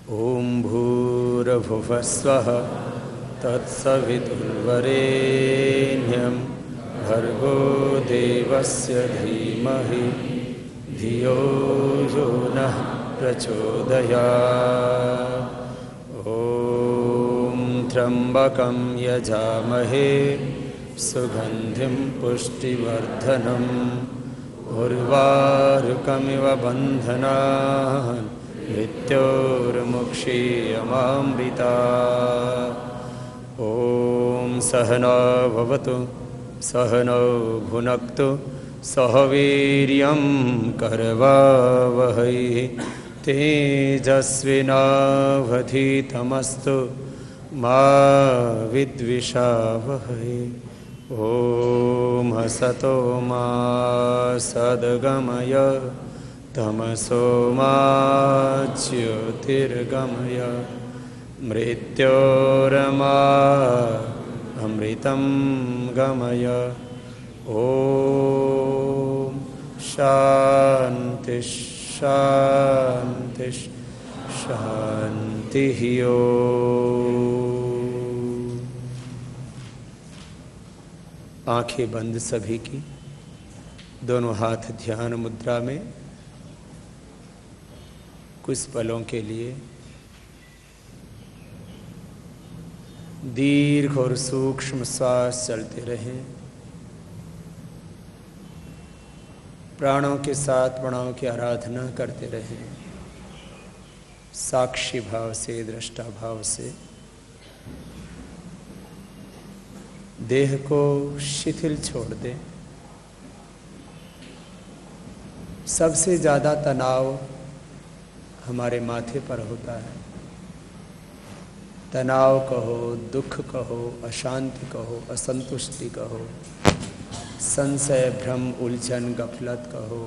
ॐ भूर्भुवः स्वः तत्सवितुर्वरेण्यं भर्गो देवस्य धीमहि धियो यो नः प्रचोदयात्। ॐ त्र्यम्बकं यजामहे सुगन्धिं पुष्टिवर्धनम् उर्वारुकमिव बन्धनान् मृत्योर्मुक्षीयमामृतात्। ॐ सहना भवतु सहनौ भुनक्तु सह वीर्यं करवावहै तेजस्विनावधीतमस्तु मा विद्विषावहै। ॐ असतो मा सद्गमय तमसो मा ज्योतिर्गमय मृत्योर्मा अमृतं गमय। ॐ शान्ति शान्ति शान्तिः। आंखें बंद सभी की, दोनों हाथ ध्यान मुद्रा में। कुछ पलों के लिए दीर्घ और सूक्ष्म श्वास चलते रहें। प्राणों के साथ प्राणों की आराधना करते रहें, साक्षी भाव से, दृष्टा भाव से। देह को शिथिल छोड़ दें। सबसे ज़्यादा तनाव हमारे माथे पर होता है। तनाव कहो, दुख कहो, अशांति कहो, असंतुष्टि कहो, संशय, भ्रम, उलझन, गफलत कहो,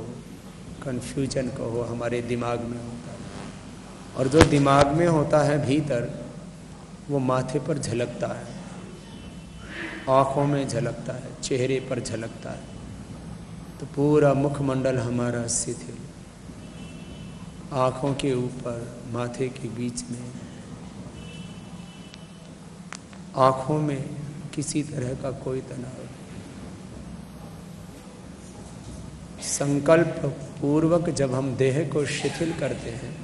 कन्फ्यूजन कहो, हमारे दिमाग में होता है। और जो दिमाग में होता है भीतर, वो माथे पर झलकता है, आँखों में झलकता है, चेहरे पर झलकता है। तो पूरा मुखमंडल हमारा शिथिल, आँखों के ऊपर, माथे के बीच में, आँखों में किसी तरह का कोई तनाव नहीं। संकल्प पूर्वक जब हम देह को शिथिल करते हैं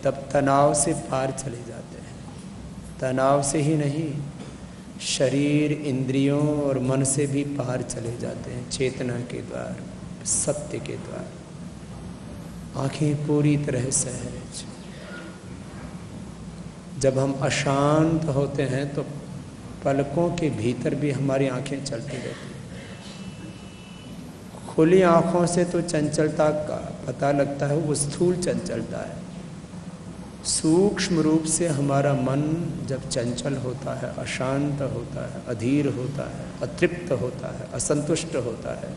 तब तनाव से पार चले जाते हैं। तनाव से ही नहीं, शरीर, इंद्रियों और मन से भी पार चले जाते हैं, चेतना के द्वार, सत्य के द्वार। आँखें पूरी तरह सहज। जब हम अशांत होते हैं तो पलकों के भीतर भी हमारी आँखें चलती रहती हैं। खुली आँखों से तो चंचलता का पता लगता है, वो स्थूल चंचलता है। सूक्ष्म रूप से हमारा मन जब चंचल होता है, अशांत होता है, अधीर होता है, अतृप्त होता है, असंतुष्ट होता है,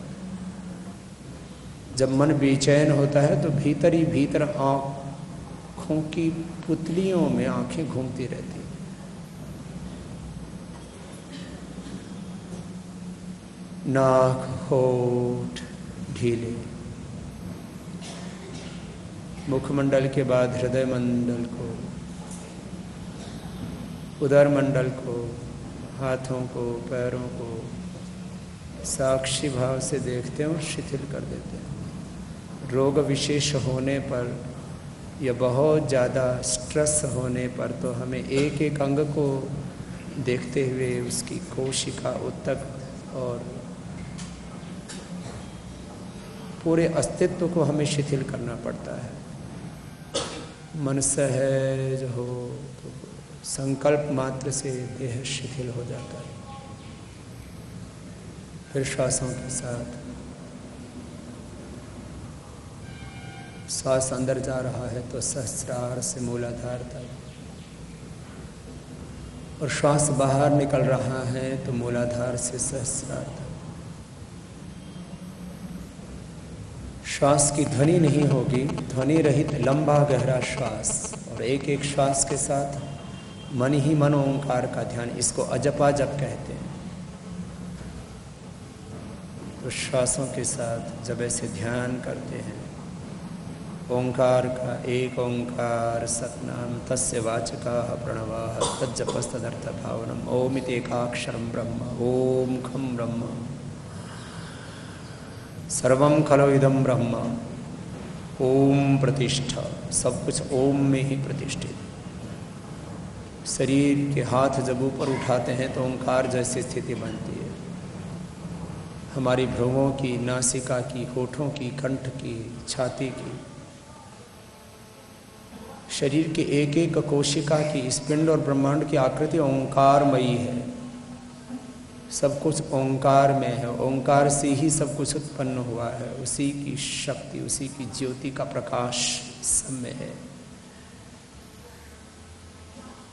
जब मन बेचैन होता है तो भीतर ही भीतर आँखों की पुतलियों में आँखें घूमती रहती हैं। नाक, होठ ढीले, मुखमंडल के बाद हृदय मंडल को, उदर मंडल को, हाथों को, पैरों को साक्षी भाव से देखते हैं और शिथिल कर देते हैं। रोग विशेष होने पर या बहुत ज़्यादा स्ट्रेस होने पर तो हमें एक एक अंग को देखते हुए उसकी कोशिका, ऊतक और पूरे अस्तित्व को हमें शिथिल करना पड़ता है। मन सहज हो तो संकल्प मात्र से देह शिथिल हो जाता है। फिर श्वासों के साथ श्वास अंदर जा रहा है तो सहस्रार से मूलाधार तक, और श्वास बाहर निकल रहा है तो मूलाधार से सहस्रार तक। श्वास की ध्वनि नहीं होगी, ध्वनि रहित लंबा गहरा श्वास, और एक एक श्वास के साथ मन ही मन ओंकार का ध्यान, इसको अजपा जप कहते हैं। तो श्वासों के साथ जब ऐसे ध्यान करते हैं ओंकार का एक ओंकार सतनाम तस्य वाचकाः प्रणवाः तज्जपस्तदर्थ भावनम ओमिति एकाक्षरं ब्रह्म ओम खम ब्रह्म सर्वं खलु इदं ब्रह्म ओम प्रतिष्ठा। सब कुछ ओम में ही प्रतिष्ठित। शरीर के हाथ जब ऊपर उठाते हैं तो ओंकार जैसी स्थिति बनती है। हमारी भ्रुवों की, नासिका की, होठों की, कंठ की, छाती की, शरीर के एक एक कोशिका की, इस पिंड और ब्रह्मांड की आकृति ओंकारमयी है। सब कुछ ओंकार में है। ओंकार से ही सब कुछ उत्पन्न हुआ है। उसी की शक्ति, उसी की ज्योति का प्रकाश सब में है।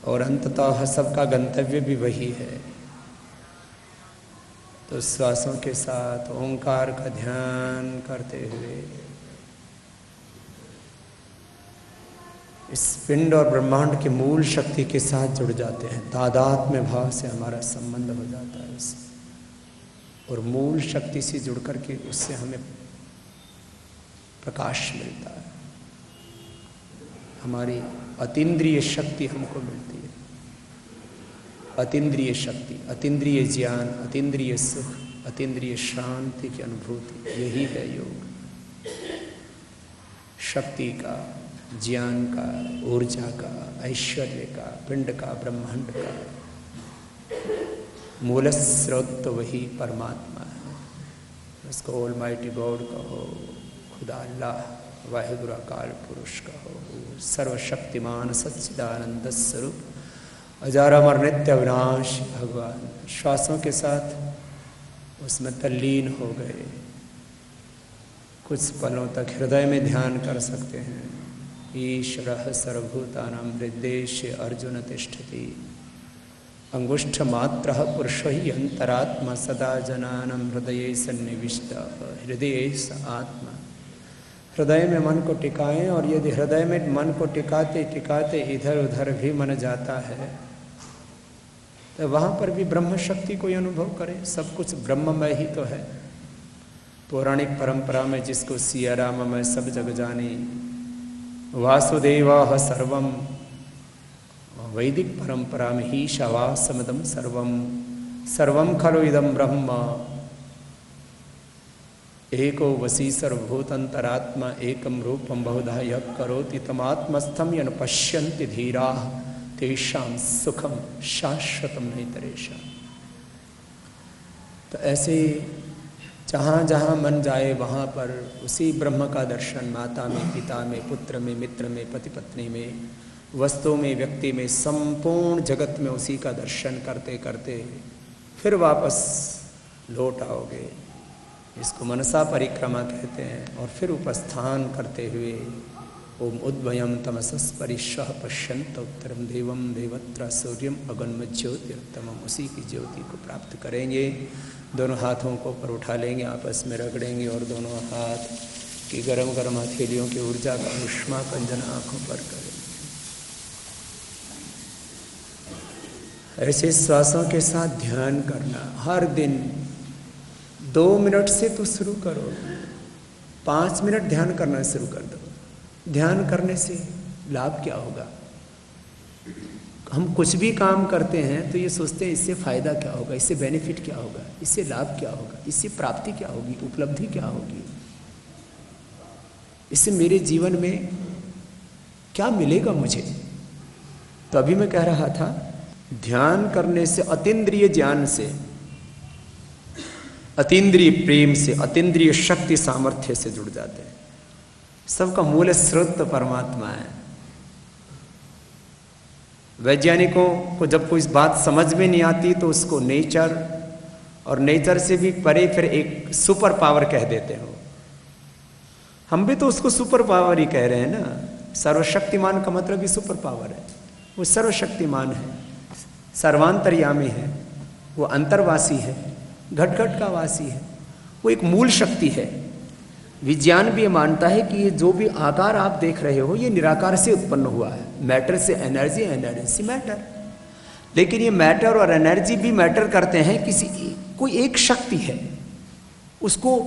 और अंततः सबका गंतव्य भी वही है। तो श्वासों के साथ ओंकार का ध्यान करते हुए इस पिंड और ब्रह्मांड के मूल शक्ति के साथ जुड़ जाते हैं। तादात्म्य भाव से हमारा संबंध हो जाता है उससे, और मूल शक्ति से जुड़ करके उससे हमें प्रकाश मिलता है। हमारी अतीन्द्रिय शक्ति हमको मिलती है। अतीन्द्रिय शक्ति, अतीन्द्रिय ज्ञान, अतीन्द्रिय सुख, अतीन्द्रिय शांति की अनुभूति, यही है योग। शक्ति का, ज्ञान का, ऊर्जा का, ऐश्वर्य का, पिंड का, ब्रह्मांड का मूल स्रोत तो वही परमात्मा है। उसको ऑलमाइटी गॉड कहो, खुदा अल्लाह, वाहिगुरु अकाल पुरुष कहो, सर्वशक्तिमान सच्चिदानंद स्वरूप अजार अमर नित्य अविनाश भगवान। श्वासों के साथ उसमें तल्लीन हो गए। कुछ पलों तक हृदय में ध्यान कर सकते हैं। ईश्वरः सर्वभूतानां हृद्देशे अर्जुन तिष्ठति अंगुष्ठमात्रः पुरुषो हि अंतरात्मा सदा जनानां हृदये सन्निविष्टः हृदये स आत्मा। हृदय में मन को टिकाएं, और यदि हृदय में मन को टिकाते टिकाते इधर उधर भी मन जाता है तो वहाँ पर भी ब्रह्म शक्ति को अनुभव करें। सब कुछ ब्रह्ममय ही तो है। पौराणिक परंपरा में जिसको सिया राम मैं सब जग जानी, वासुदेवाः सर्वम, वैदिक परंपरा में ही शवासमदम सर्वम, सर्वम खलु इदं ब्रह्म, एको वसी सर्वभूतंतरात्मा एकम रूपम बहुधा यः करोति तमात्मस्थम यन पश्यन्ति धीराः तेषां सुखम शाश्वतम नैतरेषाम्। तो ऐसे जहाँ जहाँ मन जाए वहाँ पर उसी ब्रह्म का दर्शन, माता में, पिता में, पुत्र में, मित्र में, पति पत्नी में, वस्तु में, व्यक्ति में, संपूर्ण जगत में उसी का दर्शन करते करते फिर वापस लौट आओगे। इसको मनसा परिक्रमा कहते हैं। और फिर उपस्थान करते हुए ओम उद्भयम तमसस्परिश्वः पश्यन्त उत्तरम देवम देवत्र सूर्यम अगन्म ज्योतिर्तमम, उसी की ज्योति को प्राप्त करेंगे। दोनों हाथों को ऊपर उठा लेंगे, आपस में रगड़ेंगे और दोनों हाथ की गरम गरम हथेलियों की ऊर्जा का उष्मा कंजन आँखों पर करेंगे। ऐसे श्वासों के साथ ध्यान करना हर दिन 2 मिनट से तो शुरू करो। 5 मिनट ध्यान करना शुरू कर दो। ध्यान करने से लाभ क्या होगा? हम कुछ भी काम करते हैं तो ये सोचते हैं इससे फ़ायदा क्या होगा, इससे बेनिफिट क्या होगा, इससे लाभ क्या होगा, इससे प्राप्ति क्या होगी, उपलब्धि क्या होगी, इससे मेरे जीवन में क्या मिलेगा मुझे। तो अभी मैं कह रहा था, ध्यान करने से, अतीन्द्रिय ज्ञान से, अतीन्द्रिय प्रेम से, अतीन्द्रिय शक्ति सामर्थ्य से जुड़ जाते हैं। सबका मूल स्रोत तो परमात्मा है। वैज्ञानिकों को जब कोई बात समझ में नहीं आती तो उसको नेचर, और नेचर से भी परे फिर एक सुपर पावर कह देते हो। हम भी तो उसको सुपर पावर ही कह रहे हैं ना। सर्वशक्तिमान का मतलब भी सुपर पावर है। वो सर्वशक्तिमान है, सर्वांतर्यामी है, वो अंतर्वासी है, घट घट का वासी है, वो एक मूल शक्ति है। विज्ञान भी ये मानता है कि ये जो भी आकार आप देख रहे हो ये निराकार से उत्पन्न हुआ है। मैटर से एनर्जी, एनर्जी से मैटर। लेकिन ये मैटर और एनर्जी भी मैटर करते हैं, कोई एक शक्ति है, उसको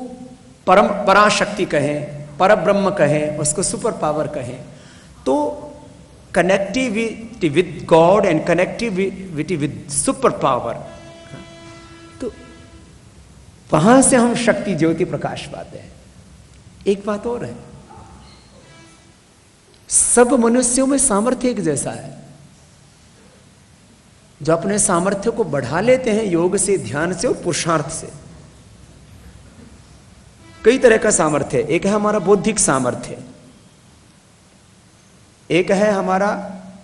परम पराशक्ति कहें, परब्रह्म कहें, उसको सुपर पावर कहें, तो connectivity with God and connectivity with super power, तो वहां से हम शक्ति ज्योति प्रकाश पाते हैं। एक बात और है, सब मनुष्यों में सामर्थ्य एक जैसा है। जो अपने सामर्थ्य को बढ़ा लेते हैं योग से, ध्यान से और पुरुषार्थ से। कई तरह का सामर्थ्य है। एक है हमारा बौद्धिक सामर्थ्य, एक है हमारा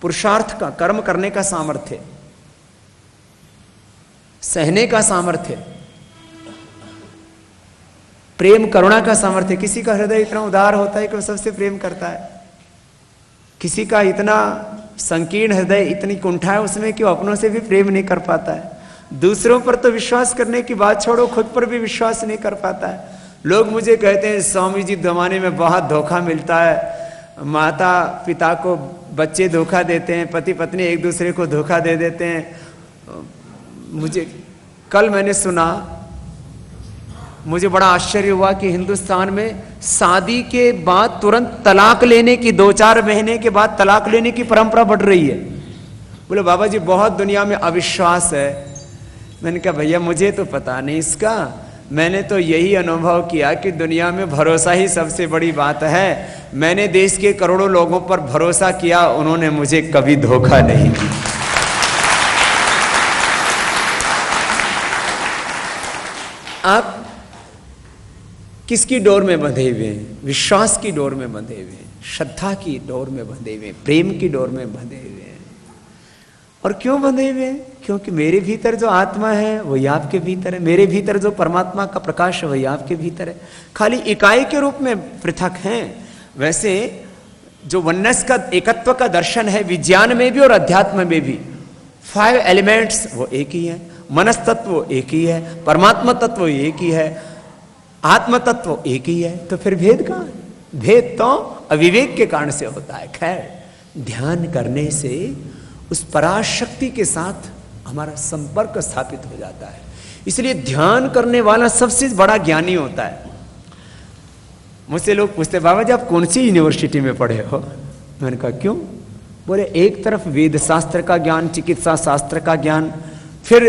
पुरुषार्थ का, कर्म करने का सामर्थ्य, सहने का सामर्थ्य, प्रेम करुणा का सामर्थ्य। किसी का हृदय इतना उदार होता है कि वो सबसे प्रेम करता है, किसी का इतना संकीर्ण हृदय, इतनी कुंठा है उसमें कि वो अपनों से भी प्रेम नहीं कर पाता है। दूसरों पर तो विश्वास करने की बात छोड़ो, खुद पर भी विश्वास नहीं कर पाता है। लोग मुझे कहते हैं स्वामी जी जमाने में बहुत धोखा मिलता है, माता पिता को बच्चे धोखा देते हैं, पति पत्नी एक दूसरे को धोखा दे देते हैं। मुझे कल मैंने सुना, मुझे बड़ा आश्चर्य हुआ कि हिंदुस्तान में शादी के बाद तुरंत तलाक लेने की, 2-4 महीने के बाद तलाक लेने की परंपरा बढ़ रही है। बोले बाबा जी बहुत दुनिया में अविश्वास है। मैंने कहा भैया मुझे तो पता नहीं इसका, मैंने तो यही अनुभव किया कि दुनिया में भरोसा ही सबसे बड़ी बात है। मैंने देश के करोड़ों लोगों पर भरोसा किया, उन्होंने मुझे कभी धोखा नहीं दिया। आप किसकी डोर में बंधे हुए हैं? विश्वास की डोर में बंधे हुए हैं, श्रद्धा की डोर में बंधे हुए हैं, प्रेम की डोर में बंधे हुए हैं। और क्यों बंधे हुए हैं? क्योंकि मेरे भीतर जो आत्मा है वही आपके भीतर है, मेरे भीतर जो परमात्मा का प्रकाश है वही आपके भीतर है। खाली इकाई के रूप में पृथक हैं। वैसे जो वननेस का, एकत्व का दर्शन है विज्ञान में भी और अध्यात्म में भी, 5 एलिमेंट्स वो एक ही है, मनस तत्व एक ही है, परमात्मा तत्व एक ही है, आत्म तत्व एक ही है। तो फिर भेद कहां? भेद तो अविवेक के कारण से होता है। खैर, ध्यान करने से उस पराशक्ति के साथ हमारा संपर्क स्थापित हो जाता है। इसलिए ध्यान करने वाला सबसे बड़ा ज्ञानी होता है। मुझसे लोग पूछते बाबा जी आप कौन सी यूनिवर्सिटी में पढ़े हो? मैंने कहा क्यों? बोले एक तरफ वेद शास्त्र का ज्ञान, चिकित्सा शास्त्र का ज्ञान, फिर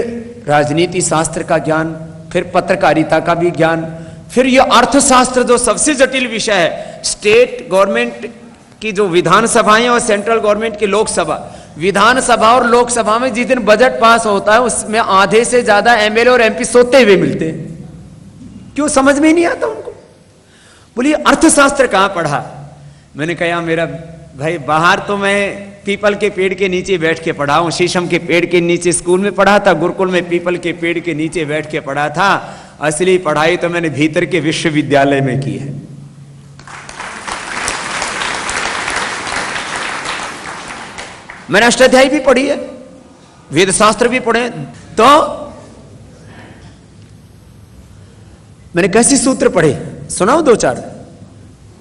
राजनीति शास्त्र का ज्ञान, फिर पत्रकारिता का भी ज्ञान, फिर यह अर्थशास्त्र जो सबसे जटिल विषय है। स्टेट गवर्नमेंट की जो विधानसभाएं और सेंट्रल गवर्नमेंट की लोकसभा, विधानसभा और लोकसभा में जिस दिन बजट पास होता है उसमें आधे से ज्यादा एमएलए और एमपी सोते हुए मिलते हैं। क्यों? समझ में ही नहीं आता उनको। बोलिए अर्थशास्त्र कहां पढ़ा? मैंने कहा मेरा भाई बाहर तो मैं पीपल के पेड़ के नीचे बैठ के पढ़ा हूं, शीशम के पेड़ के नीचे स्कूल में पढ़ा था, गुरुकुल में पीपल के पेड़ के नीचे बैठ के पढ़ा था। असली पढ़ाई तो मैंने भीतर के विश्वविद्यालय में की है। मैंने अष्टाध्यायी भी पढ़ी है, वेद शास्त्र भी पढ़े। तो मैंने कैसे सूत्र पढ़े सुनाओ 2-4।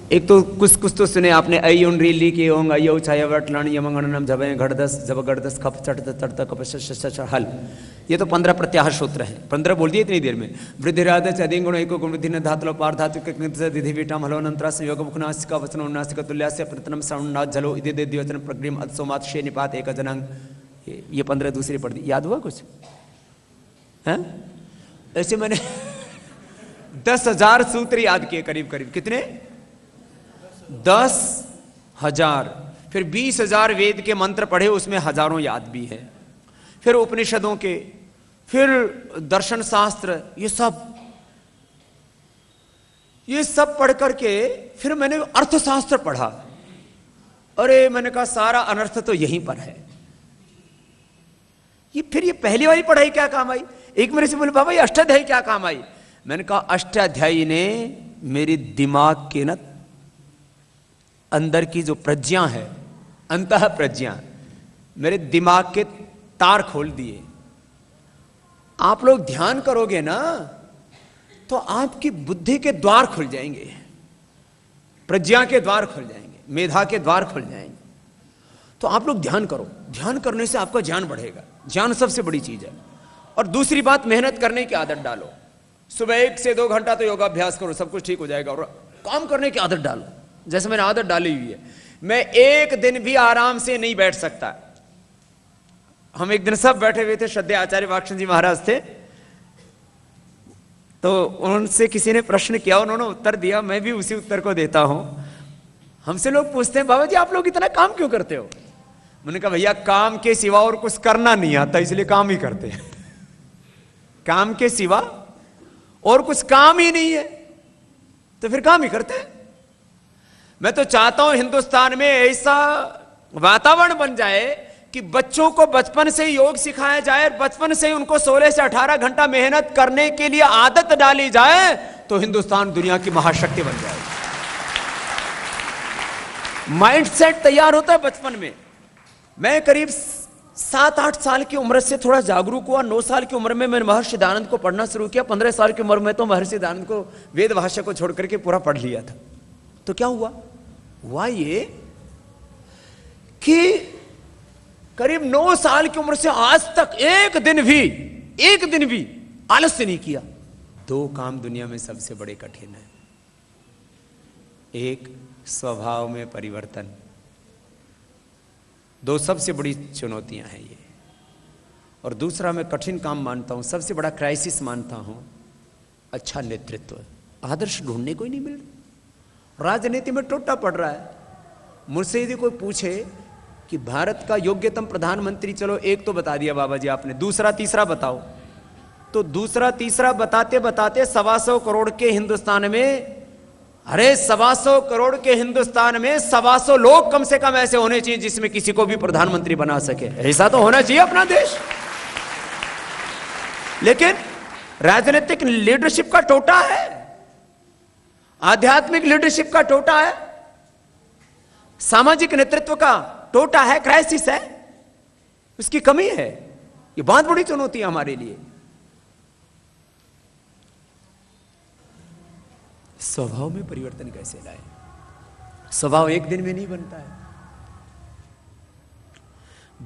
एक तो कुछ तो सुने आपने, ऐ उन रीली के ओंग अयो छाया वट लण यमंगणनम जबे घड़दस जब घड़दस खप चट तट कप श हल। ये तो 15 प्रत्याहार सूत्र हैं, 15 बोल दिए इतनी देर में। वृद्धिराध चदिंग गुण एको गुण वृद्धि न धातुलो पार्धातु के दिधि विटाम हलो नंत्रास योग मुखनासिका वचन उन्नासिका तुल्यास्य प्रतनम श्रवणनाथ जलो इदे दे द्योचन प्रग्रिम अत्सोमात शे निपात एक जनांग। ये 15 दूसरी पढ़ दी। याद हुआ कुछ? हैं? ऐसे मैंने 10,000 सूत्र याद किए करीब करीब। कितने? 10,000। फिर 20,000 वेद के मंत्र पढ़े, उसमें हजारों याद भी है। फिर उपनिषदों के, फिर दर्शन शास्त्र, ये सब पढ़ करके फिर मैंने अर्थशास्त्र पढ़ा। अरे मैंने कहा सारा अनर्थ तो यहीं पर है। फिर ये पहली वाली पढ़ाई क्या काम आई? एक मेरे से बोले बाबा ये अष्टाध्यायी क्या काम आई? मैंने कहा अष्टाध्यायी ने मेरे दिमाग के न अंदर की जो प्रज्ञा है, अंतः प्रज्ञा, मेरे दिमाग के तार खोल दिए। आप लोग ध्यान करोगे ना तो आपकी बुद्धि के द्वार खुल जाएंगे, प्रज्ञा के द्वार खुल जाएंगे, मेधा के द्वार खुल जाएंगे। तो आप लोग ध्यान करो, ध्यान करने से आपका ज्ञान बढ़ेगा। ज्ञान सबसे बड़ी चीज है। और दूसरी बात, मेहनत करने की आदत डालो। सुबह 1 से 2 घंटा तो योगाभ्यास करो, सब कुछ ठीक हो जाएगा। और काम करने की आदत डालो, जैसे मैंने आदत डाली हुई है। मैं एक दिन भी आराम से नहीं बैठ सकता। हम एक दिन सब बैठे हुए थे, श्रद्धेय आचार्य वाक्शन जी महाराज थे, तो उनसे किसी ने प्रश्न किया, उन्होंने उत्तर दिया, मैं भी उसी उत्तर को देता हूं। हमसे लोग पूछते हैं बाबा जी आप लोग इतना काम क्यों करते हो? मैंने कहा भैया काम के सिवा और कुछ करना नहीं आता, इसलिए काम ही करते हैं। काम के सिवा और कुछ काम ही नहीं है तो फिर काम ही करते हैं। मैं तो चाहता हूं हिंदुस्तान में ऐसा वातावरण बन जाए कि बच्चों को बचपन से योग सिखाया जाए और बचपन से उनको 16 से 18 घंटा मेहनत करने के लिए आदत डाली जाए, तो हिंदुस्तान दुनिया की महाशक्ति बन जाएगी। माइंडसेट तैयार होता है बचपन में। मैं करीब 7-8 साल की उम्र से थोड़ा जागरूक हुआ। 9 साल की उम्र में मैंने महर्षि दयानंद को पढ़ना शुरू किया। 15 साल की उम्र में तो महर्षि दयानंद को वेद भाषा को छोड़ करके पूरा पढ़ लिया था। तो क्या हुआ ये कि करीब 9 साल की उम्र से आज तक एक दिन भी आलस्य नहीं किया। 2 काम दुनिया में सबसे बड़े कठिन है, एक स्वभाव में परिवर्तन, 2 सबसे बड़ी चुनौतियां हैं ये। और दूसरा मैं कठिन काम मानता हूं, सबसे बड़ा क्राइसिस मानता हूं, अच्छा नेतृत्व। आदर्श ढूंढने को ही नहीं मिल रहा, राजनीति में टूटा पड़ रहा है। मुझसे यदि कोई पूछे कि भारत का योग्यतम प्रधानमंत्री, चलो एक तो बता दिया बाबा जी आपने, दूसरा तीसरा बताओ, तो दूसरा तीसरा बताते बताते 125 करोड़ के हिंदुस्तान में, अरे 125 करोड़ के हिंदुस्तान में 125 लोग कम से कम ऐसे होने चाहिए जिसमें किसी को भी प्रधानमंत्री बना सके। ऐसा तो होना चाहिए अपना देश। लेकिन राजनीतिक लीडरशिप का टोटा है, आध्यात्मिक लीडरशिप का टोटा है, सामाजिक नेतृत्व का टोटा है, क्राइसिस है, उसकी कमी है। ये बहुत बड़ी चुनौती है हमारे लिए। स्वभाव में परिवर्तन कैसे लाए? स्वभाव एक दिन में नहीं बनता है।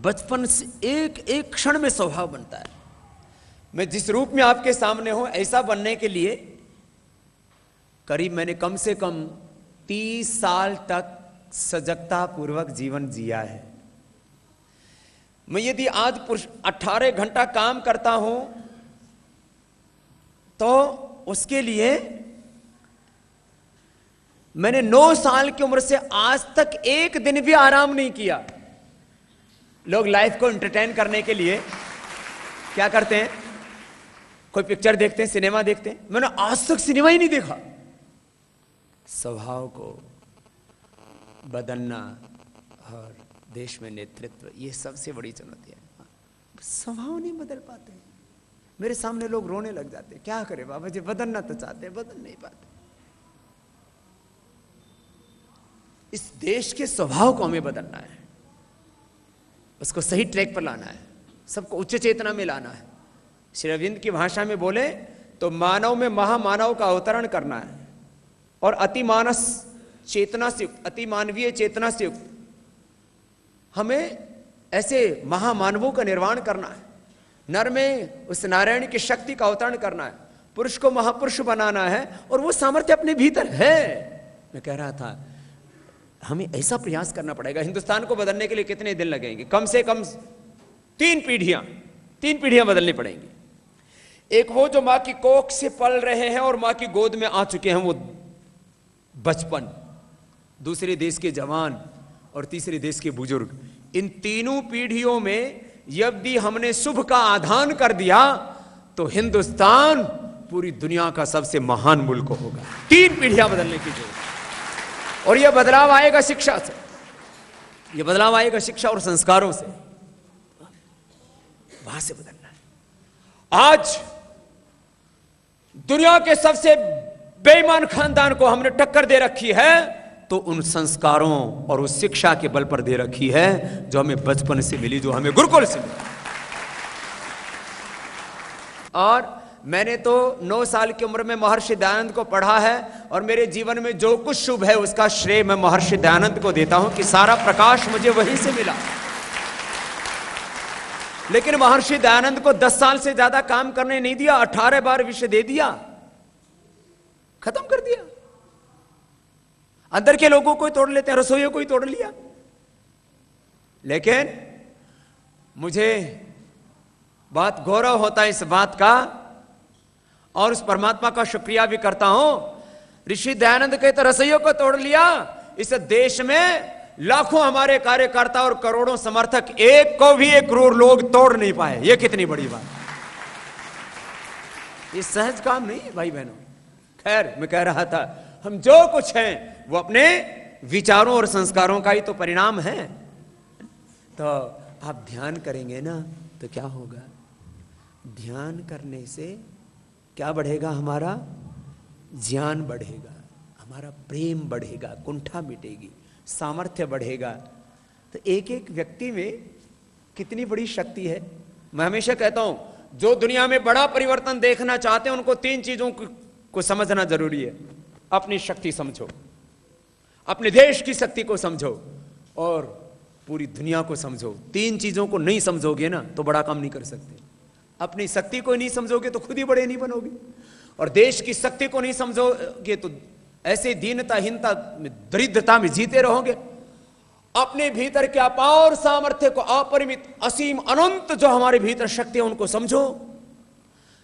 बचपन से एक एक क्षण में स्वभाव बनता है। मैं जिस रूप में आपके सामने हूं, ऐसा बनने के लिए करीब मैंने कम से कम 30 साल तक सजगता पूर्वक जीवन जिया है। मैं यदि आज 18 घंटा काम करता हूं तो उसके लिए मैंने 9 साल की उम्र से आज तक एक दिन भी आराम नहीं किया। लोग लाइफ को एंटरटेन करने के लिए क्या करते हैं, कोई पिक्चर देखते हैं, सिनेमा देखते हैं। मैंने आज तक सिनेमा ही नहीं देखा। स्वभाव को बदलना और देश में नेतृत्व, ये सबसे बड़ी चुनौती है। स्वभाव नहीं बदल पाते। मेरे सामने लोग रोने लग जाते, क्या करें बाबा जी, बदलना तो चाहते हैं, बदल नहीं पाते। इस देश के स्वभाव को हमें बदलना है, उसको सही ट्रैक पर लाना है, सबको उच्च चेतना में लाना है। श्री अरविंद की भाषा में बोले तो मानव में महामानव का अवतरण करना है और अतिमानस चेतना से युक्त, अतिमानवीय चेतना से युक्त हमें ऐसे महामानवों का निर्माण करना है। नर में उस नारायण की शक्ति का अवतरण करना है, पुरुष को महापुरुष बनाना है, और वो सामर्थ्य अपने भीतर है। मैं कह रहा था हमें ऐसा प्रयास करना पड़ेगा। हिंदुस्तान को बदलने के लिए कितने दिन लगेंगे? कम से कम 3 पीढ़ियां बदलनी पड़ेंगी। एक वो जो मां की कोख से पल रहे हैं और मां की गोद में आ चुके हैं, वो बचपन, दूसरे देश के जवान और तीसरे देश के बुजुर्ग। इन तीनों पीढ़ियों में यदि हमने शुभ का आधान कर दिया तो हिंदुस्तान पूरी दुनिया का सबसे महान मुल्क होगा। 3 पीढ़ियां बदलने की जरूरत है। और यह बदलाव आएगा शिक्षा से, यह बदलाव आएगा शिक्षा और संस्कारों से। वहां से बदलना है। आज दुनिया के सबसे बेईमान खानदान को हमने टक्कर दे रखी है, तो उन संस्कारों और उस शिक्षा के बल पर दे रखी है जो हमें बचपन से मिली, जो हमें गुरुकुल से मिली। और मैंने तो 9 साल की उम्र में महर्षि दयानंद को पढ़ा है, और मेरे जीवन में जो कुछ शुभ है उसका श्रेय मैं महर्षि दयानंद को देता हूं कि सारा प्रकाश मुझे वहीं से मिला। लेकिन महर्षि दयानंद को 10 साल से ज्यादा काम करने नहीं दिया, 18 बार विषय दे दिया, खत्म कर दिया। अंदर के लोगों को ही तोड़ लेते हैं, रसोइयों को ही तोड़ लिया। लेकिन मुझे बहुत गौरव होता है इस बात का, और उस परमात्मा का शुक्रिया भी करता हूं। ऋषि दयानंद के तो रसोइयों को तोड़ लिया, इस देश में लाखों हमारे कार्यकर्ता और करोड़ों समर्थक, एक को भी 1 करोड़ लोग तोड़ नहीं पाए। ये कितनी बड़ी बात, ये सहज काम नहीं है भाई बहनों। खैर, मैं कह रहा था हम जो कुछ हैं वो अपने विचारों और संस्कारों का ही तो परिणाम है। तो आप ध्यान करेंगे ना तो क्या होगा? ध्यान करने से क्या बढ़ेगा? हमारा ज्ञान बढ़ेगा, हमारा प्रेम बढ़ेगा, कुंठा मिटेगी, सामर्थ्य बढ़ेगा। तो एक एक व्यक्ति में कितनी बड़ी शक्ति है। मैं हमेशा कहता हूं, जो दुनिया में बड़ा परिवर्तन देखना चाहते हैं उनको 3 चीजों को समझना जरूरी है। अपनी शक्ति समझो, अपने देश की शक्ति को समझो, और पूरी दुनिया को समझो। 3 चीजों को नहीं समझोगे ना तो बड़ा काम नहीं कर सकते। अपनी शक्ति को नहीं समझोगे तो खुद ही बड़े नहीं बनोगे, और देश की शक्ति को नहीं समझोगे तो ऐसे दीनता, हीनता, दरिद्रता में जीते रहोगे। अपने भीतर के अपार सामर्थ्य को, अपरिमित, असीम, अनंत जो हमारे भीतर शक्ति है उनको समझो।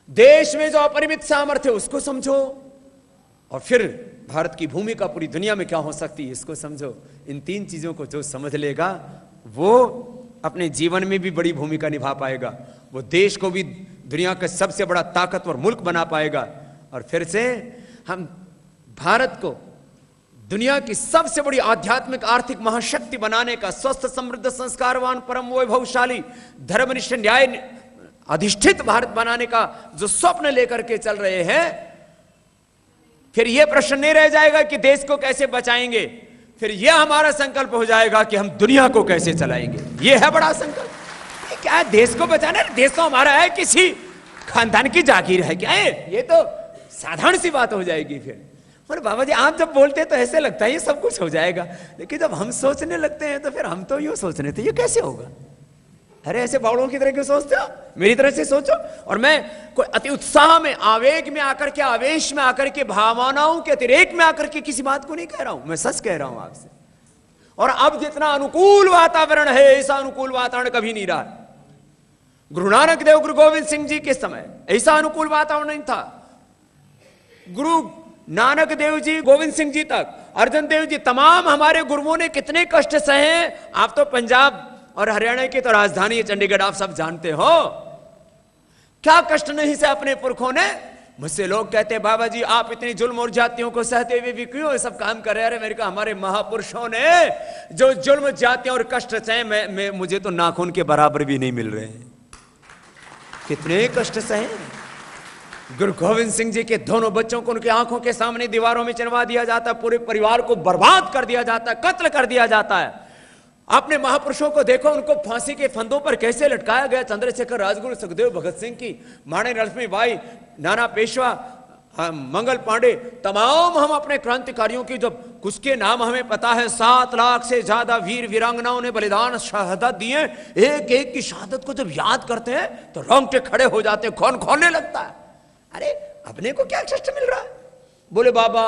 देश में जो अपरिमित सामर्थ्य है उसको समझो, और फिर भारत की भूमिका पूरी दुनिया में क्या हो सकती है इसको समझो। इन 3 चीजों को जो समझ लेगा वो अपने जीवन में भी बड़ी भूमिका निभा पाएगा, वो देश को भी दुनिया का सबसे बड़ा ताकतवर मुल्क बना पाएगा, और फिर से हम भारत को दुनिया की सबसे बड़ी आध्यात्मिक आर्थिक महाशक्ति बनाने का, स्वस्थ, समृद्ध, संस्कारवान, परम वैभवशाली, धर्मनिष्ठ, न्याय अधिष्ठित भारत बनाने का जो स्वप्न लेकर के चल रहे हैं, फिर यह प्रश्न नहीं रह जाएगा कि देश को कैसे बचाएंगे, फिर यह हमारा संकल्प हो जाएगा कि हम दुनिया को कैसे चलाएंगे। यह है बड़ा संकल्प। क्या है देश को बचाना? देश तो हमारा है, किसी खानदान की जागीर है क्या है? ये तो साधारण सी बात हो जाएगी फिर। और बाबा जी आप जब बोलते हैं तो ऐसे लगता है ये सब कुछ हो जाएगा, लेकिन जब हम सोचने लगते हैं तो फिर हम तो यूं सोच रहे थे ये कैसे होगा। अरे ऐसे बावड़ों की तरह क्यों सोचते हो? मेरी तरह से सोचो। और मैं कोई अति उत्साह में, आवेग में आकर के, आवेश में आकर के, भावनाओं के अतिरेक में आकर के किसी बात को नहीं कह रहा हूं, मैं सच कह रहा हूं आपसे। और अब जितना अनुकूल वातावरण है, ऐसा अनुकूल वातावरण कभी नहीं रहा। गुरु नानक देव, गुरु गोविंद सिंह जी के समय ऐसा अनुकूल वातावरण नहीं था। गुरु नानक देव जी, गोविंद सिंह जी तक, अर्जन देव जी, तमाम हमारे गुरुओं ने कितने कष्ट सहे। आप तो पंजाब और हरियाणा की तो राजधानी है चंडीगढ़, आप सब जानते हो क्या कष्ट नहीं से अपने पुरखों ने। मुझसे लोग कहते हैं बाबा जी आप इतनी जुल्म और जातियों को सहते हुए भी क्यों ये सब काम कर रहे हैं? अरे मेरे कहा हमारे महापुरुषों ने जो जुल्म, जातियां और कष्ट सहे, मुझे तो नाखून के बराबर भी नहीं मिल रहे हैं। कितने कष्ट सहे। गुरु गोविंद सिंह जी के दोनों बच्चों को उनकी आंखों के सामने दीवारों में चिनवा दिया जाता है, पूरे परिवार को बर्बाद कर दिया जाता है, कत्ल कर दिया जाता है। अपने महापुरुषों को देखो, उनको फांसी के फंदों पर कैसे लटकाया गया। चंद्रशेखर, राजगुरु, सुखदेव, भगत सिंह की, माणे लक्ष्मीबाई, नाना पेशवा, मंगल पांडे, तमाम हम अपने क्रांतिकारियों की जब कुछ के नाम हमें पता है, 7 लाख से ज्यादा वीर वीरांगनाओं ने बलिदान, शहादत दिए। एक एक की शहादत को जब याद करते हैं तो रोंगटे खड़े हो जाते हैं, खून खौलने लगता है। अरे अपने को क्या कष्ट मिल रहा है? बोले बाबा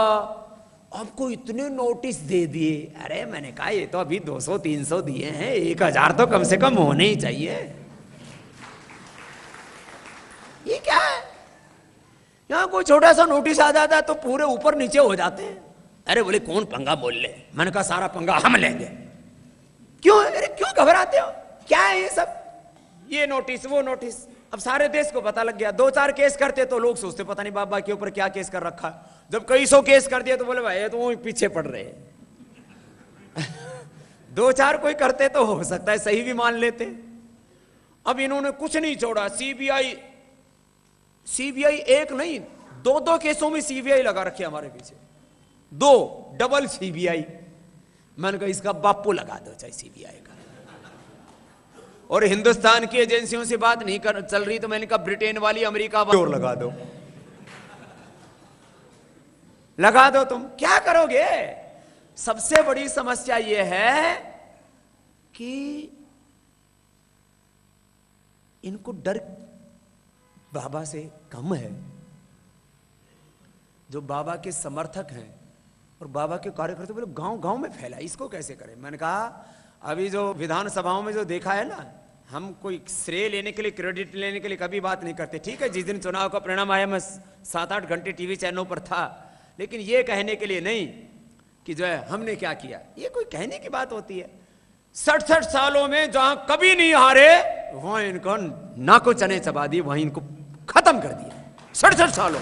आपको इतने नोटिस दे दिए। अरे मैंने कहा ये तो अभी 200-300 दिए हैं, 1000 तो कम से कम होने ही चाहिए। ये क्या है? यहां कोई छोटा सा नोटिस आ जाता है तो पूरे ऊपर नीचे हो जाते हैं। अरे बोले कौन पंगा बोल ले? मैंने कहा सारा पंगा हम लेंगे। क्यों? अरे क्यों घबराते हो? क्या है ये सब? ये नोटिस, वो नोटिस। अब सारे देश को पता लग गया। 2-4 केस करते तो लोग सोचते पता नहीं बाबा के ऊपर क्या केस कर रखा है। जब कई 100 केस कर दिया तो बोले भाई ये तो वो पीछे पड़ रहे हैं। 2-4 कोई करते तो हो सकता है सही भी मान लेते। अब इन्होंने कुछ नहीं छोड़ा। सीबीआई एक नहीं 2-2 केसों में सीबीआई लगा रखे हमारे पीछे, 2 डबल सीबीआई। मैंने कहा इसका बापू लगा दो चाहे सीबीआई का। और हिंदुस्तान की एजेंसियों से बात नहीं चल रही तो मैंने कहा ब्रिटेन वाली, अमेरिका वाली और लगा दो। लगा दो। तुम क्या करोगे? सबसे बड़ी समस्या यह है कि इनको डर बाबा से कम है। जो बाबा के समर्थक हैं और बाबा के कार्यकर्ता बोले गांव गांव में फैला, इसको कैसे करें। मैंने कहा अभी जो विधानसभाओं में जो देखा है ना, हम कोई श्रेय लेने के लिए, क्रेडिट लेने के लिए कभी बात नहीं करते। ठीक है, जिस दिन चुनाव का परिणाम आया मैं 7-8 घंटे टीवी चैनलों पर था, लेकिन ये कहने के लिए नहीं कि जो है हमने क्या किया, ये कोई कहने की बात होती है। 67 सालों में जहां कभी नहीं हारे वहां इनको नाको चने चबा दिए, वहीं इनको खत्म कर दिया। 67 सालों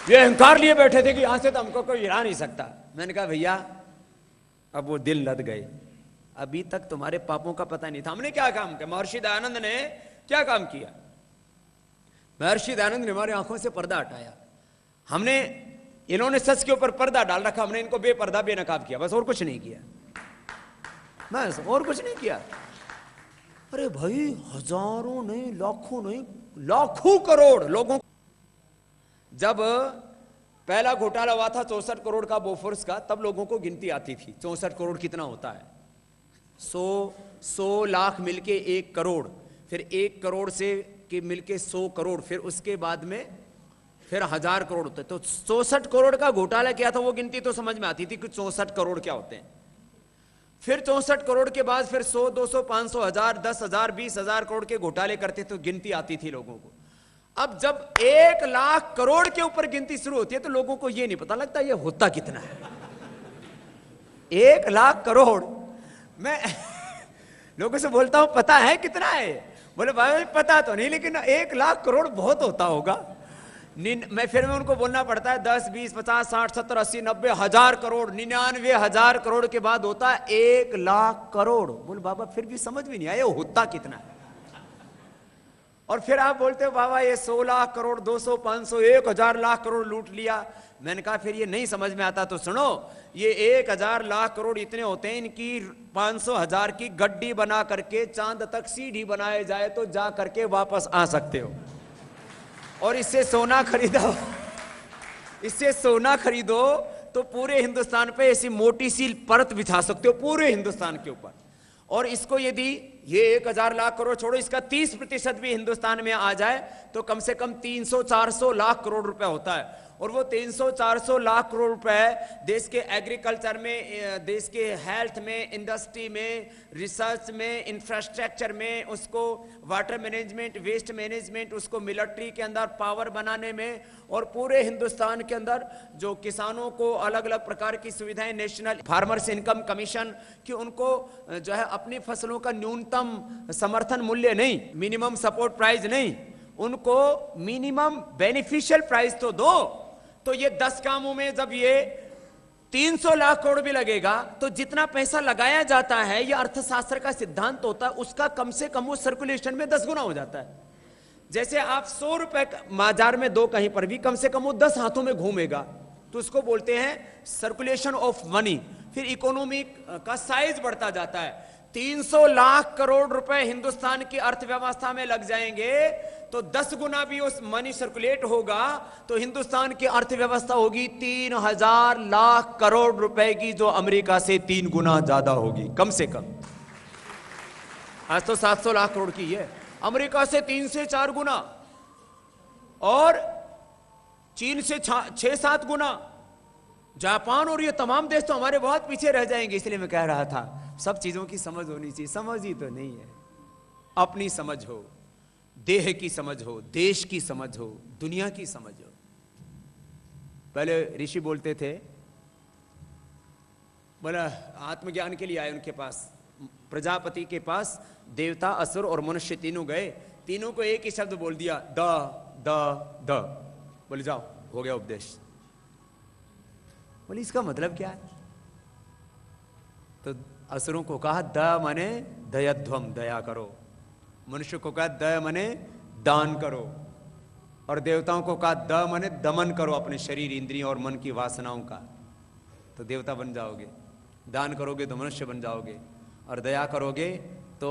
ये अहंकार लिए बैठे थे कि यहां से तो हमको कोई हिला नहीं सकता। मैंने कहा भैया अब वो दिल लद गए, अभी तक तुम्हारे पापों का पता नहीं था। हमने क्या काम किया, महर्षि दयानंद ने क्या काम किया। महर्षि दयानंद ने हमारी आंखों से पर्दा हटाया। हमने, इन्होंने सच के ऊपर पर्दा डाल रखा, हमने इनको बेपर्दा बेनकाब किया, बस और कुछ नहीं किया, बस और कुछ नहीं किया। अरे भाई हजारों नहीं, लाखों नहीं, लाखों करोड़ लोगों, जब पहला घोटाला हुआ था 64 करोड़ का बोफोर्स का, तब लोगों को गिनती आती थी 64 करोड़ कितना होता है। 100 लाख मिलके 1 करोड़, फिर 1 करोड़ से के मिलके 100 करोड़, फिर उसके बाद में फिर 1000 करोड़ होते। तो 64 करोड़ का घोटाला किया था, वो गिनती तो समझ में आती थी कि 64 करोड़ क्या होते हैं। फिर 64 करोड़ के बाद फिर 100, 200, 500, 1000, 10,000, 20,000 करोड़ के घोटाले करते तो गिनती आती थी लोगों को। अब जब 1 लाख करोड़ के ऊपर गिनती शुरू होती है तो लोगों को यह नहीं पता लगता ये होता कितना है। 1 लाख करोड़, मैं लोगों से बोलता हूं पता है कितना है, बोले भाई पता तो नहीं, लेकिन 1 लाख करोड़ बहुत होता होगा। मैं उनको बोलना पड़ता है 10, 20, 50, 60, 70, 80, 90, 1000 करोड़, 99,000 करोड़ के बाद होता है 1 लाख करोड़। बोले बाबा फिर भी समझ में नहीं आया होता कितना है। और फिर आप बोलते हो बाबा ये 100 लाख करोड़, 200, 500, 1000 लाख करोड़ लूट लिया। मैंने कहा फिर ये नहीं समझ में आता तो सुनो, ये 1000 लाख करोड़ इतने होते हैं, इनकी 500,000 की गड्डी बना करके चांद तक सीढ़ी बनाए जाए तो जा करके वापस आ सकते हो। और इससे सोना खरीदो, इससे सोना खरीदो तो पूरे हिंदुस्तान पे ऐसी मोटी सी परत बिछा सकते हो पूरे हिंदुस्तान के ऊपर। और इसको यदि ये 1000 लाख करोड़ छोड़ो, इसका 30% भी हिंदुस्तान में आ जाए तो कम से कम 300-400 लाख करोड़ रुपए होता है। और वो 300-400 लाख करोड़ रुपए देश के एग्रीकल्चर में, देश के हेल्थ में, इंडस्ट्री में, रिसर्च में, इंफ्रास्ट्रक्चर में, उसको वाटर मैनेजमेंट, वेस्ट मैनेजमेंट, उसको मिलिट्री के अंदर पावर बनाने में, और पूरे हिंदुस्तान के अंदर जो किसानों को अलग अलग प्रकार की सुविधाएं, नेशनल फार्मर्स इनकम कमीशन कि उनको जो है अपनी फसलों का न्यूनतम समर्थन मूल्य नहीं, मिनिमम सपोर्ट प्राइस नहीं, उनको मिनिमम बेनिफिशियल प्राइस तो दो। तो ये 10 कामों में जब ये 300 लाख करोड़ भी लगेगा तो जितना पैसा लगाया जाता है, ये अर्थशास्त्र का सिद्धांत होता है, उसका कम से कम वो सर्कुलेशन में 10 गुना हो जाता है। जैसे आप 100 रुपए बाजार में दो कहीं पर भी, कम से कम वो 10 हाथों में घूमेगा, तो उसको बोलते हैं सर्कुलेशन ऑफ मनी। फिर इकोनॉमी का साइज बढ़ता जाता है। 300 लाख करोड़ रुपए हिंदुस्तान की अर्थव्यवस्था में लग जाएंगे तो 10 गुना भी उस मनी सर्कुलेट होगा तो हिंदुस्तान की अर्थव्यवस्था होगी 3000 लाख करोड़ रुपए की, जो अमेरिका से 3 गुना ज्यादा होगी कम से कम। आज तो 700 लाख करोड़ की है, अमेरिका से 3 से 4 गुना, और चीन से 6-7 गुना, जापान और ये तमाम देश तो हमारे बहुत पीछे रह जाएंगे। इसलिए मैं कह रहा था सब चीजों की समझ होनी चाहिए। समझ ही तो नहीं है, अपनी समझ हो, देह की समझ हो, देश की समझ हो, दुनिया की समझ हो। पहले ऋषि बोलते थे, बोला आत्मज्ञान के लिए आए उनके पास, प्रजापति के पास देवता, असुर और मनुष्य तीनों गए, तीनों को एक ही शब्द बोल दिया, द द द। बोले जाओ हो गया उपदेश। बोले इसका मतलब क्या है? तो असुरों को कहा द माने दयध्वम, दया करो। मनुष्य को कहा द माने दान करो, और देवताओं को कहा द माने दमन करो अपने शरीर, इंद्रियों और मन की वासनाओं का, तो देवता बन जाओगे। दान करोगे तो मनुष्य बन जाओगे, और दया करोगे तो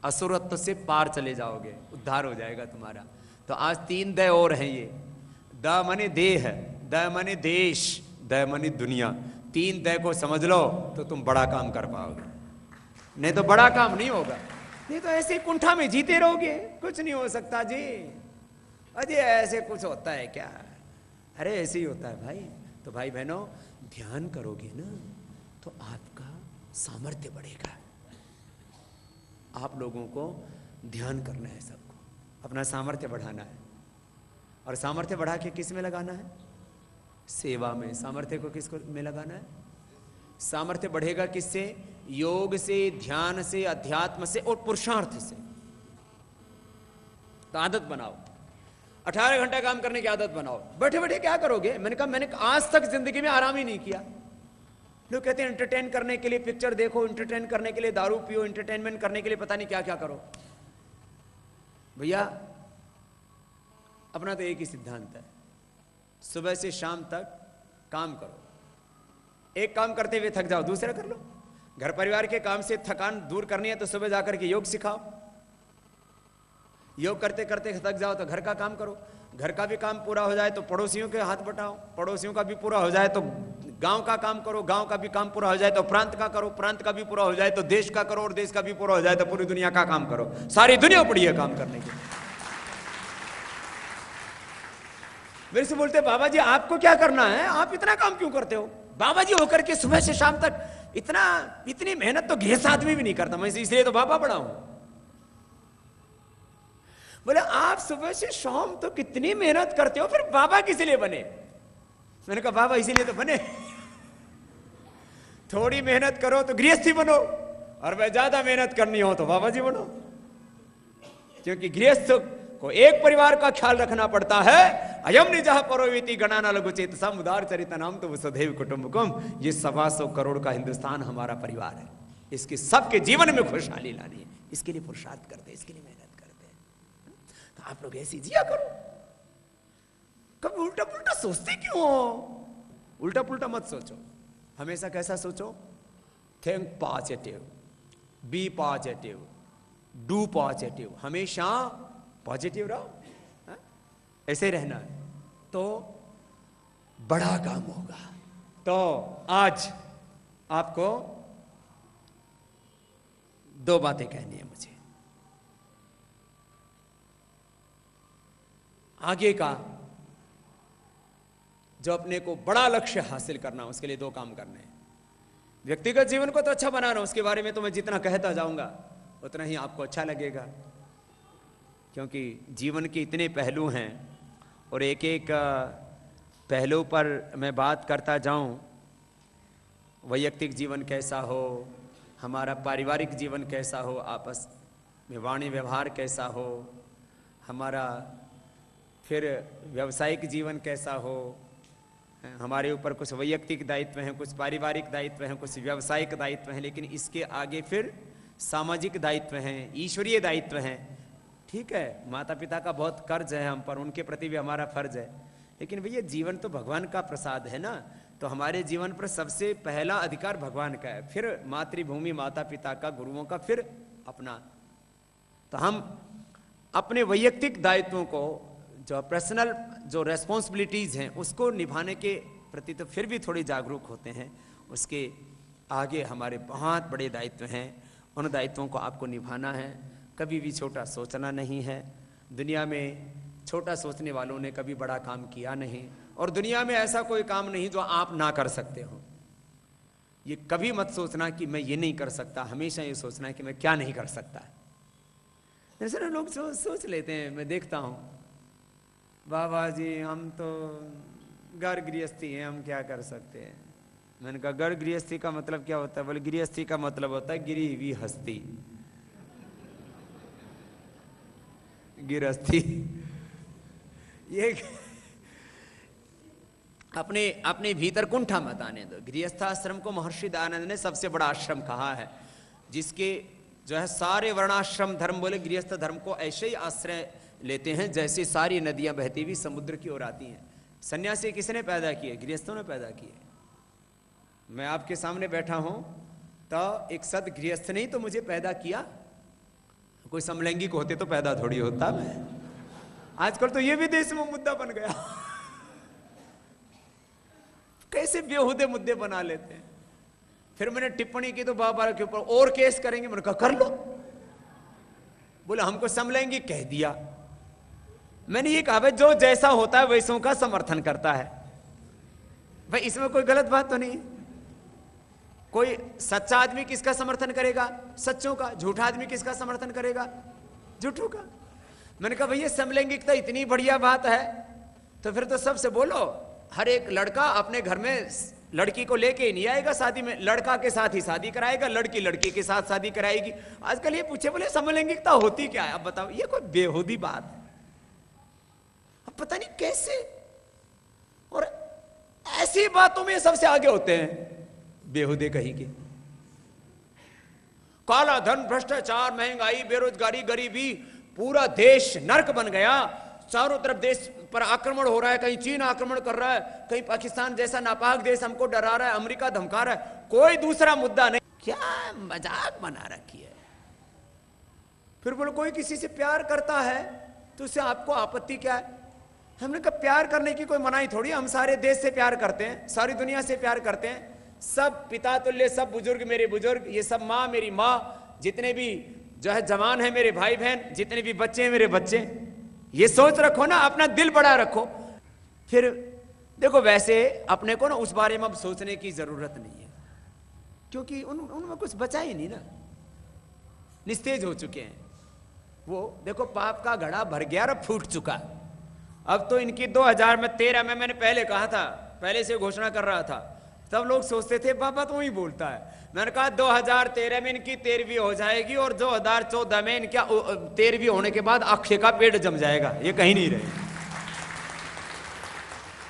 असुरत्व से पार चले जाओगे, उद्धार हो जाएगा तुम्हारा। तो आज 3 द और हैं ये। द माने देह, द माने देश, द माने दुनिया। 3 द को समझ लो तो तुम बड़ा काम कर पाओगे, नहीं तो बड़ा काम नहीं होगा। नहीं तो ऐसे कुंठा में जीते रहोगे, कुछ नहीं हो सकता जी। अजय ऐसे कुछ होता है क्या? अरे ऐसे ही होता है भाई। तो भाई बहनों, ध्यान करोगे ना तो आपका सामर्थ्य बढ़ेगा। आप लोगों को ध्यान करना है, सबको अपना सामर्थ्य बढ़ाना है। और सामर्थ्य बढ़ा के किस में लगाना है? सेवा में। सामर्थ्य को किसको में लगाना है? सामर्थ्य बढ़ेगा किससे? योग से, ध्यान से, अध्यात्म से और पुरुषार्थ से। तो आदत बनाओ, 18 घंटा काम करने की आदत बनाओ। बैठे बैठे क्या करोगे? मैंने कहा मैंने आज तक जिंदगी में आराम ही नहीं किया। लोग कहते हैं एंटरटेन करने के लिए पिक्चर देखो, एंटरटेन करने के लिए दारू पियो, एंटरटेनमेंट करने के लिए पता नहीं क्या क्या करो। भैया अपना तो एक ही सिद्धांत है, सुबह से शाम तक काम करो। एक काम करते हुए थक जाओ, दूसरा कर लो। घर परिवार के काम से थकान दूर करनी है तो सुबह जाकर के योग सिखाओ। योग करते करते थक जाओ तो घर का काम करो। घर का भी काम पूरा हो जाए तो पड़ोसियों के हाथ बटाओ। पड़ोसियों का भी पूरा हो जाए तो गांव का काम करो। गांव का भी काम पूरा हो जाए तो प्रांत का करो। प्रांत का भी पूरा हो जाए तो देश का करो। और देश का भी पूरा हो जाए तो पूरी दुनिया का काम करो। सारी दुनिया पड़ी है काम करने की। मेरे से बोलते बाबा जी आपको क्या करना है, आप इतना काम क्यों करते हो? बाबा जी होकर के सुबह से शाम तक इतनी मेहनत तो घेस आदमी भी नहीं करता। मैं इसलिए तो बाबा बड़ा हूं। बोले आप सुबह से शाम तो कितनी मेहनत करते हो, फिर बाबा किस लिए बने? मैंने कहा बाबा इसीलिए तो बने। थोड़ी मेहनत करो तो गृहस्थी बनो, और वह ज्यादा मेहनत करनी हो तो बाबा जी बनो। क्योंकि गृहस्थ को एक परिवार का ख्याल रखना पड़ता है। अयम निजह परोवीति गणाना लघुचेत समुदार चरिता नाम तो वसुधैव कुटुंबकम। ये 125 करोड़ का हिंदुस्तान हमारा परिवार है। इसके सबके जीवन में खुशहाली लानी है, इसके लिए पुरुषार्थ करते, इसके लिए मेहनत करते। तो आप लोग ऐसी जिया करो। कभी उल्टा पुल्टा सोचते क्यों हो? उल्टा पुल्टा मत सोचो। हमेशा कैसा सोचो? Think positive, be positive, do positive. हमेशा पॉजिटिव रहो, ऐसे रहना है तो बड़ा काम होगा। तो आज आपको 2 बातें कहनी है मुझे। आगे का जो अपने को बड़ा लक्ष्य हासिल करना, उसके लिए 2 काम करने हैं। व्यक्तिगत जीवन को तो अच्छा बनाना, उसके बारे में तो मैं जितना कहता जाऊंगा उतना ही आपको अच्छा लगेगा। क्योंकि जीवन के इतने पहलू हैं और एक एक पहलू पर मैं बात करता जाऊं। वैयक्तिक जीवन कैसा हो, हमारा पारिवारिक जीवन कैसा हो, आपस में वाणी व्यवहार कैसा हो, हमारा फिर व्यावसायिक जीवन कैसा हो, हमारे ऊपर कुछ वैयक्तिक दायित्व हैं, कुछ पारिवारिक दायित्व हैं, कुछ व्यावसायिक दायित्व हैं, लेकिन इसके आगे फिर सामाजिक दायित्व हैं, ईश्वरीय दायित्व हैं। ठीक है, माता पिता का बहुत कर्ज है हम पर, उनके प्रति भी हमारा फर्ज है। लेकिन भैया जीवन तो भगवान का प्रसाद है ना, तो हमारे जीवन पर सबसे पहला अधिकार भगवान का है, फिर मातृभूमि माता पिता का, गुरुओं का, फिर अपना। तो हम अपने वैयक्तिक दायित्वों को, जो पर्सनल जो रेस्पॉन्सिबिलिटीज हैं, उसको निभाने के प्रति तो फिर भी थोड़े जागरूक होते हैं। उसके आगे हमारे बहुत बड़े दायित्व हैं, उन दायित्वों को आपको निभाना है। कभी भी छोटा सोचना नहीं है। दुनिया में छोटा सोचने वालों ने कभी बड़ा काम किया नहीं, और दुनिया में ऐसा कोई काम नहीं जो आप ना कर सकते हो। ये कभी मत सोचना कि मैं ये नहीं कर सकता, हमेशा ये सोचना है कि मैं क्या नहीं कर सकता। जैसे ना लोग सोच लेते हैं, मैं देखता हूँ, बाबा जी हम तो घर गृहस्थी हैं, हम क्या कर सकते हैं। मैंने कहा घर गृहस्थी का मतलब क्या होता है? बोले गृहस्थी का मतलब होता है गिरी हुई हस्ती, गिरस्थी। ये अपने भीतर कुंठा मत आने दो। गृहस्थाश्रम को महर्षि दयानंद ने सबसे बड़ा आश्रम कहा है, जिसके जो है सारे वर्णाश्रम धर्म बोले गृहस्थ धर्म को ऐसे ही आश्रय लेते हैं जैसे सारी नदियां बहती हुई समुद्र की ओर आती हैं। सन्यासी किसने पैदा किए? गृहस्थों ने पैदा किए। मैं आपके सामने बैठा हूं तो एक सद गृहस्थ ने तो मुझे पैदा किया। कोई समलैंगिक होते तो पैदा थोड़ी होता मैं। आजकल तो ये भी देश में मुद्दा बन गया। कैसे बेहुदे मुद्दे बना लेते हैं। फिर मैंने टिप्पणी की तो बाबा के ऊपर और केस करेंगे। मैंने कहा कर लो। बोले हमको समलैंगिक कह दिया। मैंने ये कहा भाई जो जैसा होता है वैसों का समर्थन करता है, भाई इसमें कोई गलत बात तो नहीं। कोई सच्चा आदमी किसका समर्थन करेगा? सच्चों का। झूठा आदमी किसका समर्थन करेगा? झूठों का। मैंने कहा भैया समलैंगिकता इतनी बढ़िया बात है तो फिर तो सबसे बोलो। हर एक लड़का अपने घर में लड़की को लेके ही नहीं आएगा शादी में, लड़का के साथ ही शादी कराएगा, लड़की लड़के के साथ शादी कराएगी। आजकल ये पूछे बोले समलैंगिकता होती क्या है? अब बताओ, ये कोई बेहूदी बात है। अब पता नहीं कैसे, और ऐसी बातों में सबसे आगे होते हैं बेहुदे कहीं के। काला धन, भ्रष्टाचार, महंगाई, बेरोजगारी, गरीबी, पूरा देश नर्क बन गया। चारों तरफ देश पर आक्रमण हो रहा है, कहीं चीन आक्रमण कर रहा है, कहीं पाकिस्तान जैसा नापाक देश हमको डरा रहा है, अमेरिका धमका रहा है, कोई दूसरा मुद्दा नहीं। क्या मजाक बना रखी है। फिर बोलो कोई किसी से प्यार करता है तो उससे आपको आपत्ति क्या है? हमने कहा प्यार करने की कोई मनाही थोड़ी। हम सारे देश से प्यार करते हैं, सारी दुनिया से प्यार करते हैं, सब पिता तुल्य, सब बुजुर्ग मेरे बुजुर्ग, ये सब माँ मेरी माँ, जितने भी जो है जवान है मेरे भाई बहन, जितने भी बच्चे हैं मेरे बच्चे। ये सोच रखो ना, अपना दिल बड़ा रखो। फिर देखो वैसे अपने को ना उस बारे में अब सोचने की जरूरत नहीं है, क्योंकि उनमें कुछ बचा ही नहीं ना, निस्तेज हो चुके हैं वो। देखो पाप का घड़ा भर गया और फूट चुका। अब तो इनकी 2013 में, मैंने पहले कहा था, पहले से घोषणा कर रहा था, तब लोग सोचते थे बाबा तो ही बोलता है। मैंने कहा 2013 में इनकी 13वीं हो जाएगी और 2014 में इनका 13वीं होने के बाद अक्षय का पेड़ जम जाएगा, ये कहीं नहीं रहेगी।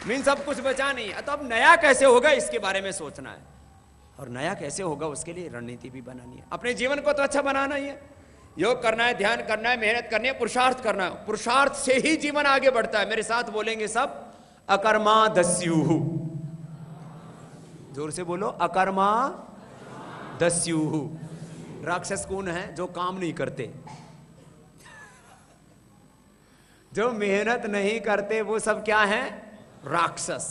मीन सब कुछ बचा नहीं है। तो अब नया कैसे होगा इसके बारे में सोचना है, और नया कैसे होगा उसके लिए रणनीति भी बनानी है। अपने जीवन को तो अच्छा बनाना ही है, योग करना है, ध्यान करना है, मेहनत करनी है, पुरुषार्थ करना है। पुरुषार्थ से ही जीवन आगे बढ़ता है। मेरे साथ बोलेंगे सब, अकर्मा दस्युहु। जोर से बोलो, अकर्मा दस्युहु। राक्षस कौन है? जो काम नहीं करते, जो मेहनत नहीं करते, वो सब क्या है? राक्षस।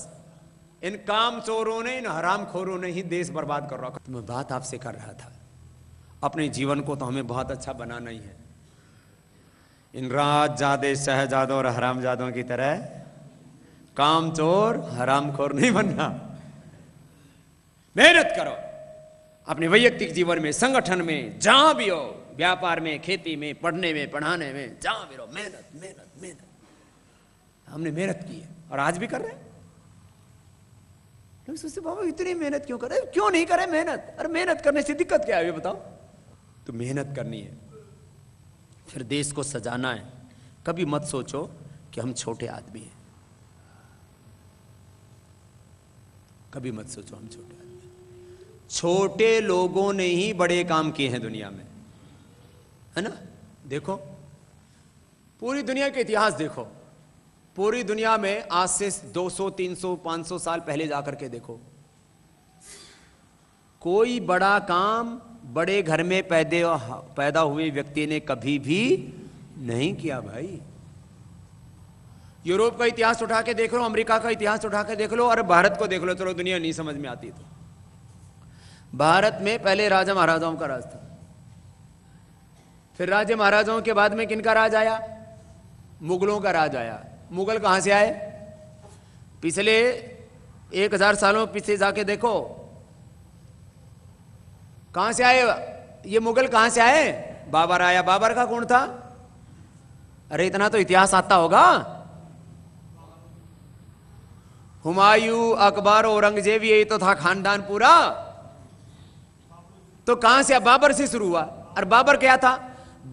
इन काम चोरों ने, इन हरामखोरों ने ही देश बर्बाद कर रखा। तो मैं बात आपसे कर रहा था, अपने जीवन को तो हमें बहुत अच्छा बनाना ही है। इन राजजादे, शहजादों और हरामजादों की तरह काम चोर, हरामखोर नहीं बनना। मेहनत करो अपने वैयक्तिक जीवन में, संगठन में, जहां भी हो, व्यापार में, खेती में, पढ़ने में, पढ़ाने में, जहां भी रहो, मेहनत मेहनत मेहनत। हमने मेहनत की है और आज भी कर रहे हैं। लोग सोचते बाबा इतनी मेहनत क्यों कर रहे? क्यों नहीं करे मेहनत? अरे मेहनत करने से दिक्कत क्या है ये बताओ। तो मेहनत करनी है, फिर देश को सजाना है। कभी मत सोचो कि हम छोटे आदमी हैं, कभी मत सोचो हम छोटे आदमी। छोटे लोगों ने ही बड़े काम किए हैं दुनिया में, है ना। देखो पूरी दुनिया के इतिहास देखो, पूरी दुनिया में आज से 200, 300, 500 साल पहले जाकर के देखो, कोई बड़ा काम बड़े घर में पैदा हुए व्यक्ति ने कभी भी नहीं किया भाई। यूरोप का इतिहास उठा के देख लो, अमेरिका का इतिहास उठा के देख लो, और भारत को देख लो। चलो दुनिया नहीं समझ में आती तो भारत में पहले राजा महाराजाओं का राज था, फिर राजा महाराजाओं के बाद में किनका राज आया? मुगलों का राज आया। मुगल कहां से आए? पिछले 1000 सालों पीछे जाके देखो, कहां से आए ये मुगल? कहां से आए? बाबर आया। बाबर का कौन था? अरे इतना तो इतिहास आता होगा। हुमायूं, अकबर, औरंगजेब, यही तो था खानदान पूरा। तो कहां से? बाबर से शुरू हुआ। और बाबर क्या था?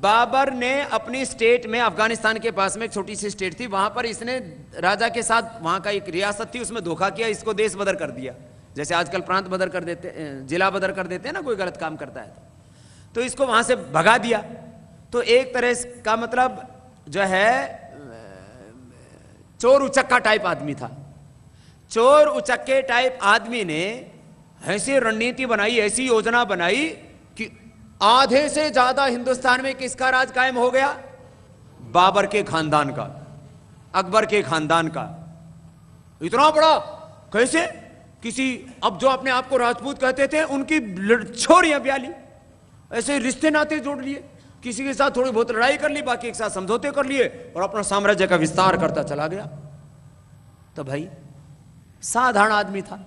बाबर ने अपनी स्टेट में, अफगानिस्तान के पास में एक छोटी सी स्टेट थी, वहां पर इसने राजा के साथ, वहां का एक रियासत थी, उसमें धोखा किया, इसको देश बदर कर दिया। जैसे आजकल प्रांत बदर कर देते, जिला बदर कर देते हैं ना, कोई गलत काम करता है तो इसको वहां से भगा दिया। तो एक तरह का मतलब जो है चोर उचक्का टाइप आदमी था। चोर उचक्के टाइप आदमी ने ऐसी रणनीति बनाई, ऐसी योजना बनाई कि आधे से ज्यादा हिंदुस्तान में किसका राज कायम हो गया? बाबर के खानदान का, अकबर के खानदान का। इतना बड़ा कैसे? किसी, अब जो अपने आप को राजपूत कहते थे, उनकी छोरियां ब्याली, ऐसे रिश्ते नाते जोड़ लिए। किसी के साथ थोड़ी बहुत लड़ाई कर ली, बाकी के साथ समझौते कर लिए और अपना साम्राज्य का विस्तार करता चला गया। तो भाई साधारण आदमी था,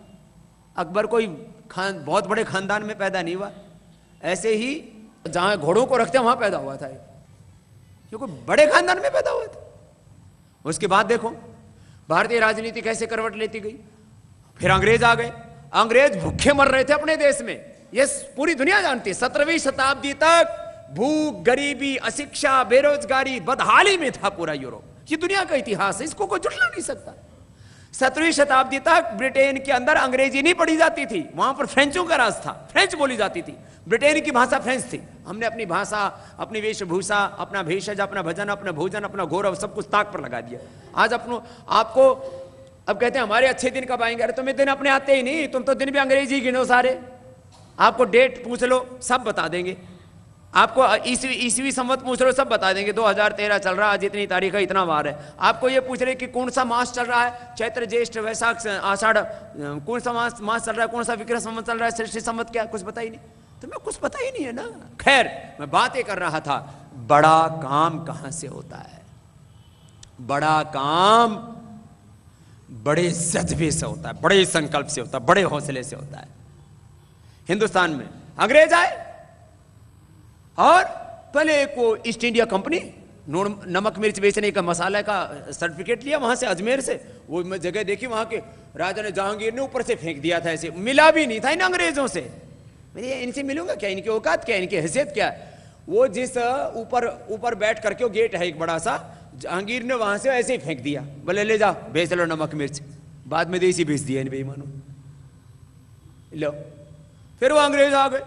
अकबर कोई बहुत बड़े खानदान में पैदा नहीं हुआ, ऐसे ही जहां घोड़ों को रखते वहां पैदा हुआ था, क्योंकि बड़े खानदान में पैदा हुआ था। उसके बाद देखो भारतीय राजनीति कैसे करवट लेती गई। फिर अंग्रेज आ गए, अंग्रेज भूखे मर रहे थे अपने देश में, ये पूरी दुनिया जानती है। 17वीं शताब्दी तक भूख, गरीबी, अशिक्षा, बेरोजगारी, बदहाली में था पूरा यूरोप। ये दुनिया का इतिहास है, इसको कोई झुठला नहीं सकता। 17वीं शताब्दी तक ब्रिटेन के अंदर अंग्रेजी नहीं पढ़ी जाती थी, वहां पर फ्रेंचों का राज था, फ्रेंच बोली जाती थी। ब्रिटेन की भाषा फ्रेंच थी। हमने अपनी भाषा, अपनी वेशभूषा, अपना भेषज, अपना भजन, अपना भोजन, अपना गौरव सब कुछ ताक पर लगा दिया। आज आपको अब कहते हैं हमारे अच्छे दिन कब आएंगे, अरे तुम्हें दिन अपने आते ही नहीं, तुम तो दिन भी अंग्रेजी गिनो सारे। आपको डेट पूछ लो सब बता देंगे, आपको ईसवी संवत पूछ लो सब बता देंगे। 2013 चल रहा है, आज इतनी तारीख है, इतना वार है। आपको ये पूछ रहे कि कौन सा मास चल रहा है, चैत्र ज्येष्ठ वैशाख आषाढ़, कौन सा मास चल रहा है, कौन सा विक्रम संवत चल रहा है, सृष्टि संवत, क्या कुछ पता ही नहीं। तुम्हें कुछ पता ही नहीं है ना। खैर मैं बातें कर रहा था, बड़ा काम कहां से होता है? बड़ा काम बड़े जज्बे से होता है, बड़े संकल्प से होता है, बड़े हौसले से होता है। हिंदुस्तान में अंग्रेज आए और पहले एक वो ईस्ट इंडिया कंपनी नमक मिर्च बेचने का, मसाला का सर्टिफिकेट लिया वहां से, अजमेर से। वो मैं जगह देखी, वहां के राजा ने, जहांगीर ने ऊपर से फेंक दिया था, ऐसे मिला भी नहीं था इन अंग्रेजों से। मेरे इनसे मिलूंगा क्या, इनकी औकात क्या, इनकी हैसियत क्या? वो जिस ऊपर बैठ करके, वो गेट है एक बड़ा सा, जहांगीर ने वहां से ऐसे ही फेंक दिया, बोले ले जाओ बेच लो नमक मिर्च। बाद में देसी बेच दिया इन बेईमानों। लो फिर वो अंग्रेज आ गए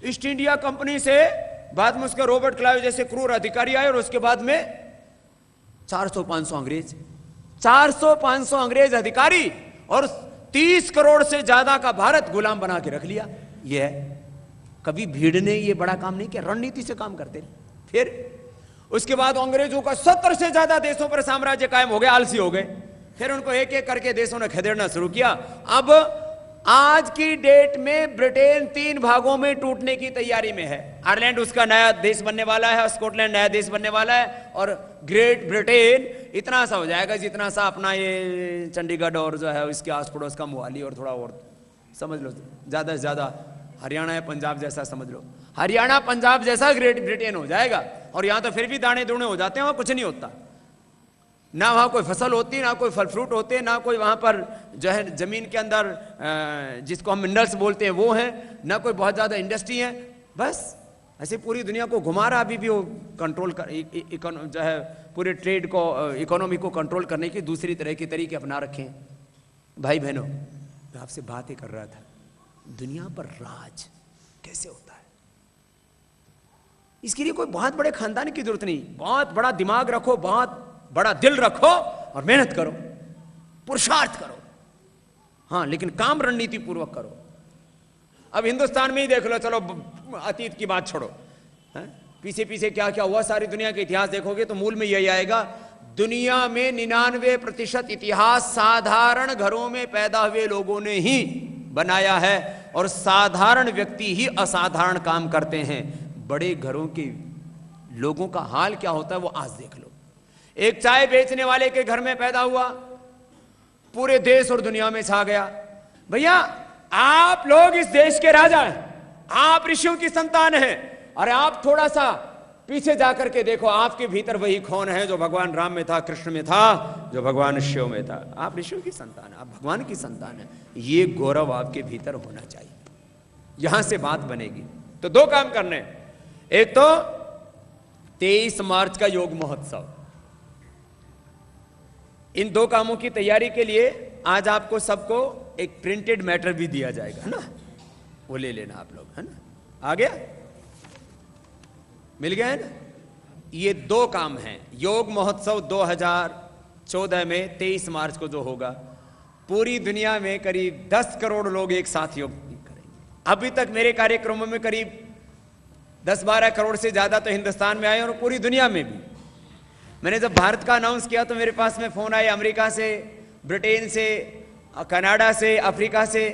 ईस्ट इंडिया कंपनी से, बाद में उसका रॉबर्ट क्लाइव जैसे क्रूर अधिकारी आए, और उसके बाद में 400-500 अंग्रेज, 400-500 अंग्रेज अधिकारी, और 30 करोड़ से ज्यादा का भारत गुलाम बना के रख लिया। ये है, कभी भीड़ ने ये बड़ा काम नहीं किया, रणनीति से काम करते। फिर उसके बाद अंग्रेजों का 70 से ज्यादा देशों पर साम्राज्य कायम हो गया, आलसी हो गए। फिर उनको एक एक करके देशों ने खदेड़ना शुरू किया। अब आज की डेट में ब्रिटेन 3 भागों में टूटने की तैयारी में है। आयरलैंड उसका नया देश बनने वाला है, स्कॉटलैंड नया देश बनने वाला है, और ग्रेट ब्रिटेन इतना सा हो जाएगा जितना सा अपना ये चंडीगढ़ और जो है इसके आस पड़ोस का मोहाली, और थोड़ा और समझ लो, ज्यादा से ज्यादा हरियाणा या पंजाब जैसा समझ लो, हरियाणा पंजाब जैसा ग्रेट ब्रिटेन हो जाएगा। और यहां तो फिर भी दाने दूने हो जाते हैं, वहां कुछ नहीं होता, ना वहां कोई फसल होती, ना कोई फल फ्रूट होते, ना कोई वहां पर जो है जमीन के अंदर जिसको हम मिनरल्स बोलते हैं वो है, ना कोई बहुत ज्यादा इंडस्ट्री है। बस ऐसे पूरी दुनिया को घुमा रहा, अभी भी वो कंट्रोल कर जो है पूरे ट्रेड को, इकोनॉमी को कंट्रोल करने की दूसरी तरह के तरीके अपना रखे हैं। भाई बहनों, मैं आपसे बातें कर रहा था, दुनिया पर राज कैसे होता है, इसके लिए कोई बहुत बड़े खानदान की जरूरत नहीं, बहुत बड़ा दिमाग रखो, बहुत बड़ा दिल रखो और मेहनत करो, पुरुषार्थ करो, हाँ, लेकिन काम रणनीति पूर्वक करो। अब हिंदुस्तान में ही देख लो, चलो अतीत की बात छोड़ो, पीछे पीछे क्या क्या हुआ, सारी दुनिया का इतिहास देखोगे तो मूल में यही आएगा, दुनिया में 99% इतिहास साधारण घरों में पैदा हुए लोगों ने ही बनाया है, और साधारण व्यक्ति ही असाधारण काम करते हैं। बड़े घरों के लोगों का हाल क्या होता है वो आज देख लो। एक चाय बेचने वाले के घर में पैदा हुआ, पूरे देश और दुनिया में छा गया। भैया आप लोग इस देश के राजा हैं, आप ऋषियों की संतान हैं, अरे आप थोड़ा सा पीछे जाकर के देखो, आपके भीतर वही कौन है जो भगवान राम में था, कृष्ण में था, जो भगवान शिव में था। आप ऋषियों की संतान है, आप भगवान की संतान है, ये गौरव आपके भीतर होना चाहिए, यहां से बात बनेगी। तो 2 काम करने, एक तो 23 मार्च का योग महोत्सव, इन 2 कामों की तैयारी के लिए आज आपको सबको एक प्रिंटेड मैटर भी दिया जाएगा, है ना, वो ले लेना आप लोग, है ना, आ गया, मिल गया है ना। ये 2 काम हैं। योग महोत्सव 2014 में 23 मार्च को जो होगा, पूरी दुनिया में करीब 10 करोड़ लोग एक साथ योग करेंगे। अभी तक मेरे कार्यक्रमों में करीब 10-12 करोड़ से ज्यादा तो हिंदुस्तान में आए, और पूरी दुनिया में भी। मैंने जब भारत का अनाउंस किया तो मेरे पास में फोन आए अमेरिका से, ब्रिटेन से, कनाडा से, अफ्रीका से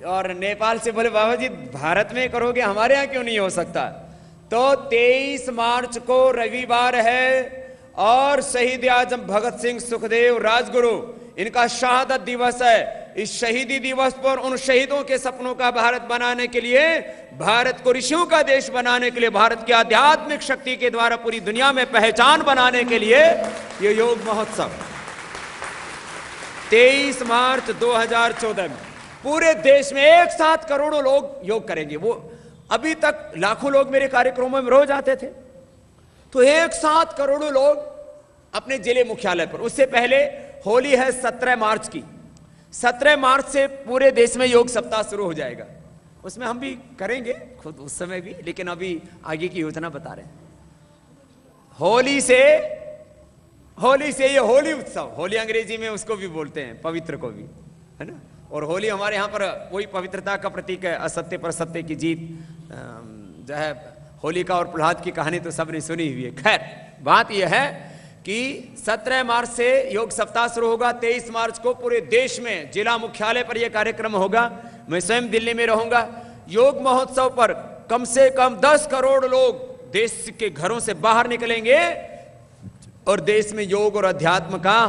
और नेपाल से। बोले बाबा जी भारत में करोगे, हमारे यहाँ क्यों नहीं हो सकता? तो 23 मार्च को रविवार है और शहीद आजम भगत सिंह, सुखदेव, राजगुरु, इनका शहादत दिवस है। इस शहीदी दिवस पर उन शहीदों के सपनों का भारत बनाने के लिए, भारत को ऋषियों का देश बनाने के लिए, भारत की आध्यात्मिक शक्ति के द्वारा पूरी दुनिया में पहचान बनाने के लिए ये योग महोत्सव 23 मार्च 2014 में पूरे देश में एक साथ करोड़ों लोग योग करेंगे। वो अभी तक लाखों लोग मेरे कार्यक्रमों में रोज आते थे, तो एक साथ करोड़ों लोग अपने जिले मुख्यालय पर। उससे पहले होली है 17 मार्च की। 17 मार्च से पूरे देश में योग सप्ताह शुरू हो जाएगा। उसमें हम भी करेंगे खुद उस समय भी, लेकिन अभी आगे की योजना बता रहे हैं। होली से ये होली उत्सव, होली अंग्रेजी में उसको भी बोलते हैं, पवित्र को भी, है ना। और होली हमारे यहाँ पर वही पवित्रता का प्रतीक है, असत्य पर सत्य की जीत। जो है होलिका और प्रहलाद की कहानी तो सबने सुनी हुई है। खैर, बात यह है कि 17 मार्च से योग सप्ताह शुरू होगा। 23 मार्च को पूरे देश में जिला मुख्यालय पर यह कार्यक्रम होगा। मैं स्वयं दिल्ली में रहूंगा। योग महोत्सव पर कम से कम 10 करोड़ लोग देश के घरों से बाहर निकलेंगे और देश में योग और अध्यात्म का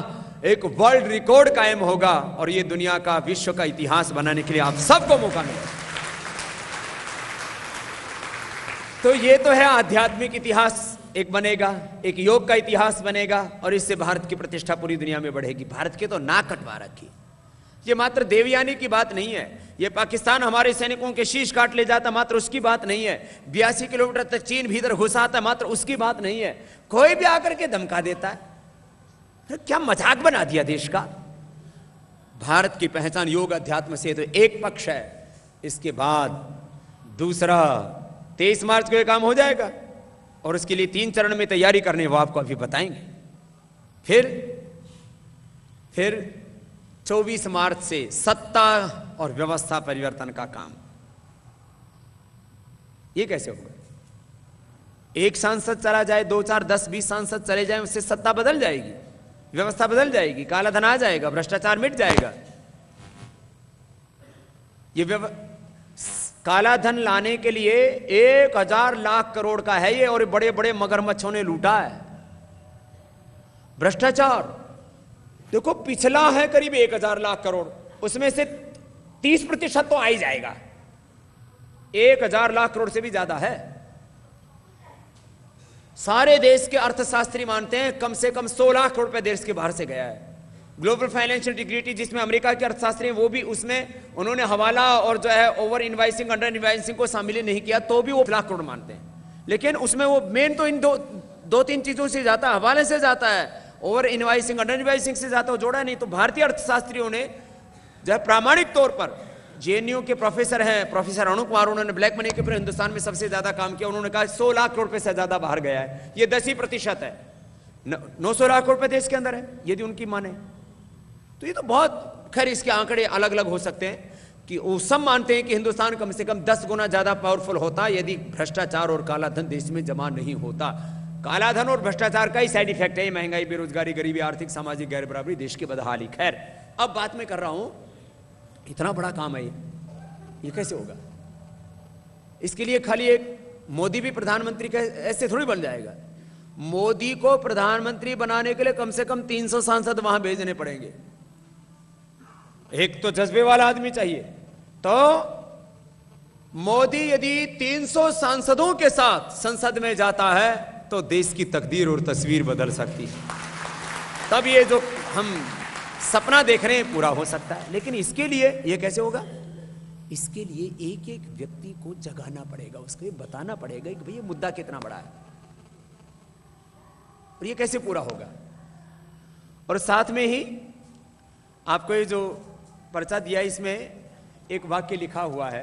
एक वर्ल्ड रिकॉर्ड कायम होगा और ये दुनिया का, विश्व का इतिहास बनाने के लिए आप सबको मौका मिलेगा। तो ये तो है आध्यात्मिक इतिहास एक बनेगा, एक योग का इतिहास बनेगा और इससे भारत की प्रतिष्ठा पूरी दुनिया में बढ़ेगी। भारत के तो नाक कटवा रखी। ये मात्र देवयानी की बात नहीं है, ये पाकिस्तान हमारे सैनिकों के शीश काट ले जाता मात्र उसकी बात नहीं है, 82 किलोमीटर तक चीन भीतर घुसाता मात्र उसकी बात नहीं है। कोई भी आकर के धमका देता है, तो क्या मजाक बना दिया देश का। भारत की पहचान योग अध्यात्म से तो एक पक्ष है। इसके बाद दूसरा 23 मार्च को यह काम हो जाएगा और उसके लिए 3 चरण में तैयारी करने वो आपको अभी बताएंगे। फिर 24 मार्च से सत्ता और व्यवस्था परिवर्तन का काम। ये कैसे होगा? एक सांसद चला जाए, 2, 4, 10, 20 सांसद चले जाए, उससे सत्ता बदल जाएगी, व्यवस्था बदल जाएगी, काला धन आ जाएगा, भ्रष्टाचार मिट जाएगा। ये काला धन लाने के लिए 1000 लाख करोड़ का है ये, और बड़े बड़े मगरमच्छों ने लूटा है। भ्रष्टाचार देखो पिछला है करीब 1000 लाख करोड़, उसमें से 30% तो आ ही जाएगा। 1000 लाख करोड़ से भी ज्यादा है। सारे देश के अर्थशास्त्री मानते हैं कम से कम 100 लाख करोड़ रुपए देश के बाहर से गया है। ग्लोबल फाइनेंशियल इंटीग्रिटी जिसमें अमेरिका के अर्थशास्त्री हैं, वो भी उसमें उन्होंने हवाला और जो है ओवर इनवाइसिंग, अंडर इनवाइसिंग को शामिल नहीं किया, तो भी वो लाख करोड़ मानते हैं। लेकिन उसमें वो मेन तो इन दो तीन चीजों से जाता है, हवाले से जाता है, ओवर इनवाइसिंग, अंडर इनवाइसिंग से जाता है, जोड़ा नहीं। तो भारतीय अर्थशास्त्रियों ने जो है प्रामाणिक तौर पर, जेएनयू के प्रोफेसर हैं प्रोफेसर अनु कुमार, उन्होंने ब्लैक मनी के ऊपर हिंदुस्तान में सबसे ज्यादा काम किया। उन्होंने कहा 100 लाख करोड़ रुपए से ज्यादा बाहर गया है, ये 10% है। 900 लाख करोड़ रुपए देश के अंदर है, यदि उनकी माने तो। ये तो बहुत, खैर इसके आंकड़े अलग अलग हो सकते हैं कि वो सब मानते हैं कि हिंदुस्तान कम से कम 10 गुना ज्यादा पावरफुल होता यदि भ्रष्टाचार और काला धन देश में जमा नहीं होता। काला धन और भ्रष्टाचार का ही साइड इफेक्ट है महंगाई, बेरोजगारी, गरीबी, आर्थिक सामाजिक गैर बराबरी, देश की बदहाली। खैर अब बात मैं कर रहा हूं, इतना बड़ा काम है ये कैसे होगा? इसके लिए खाली एक मोदी भी प्रधानमंत्री का ऐसे थोड़ी बन जाएगा। मोदी को प्रधानमंत्री बनाने के लिए कम से कम 300 सांसद वहां भेजने पड़ेंगे। एक तो जज्बे वाला आदमी चाहिए। तो मोदी यदि 300 सांसदों के साथ संसद में जाता है तो देश की तकदीर और तस्वीर बदल सकती है। तब ये जो हम सपना देख रहे हैं पूरा हो सकता है। लेकिन इसके लिए ये कैसे होगा? इसके लिए एक एक व्यक्ति को जगाना पड़ेगा, उसको ये बताना पड़ेगा कि भाई ये मुद्दा कितना बड़ा है और ये कैसे पूरा होगा। और साथ में ही आपको ये जो पर्चा दिया इसमें एक वाक्य लिखा हुआ है।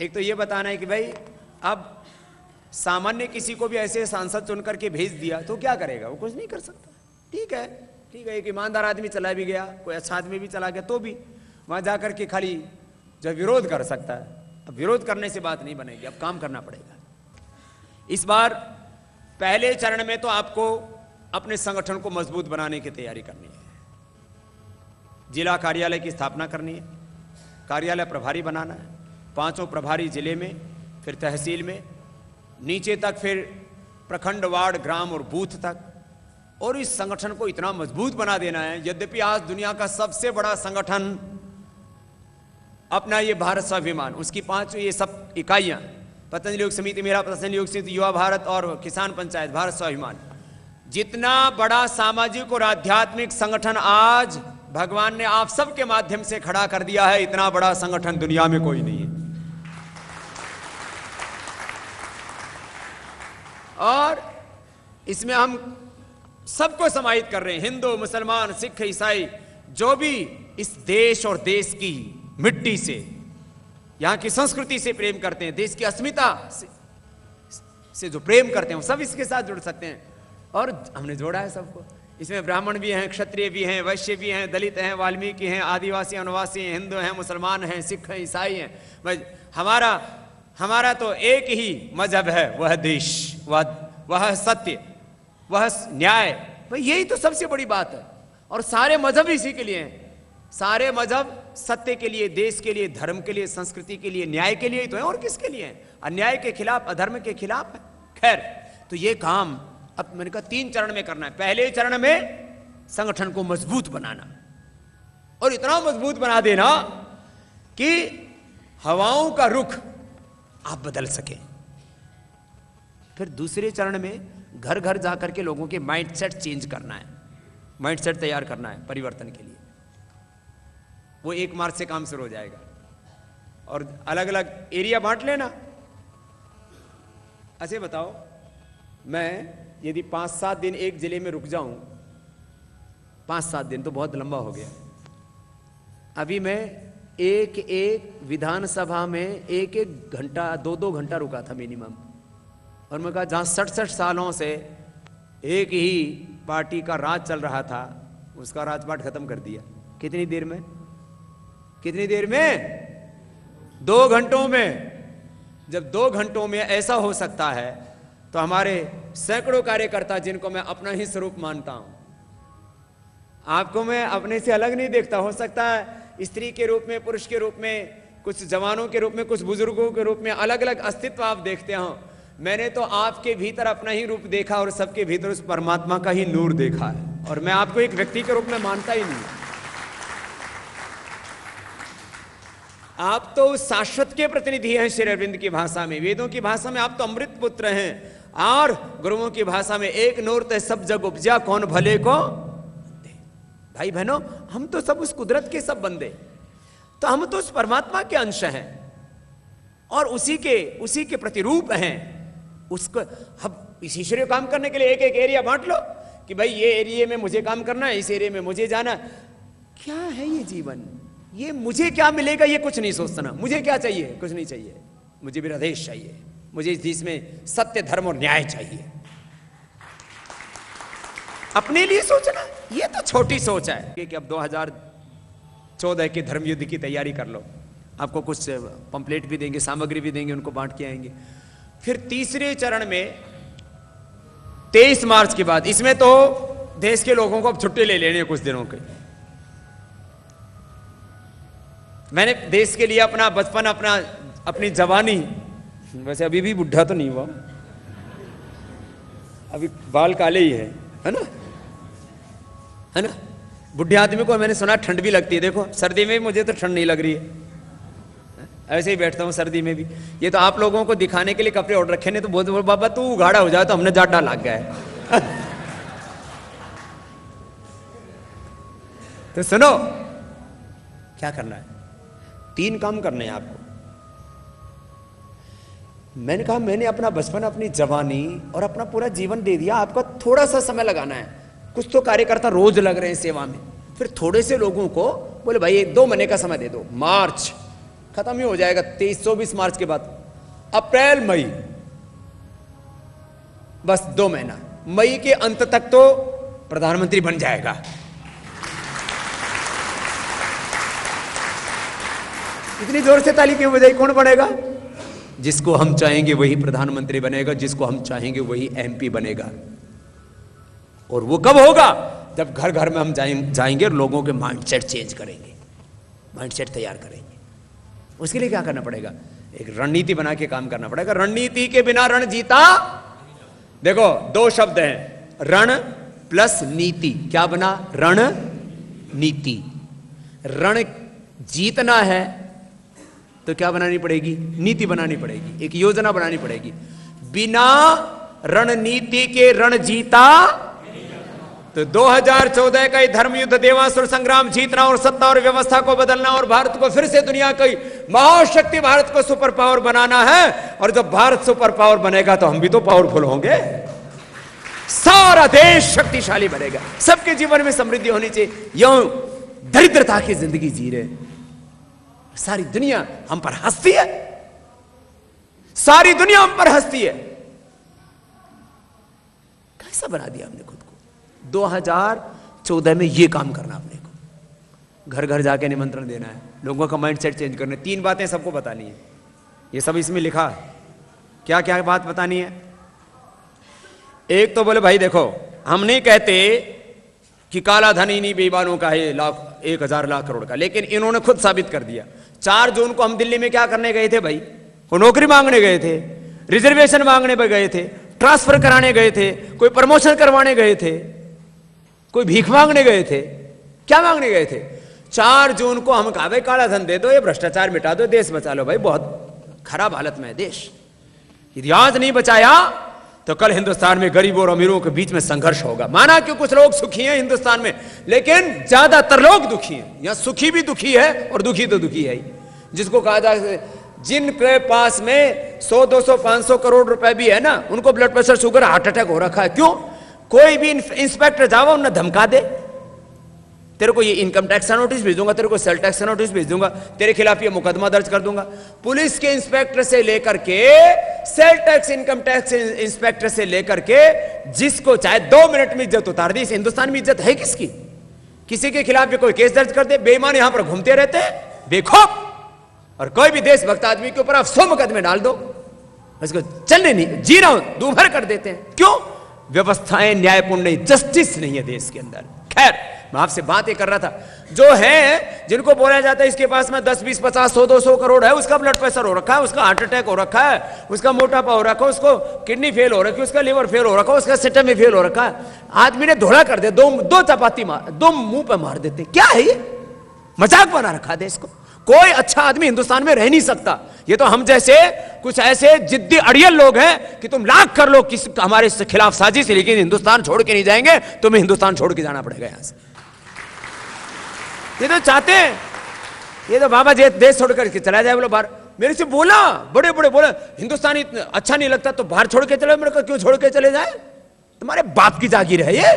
एक तो ये बताना है कि भाई अब सामान्य किसी को भी ऐसे सांसद चुन करके भेज दिया तो क्या करेगा? वो कुछ नहीं कर सकता। ठीक है, एक ईमानदार आदमी चला भी गया, कोई अच्छा आदमी भी चला गया, तो भी वहां जाकर के खाली जो विरोध कर सकता है। अब विरोध करने से बात नहीं बनेगी, अब काम करना पड़ेगा। इस बार पहले चरण में तो आपको अपने संगठन को मजबूत बनाने की तैयारी करनी है। जिला कार्यालय की स्थापना करनी है, कार्यालय प्रभारी बनाना है, 5 प्रभारी जिले में, फिर तहसील में, नीचे तक, फिर प्रखंड, वार्ड, ग्राम और बूथ तक। और इस संगठन को इतना मजबूत बना देना है। यद्यपि आज दुनिया का सबसे बड़ा संगठन अपना ये भारत स्वाभिमान, उसकी 5 ये सब इकाइयां, पतंजलि योग समिति, मेरा पतंजलि योग समिति, युवा भारत और किसान पंचायत, भारत स्वाभिमान, जितना बड़ा सामाजिक और आध्यात्मिक संगठन आज भगवान ने आप सबके माध्यम से खड़ा कर दिया है, इतना बड़ा संगठन दुनिया में कोई नहीं है। और इसमें हम सबको समाहित कर रहे हैं, हिंदू, मुसलमान, सिख, ईसाई, जो भी इस देश और देश की मिट्टी से, यहां की संस्कृति से प्रेम करते हैं, देश की अस्मिता से जो प्रेम करते हैं, वो सब इसके साथ जुड़ सकते हैं। और हमने जोड़ा है सबको। इसमें ब्राह्मण भी हैं, क्षत्रिय भी हैं, वैश्य भी हैं, दलित हैं, वाल्मीकि हैं, आदिवासी, अनुवासी हैं, हिंदू हैं, मुसलमान हैं, सिख हैं, ईसाई हैं। हमारा तो एक ही मजहब है, वह देश, वह सत्य, वह न्याय। भाई यही तो सबसे बड़ी बात है। और सारे मजहब इसी के लिए हैं। सारे मजहब सत्य के लिए, देश के लिए, धर्म के लिए, संस्कृति के लिए, न्याय के लिए ही तो है। और किसके लिए है? अन्याय के खिलाफ, अधर्म के खिलाफ है। खैर, तो ये काम अब मैंने कहा 3 चरण में करना है। पहले चरण में संगठन को मजबूत बनाना, और इतना मजबूत बना देना कि हवाओं का रुख आप बदल सके। फिर दूसरे चरण में घर घर जाकर के लोगों के माइंडसेट चेंज करना है, माइंडसेट तैयार करना है परिवर्तन के लिए। वो 1 मार्च से काम शुरू हो जाएगा। और अलग अलग एरिया बांट लेना। ऐसे बताओ, मैं यदि 5-7 दिन एक जिले में रुक जाऊं, 5-7 दिन तो बहुत लंबा हो गया। अभी मैं एक विधानसभा में 1-1 घंटा, 2-2 घंटा रुका था मिनिमम। और मैं कहा, जहां 67 सालों से एक ही पार्टी का राज चल रहा था, उसका राजपाट खत्म कर दिया। कितनी देर में? 2 घंटों में। जब 2 घंटों में ऐसा हो सकता है, तो हमारे सैकड़ों कार्यकर्ता, जिनको मैं अपना ही स्वरूप मानता हूं, आपको मैं अपने से अलग नहीं देखता। हो सकता है स्त्री के रूप में, पुरुष के रूप में, कुछ जवानों के रूप में, कुछ बुजुर्गों के रूप में, अलग अलग अस्तित्व आप देखते हो। मैंने तो आपके भीतर अपना ही रूप देखा, और सबके भीतर उस परमात्मा का ही नूर देखा है। और मैं आपको एक व्यक्ति के रूप में मानता ही नहीं। आप तो शाश्वत के प्रतिनिधि हैं श्री अरविंद की भाषा में, वेदों की भाषा में आप तो अमृत पुत्र हैं। और गुरुओं की भाषा में एक नूर ते सब जग उपजा, कौन भले को दे। भाई बहनों, हम तो सब उस कुदरत के सब बंदे, तो हम तो उस परमात्मा के अंश हैं, और उसी के प्रतिरूप हैं। उसको हम इस ईश्वरीय काम करने के लिए एक एरिया बांट लो कि भाई ये एरिया में मुझे काम करना है, इस एरिया में मुझे जाना। क्या है ये जीवन? ये मुझे क्या मिलेगा ये कुछ नहीं सोचना। मुझे क्या चाहिए? कुछ नहीं चाहिए। मुझे मेरा देश चाहिए, मुझे इस देश में सत्य, धर्म और न्याय चाहिए। अपने लिए सोचना, ये तो छोटी सोच है कि अब 2014 के धर्म युद्ध की तैयारी कर लो। आपको कुछ पंपलेट भी देंगे, सामग्री भी देंगे, उनको बांट के आएंगे। फिर तीसरे चरण में 23 मार्च के बाद, इसमें तो देश के लोगों को अब छुट्टी ले लेनी है कुछ दिनों की। मैंने देश के लिए अपना बचपन, अपनी जवानी, वैसे अभी भी बुढ़ा तो नहीं हुआ, अभी बाल काले ही है ना? बुढ़े आदमी को मैंने सुना ठंड भी लगती है। देखो, सर्दी में मुझे तो ठंड नहीं लग रही है, ऐसे ही बैठता हूँ सर्दी में भी। ये तो आप लोगों को दिखाने के लिए कपड़े ऑर्डर रखे, नहीं तो बहुत बाबा तू उघाड़ा हो जाए तो हमने जाडा लग गया है। तो सुनो, क्या करना है? 3 काम करने हैं आपको। मैंने कहा, मैंने अपना बचपन, अपनी जवानी और अपना पूरा जीवन दे दिया, आपका थोड़ा सा समय लगाना है। कुछ तो कार्यकर्ता रोज लग रहे हैं सेवा में, फिर थोड़े से लोगों को बोले भाई 2 महीने का समय दे दो। मार्च खत्म ही हो जाएगा, 23-24 मार्च के बाद अप्रैल, मई, बस 2 महीना। मई के अंत तक तो प्रधानमंत्री बन जाएगा। इतनी जोर से ताली क्यों बजाई? कौन बनेगा? जिसको हम चाहेंगे वही प्रधानमंत्री बनेगा, जिसको हम चाहेंगे वही MP बनेगा। और वो कब होगा? जब घर घर में हम जाएंगे और लोगों के माइंडसेट चेंज करेंगे, माइंडसेट तैयार करेंगे। उसके लिए क्या करना पड़ेगा? एक रणनीति बना के काम करना पड़ेगा। रणनीति के बिना रण जीता, देखो दो शब्द हैं, रण प्लस नीति, क्या बना? रण नीति। रण जीतना है तो क्या बनानी पड़ेगी? नीति बनानी पड़ेगी, एक योजना बनानी पड़ेगी। बिना रणनीति के रण जीता तो 2014 का ये धर्म युद्ध, देवासुर संग्राम जीतना और सत्ता और व्यवस्था को बदलना और भारत को फिर से दुनिया की महाशक्ति, भारत को सुपर पावर बनाना है। और जब भारत सुपर पावर बनेगा तो हम भी तो पावरफुल होंगे, सारा देश शक्तिशाली बनेगा, सबके जीवन में समृद्धि होनी चाहिए। यूं दरिद्रता की जिंदगी जी रहे, सारी दुनिया हम पर हंसती है, सारी दुनिया हम पर हंसती है। कैसा बना दिया हमने खुद को? 2014 में ये काम करना अपने को, घर घर जाके निमंत्रण देना है, लोगों का माइंडसेट चेंज करना है। 3 बातें सबको बतानी है, ये सब इसमें लिखा है। क्या क्या बात बतानी है? एक तो बोले भाई देखो, हम नहीं कहते कि काला धन इन्हीं बेईमानों का है, 1,000 लाख करोड़ का, लेकिन इन्होंने खुद साबित कर दिया। 4 जून को हम दिल्ली में क्या करने गए थे भाई? वो नौकरी मांगने गए थे, रिजर्वेशन मांगने पर गए थे, ट्रांसफर कराने गए थे, कोई प्रमोशन करवाने गए थे, कोई भीख मांगने गए थे, क्या मांगने गए थे? 4 जून को हम कहा भाई काला धन दे दो, ये भ्रष्टाचार मिटा दो, देश बचा लो। भाई बहुत खराब हालत में है देश, यदि आज नहीं बचाया तो कल हिंदुस्तान में गरीबों और अमीरों के बीच में संघर्ष होगा। माना कि कुछ लोग सुखी हैं हिंदुस्तान में, लेकिन ज्यादातर लोग दुखी हैं। यहां सुखी भी दुखी है और दुखी तो दुखी है ही। जिसको कहा जाए, जिनके पास में 100, 200, 500 करोड़ रुपए भी है ना, उनको blood pressure, sugar, heart attack हो रखा है। क्यों? कोई भी इंस्पेक्टर जाओ, उन्हें धमका दे, तेरे को ये इनकम टैक्स का नोटिस भेज दूंगा, तेरे को सेल टैक्स का नोटिस भेज दूंगा, तेरे खिलाफ ये मुकदमा दर्ज कर दूंगा। पुलिस के इंस्पेक्टर से लेकर के sale tax, income tax inspector से लेकर के जिसको चाहे 2 मिनट में इज्जत उतार दी। इस हिंदुस्तान में इज्जत है किसकी? किसी के खिलाफ भी कोई केस दर्ज कर दे, बेईमान यहां पर घूमते रहते हैं बेखौफ। और कोई भी देशभक्त आदमी के ऊपर आप 100 मुकदमे डाल दो, इसको चलने नहीं, जी रहा हूं, दूभर कर देते हैं। क्यों? व्यवस्थाएं न्यायपूर्ण नहीं, जस्टिस नहीं है देश के अंदर। खैर, मैं आपसे बात ये कर रहा था, जो है जिनको बोला जाता है इसके पास में 10, 20, 50, 100, 200 करोड़ है, उसका ब्लड प्रेशर हो रखा है, उसका हार्ट अटैक हो रखा है, उसका मोटापा हो रखा है, उसको किडनी फेल हो रखी है, उसका लिवर फेल हो रखा है, उसका सिस्टम में फेल हो रखा है। आदमी ने धोला कर दे, दो चपाती मार, 2 मुंह पे मार देते। क्या है ये? मजाक बना रखा देश को। कोई अच्छा आदमी हिंदुस्तान में रह नहीं सकता। ये तो हम जैसे कुछ ऐसे जिद्दी अड़ियल लोग हैं कि तुम लाख कर लो किस हमारे खिलाफ साजिश, लेकिन हिंदुस्तान छोड़ के नहीं जाएंगे, तुम्हें हिंदुस्तान छोड़ के जाना पड़ेगा यहां से। ये तो चाहते हैं, ये तो बाबा जी देश छोड़ करके चला जाए। बोलो बाहर, मेरे से बोला, बड़े बड़े बोले हिंदुस्तान अच्छा नहीं लगता तो बाहर छोड़ के चले। मेरे को क्यों छोड़ के चले जाए? तुम्हारे बाप की जागीर है ये।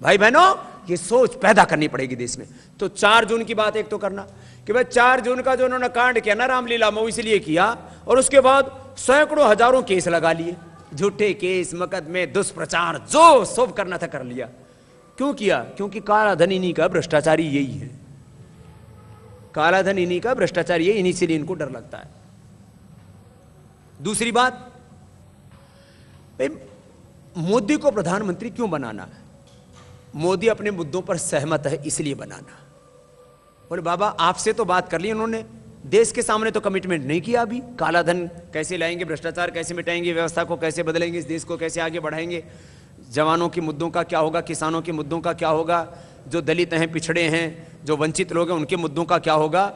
भाई बहनों, ये सोच पैदा करनी पड़ेगी देश में। तो 4 जून की बात एक तो करना कि भाई 4 जून का जो उन्होंने कांड किया ना रामलीला में, इसलिए किया, और उसके बाद सैकड़ों हजारों केस लगा लिए, झूठे केस, मुकदमे, दुष्प्रचार, जो सब करना था कर लिया। क्यों किया? क्योंकि काला धन इन्हीं का, भ्रष्टाचारी यही है। काला धन इन्हीं का, भ्रष्टाचारी यही, इन्हीं से इनको डर लगता है। दूसरी बात, भाई मोदी को प्रधानमंत्री क्यों बनाना है? मोदी अपने मुद्दों पर सहमत है इसलिए बनाना। बोले बाबा आपसे तो बात कर ली उन्होंने, देश के सामने तो कमिटमेंट नहीं किया अभी। काला धन कैसे लाएंगे, भ्रष्टाचार कैसे मिटाएंगे, व्यवस्था को कैसे बदलेंगे, इस देश को कैसे आगे बढ़ाएंगे, जवानों के मुद्दों का क्या होगा, किसानों के मुद्दों का क्या होगा, जो दलित हैं, पिछड़े हैं, जो वंचित लोग हैं, उनके मुद्दों का क्या होगा।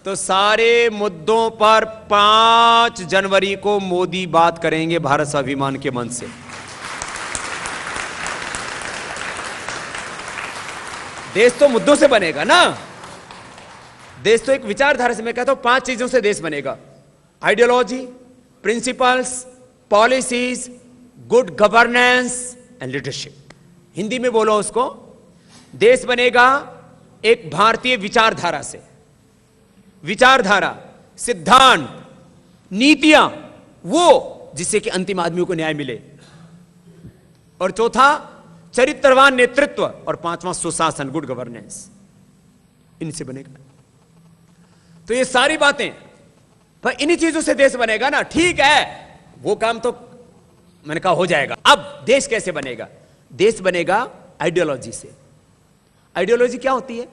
तो सारे मुद्दों पर 5 जनवरी को मोदी बात करेंगे भारत स्वाभिमान के मंच से। देश तो मुद्दों से बनेगा ना, देश तो एक विचारधारा से, मैं कहता हूं 5 चीजों से देश बनेगा: ideology, principles, policies, good governance and leadership. Hindi में बोलो उसको, देश बनेगा एक भारतीय विचारधारा से। विचारधारा, सिद्धांत, नीतियां, वो जिससे कि अंतिम आदमियों को न्याय मिले। और चौथा, चरित्रवान नेतृत्व। और 5वां, सुशासन, गुड गवर्नेंस। इनसे बनेगा। तो ये सारी बातें, पर इन्हीं चीजों से देश बनेगा ना। ठीक है, वो काम तो मैंने कहा हो जाएगा। अब देश कैसे बनेगा? देश बनेगा आइडियोलॉजी से। आइडियोलॉजी क्या होती है?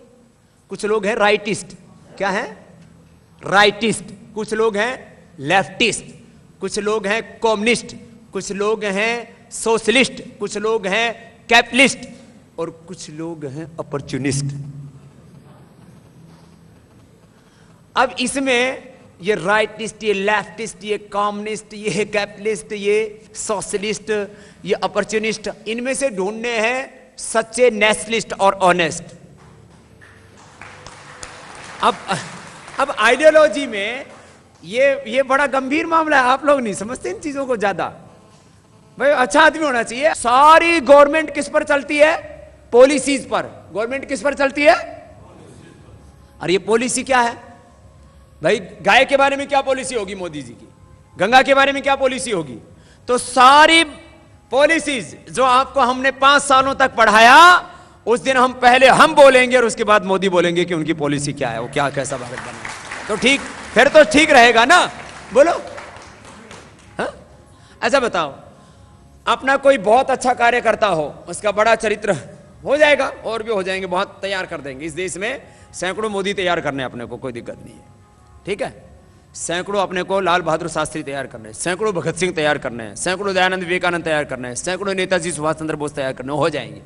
कुछ लोग हैं राइटिस्ट। क्या है? राइटिस्ट। कुछ लोग हैं लेफ्टिस्ट, कुछ लोग हैं कम्युनिस्ट, कुछ लोग हैं सोशलिस्ट, कुछ लोग हैं कैपिटलिस्ट और कुछ लोग हैं अपॉर्चुनिस्ट। अब इसमें ये राइटिस्ट, ये लेफ्टिस्ट, ये कम्युनिस्ट, ये कैपिटलिस्ट, ये सोशलिस्ट, ये अपॉर्चुनिस्ट, इनमें से ढूंढने हैं सच्चे नेशनलिस्ट और ऑनेस्ट। अब आइडियोलॉजी में ये बड़ा गंभीर मामला है, आप लोग नहीं समझते इन चीजों को ज्यादा। भाई अच्छा आदमी होना चाहिए। सारी गवर्नमेंट किस पर चलती है? पॉलिसीज पर। गवर्नमेंट किस पर चलती है? और ये पॉलिसी क्या है भाई? गाय के बारे में क्या पॉलिसी होगी मोदी जी की? गंगा के बारे में क्या पॉलिसी होगी? तो सारी पॉलिसीज जो आपको हमने 5 सालों तक पढ़ाया, उस दिन हम पहले हम बोलेंगे और उसके बाद मोदी बोलेंगे कि उनकी पॉलिसी क्या है, वो क्या कैसा भारत बना। तो ठीक, फिर तो ठीक रहेगा ना? बोलो। हाँ? अच्छा बताओ, अपना कोई बहुत अच्छा कार्य करता हो, उसका बड़ा चरित्र हो जाएगा, और भी हो जाएंगे, बहुत तैयार कर देंगे। इस देश में सैकड़ों मोदी तैयार करने अपने को, कोई दिक्कत नहीं है, ठीक है। सैकड़ों अपने को लाल बहादुर शास्त्री तैयार करने हैं, सैकड़ों भगत सिंह तैयार करने हैं, सैकड़ों दयानंद विवेकानंद तैयार करने हैं, सैकड़ों नेताजी सुभाष चंद्र बोस तैयार करने, हो जाएंगे,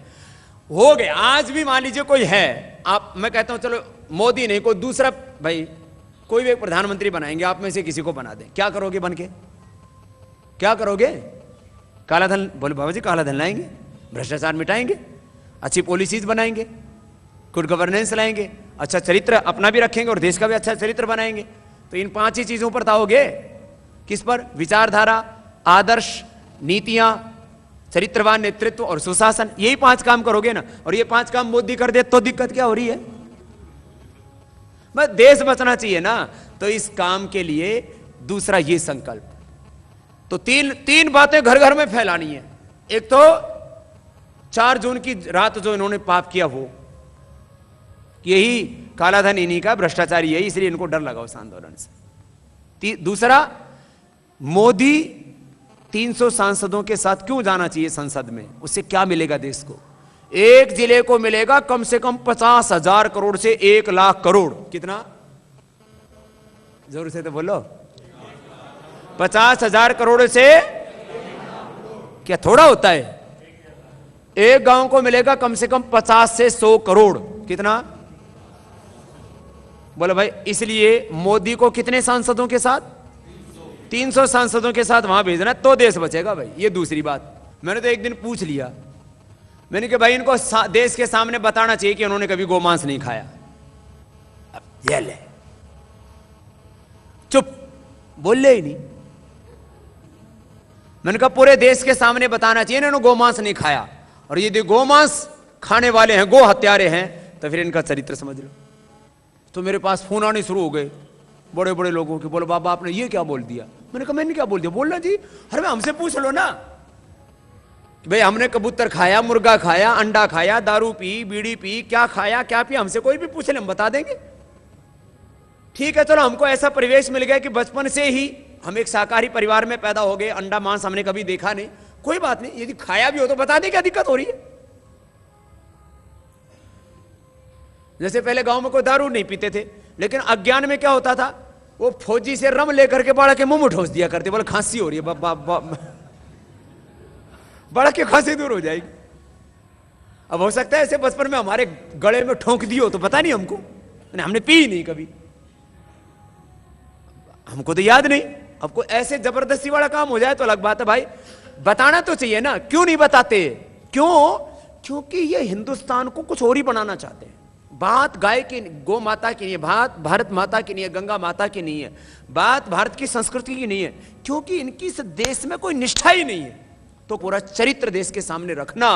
हो गए। आज भी मान लीजिए कोई है, आप, मैं कहता हूं चलो मोदी नहीं, कोई दूसरा, भाई कोई भी एक प्रधानमंत्री बनाएंगे, आप में से किसी को बना दें, क्या करोगे बन के? क्या करोगे? काला धन, बोले बाबा जी काला धन लाएंगे, भ्रष्टाचार मिटाएंगे, अच्छी पॉलिसीज बनाएंगे, गुड गवर्नेंस लाएंगे, अच्छा चरित्र अपना भी रखेंगे और देश का भी अच्छा चरित्र बनाएंगे। तो इन 5 ही चीजों पर ताओगे। किस पर? विचारधारा, आदर्श, नीतियां, चरित्रवान नेतृत्व और सुशासन। यही 5 काम करोगे ना। और ये 5 काम मोदी कर दे तो दिक्कत क्या हो रही है? बस देश बचना चाहिए ना। तो इस काम के लिए दूसरा ये संकल्प, तो तीन बातें घर घर में फैलानी है। एक तो 4 जून की रात जो इन्होंने पाप किया, वो यही काला धन इन्हीं का, भ्रष्टाचार यही, इसलिए इनको डर लगा उस आंदोलन से। दूसरा, मोदी 300 सांसदों के साथ क्यों जाना चाहिए संसद में? उससे क्या मिलेगा देश को? एक जिले को मिलेगा कम से कम 50,000 करोड़ से 1 लाख करोड़। कितना? जोर से तो बोलो। 50,000 करोड़ से क्या थोड़ा होता है? एक गांव को मिलेगा कम से कम 50 से 100 करोड़। कितना? बोलो भाई। इसलिए मोदी को कितने सांसदों के साथ? 300 सांसदों के साथ वहां भेजना, तो देश बचेगा भाई। ये दूसरी बात। मैंने तो एक दिन पूछ लिया, मैंने कहा भाई इनको देश के सामने बताना चाहिए कि उन्होंने कभी गोमांस नहीं खाया। अब ये ले, चुप, बोले ही नहीं। मैंने कहा पूरे देश के सामने बताना चाहिए इन्होंने गोमांस नहीं खाया, और यदि गोमांस खाने वाले हैं, गो हत्यारे हैं, तो फिर इनका चरित्र समझ लो। तो मेरे पास फोन आने शुरू हो गए बड़े बड़े लोगों के। बोलो बाबा आपने ये क्या बोल दिया? मैंने कहा मैंने क्या बोल दिया? बोलना जी, अरे भाई हमसे पूछ लो ना भाई, हमने कबूतर खाया, मुर्गा खाया, अंडा खाया, दारू पी, बीड़ी पी, क्या खाया क्या पिया, हमसे कोई भी पूछ ले, हम बता देंगे। ठीक है चलो, हमको ऐसा परिवेश मिल गया कि बचपन से ही हम एक शाकाहारी परिवार में पैदा हो गए, अंडा मांस हमने कभी देखा नहीं, कोई बात नहीं, यदि खाया भी हो तो बता दें, क्या दिक्कत हो रही है? जैसे पहले गांव में कोई दारू नहीं पीते थे, लेकिन अज्ञान में क्या होता था, वो फौजी से रम लेकर के बाड़ा के मुंह में ठोस दिया करते, बोले खांसी हो रही है, बाड़ा के खांसी दूर हो जाएगी। अब हो सकता है ऐसे बचपन में हमारे गले में ठोंक दियो तो पता नहीं हमको, हमने पी ही नहीं कभी, हमको तो याद नहीं। अब कोई ऐसे जबरदस्ती वाला काम हो जाए तो अलग बात है भाई, बताना तो चाहिए ना। क्यों नहीं बताते? क्यों? क्योंकि ये हिंदुस्तान को कुछ और ही बनाना चाहते हैं। बात गाय की, गौ माता की नहीं है, बात भारत माता की नहीं है, गंगा माता की नहीं है, बात भारत की संस्कृति की नहीं है, क्योंकि इनकी इस देश में कोई निष्ठा ही नहीं है। तो पूरा चरित्र देश के सामने रखना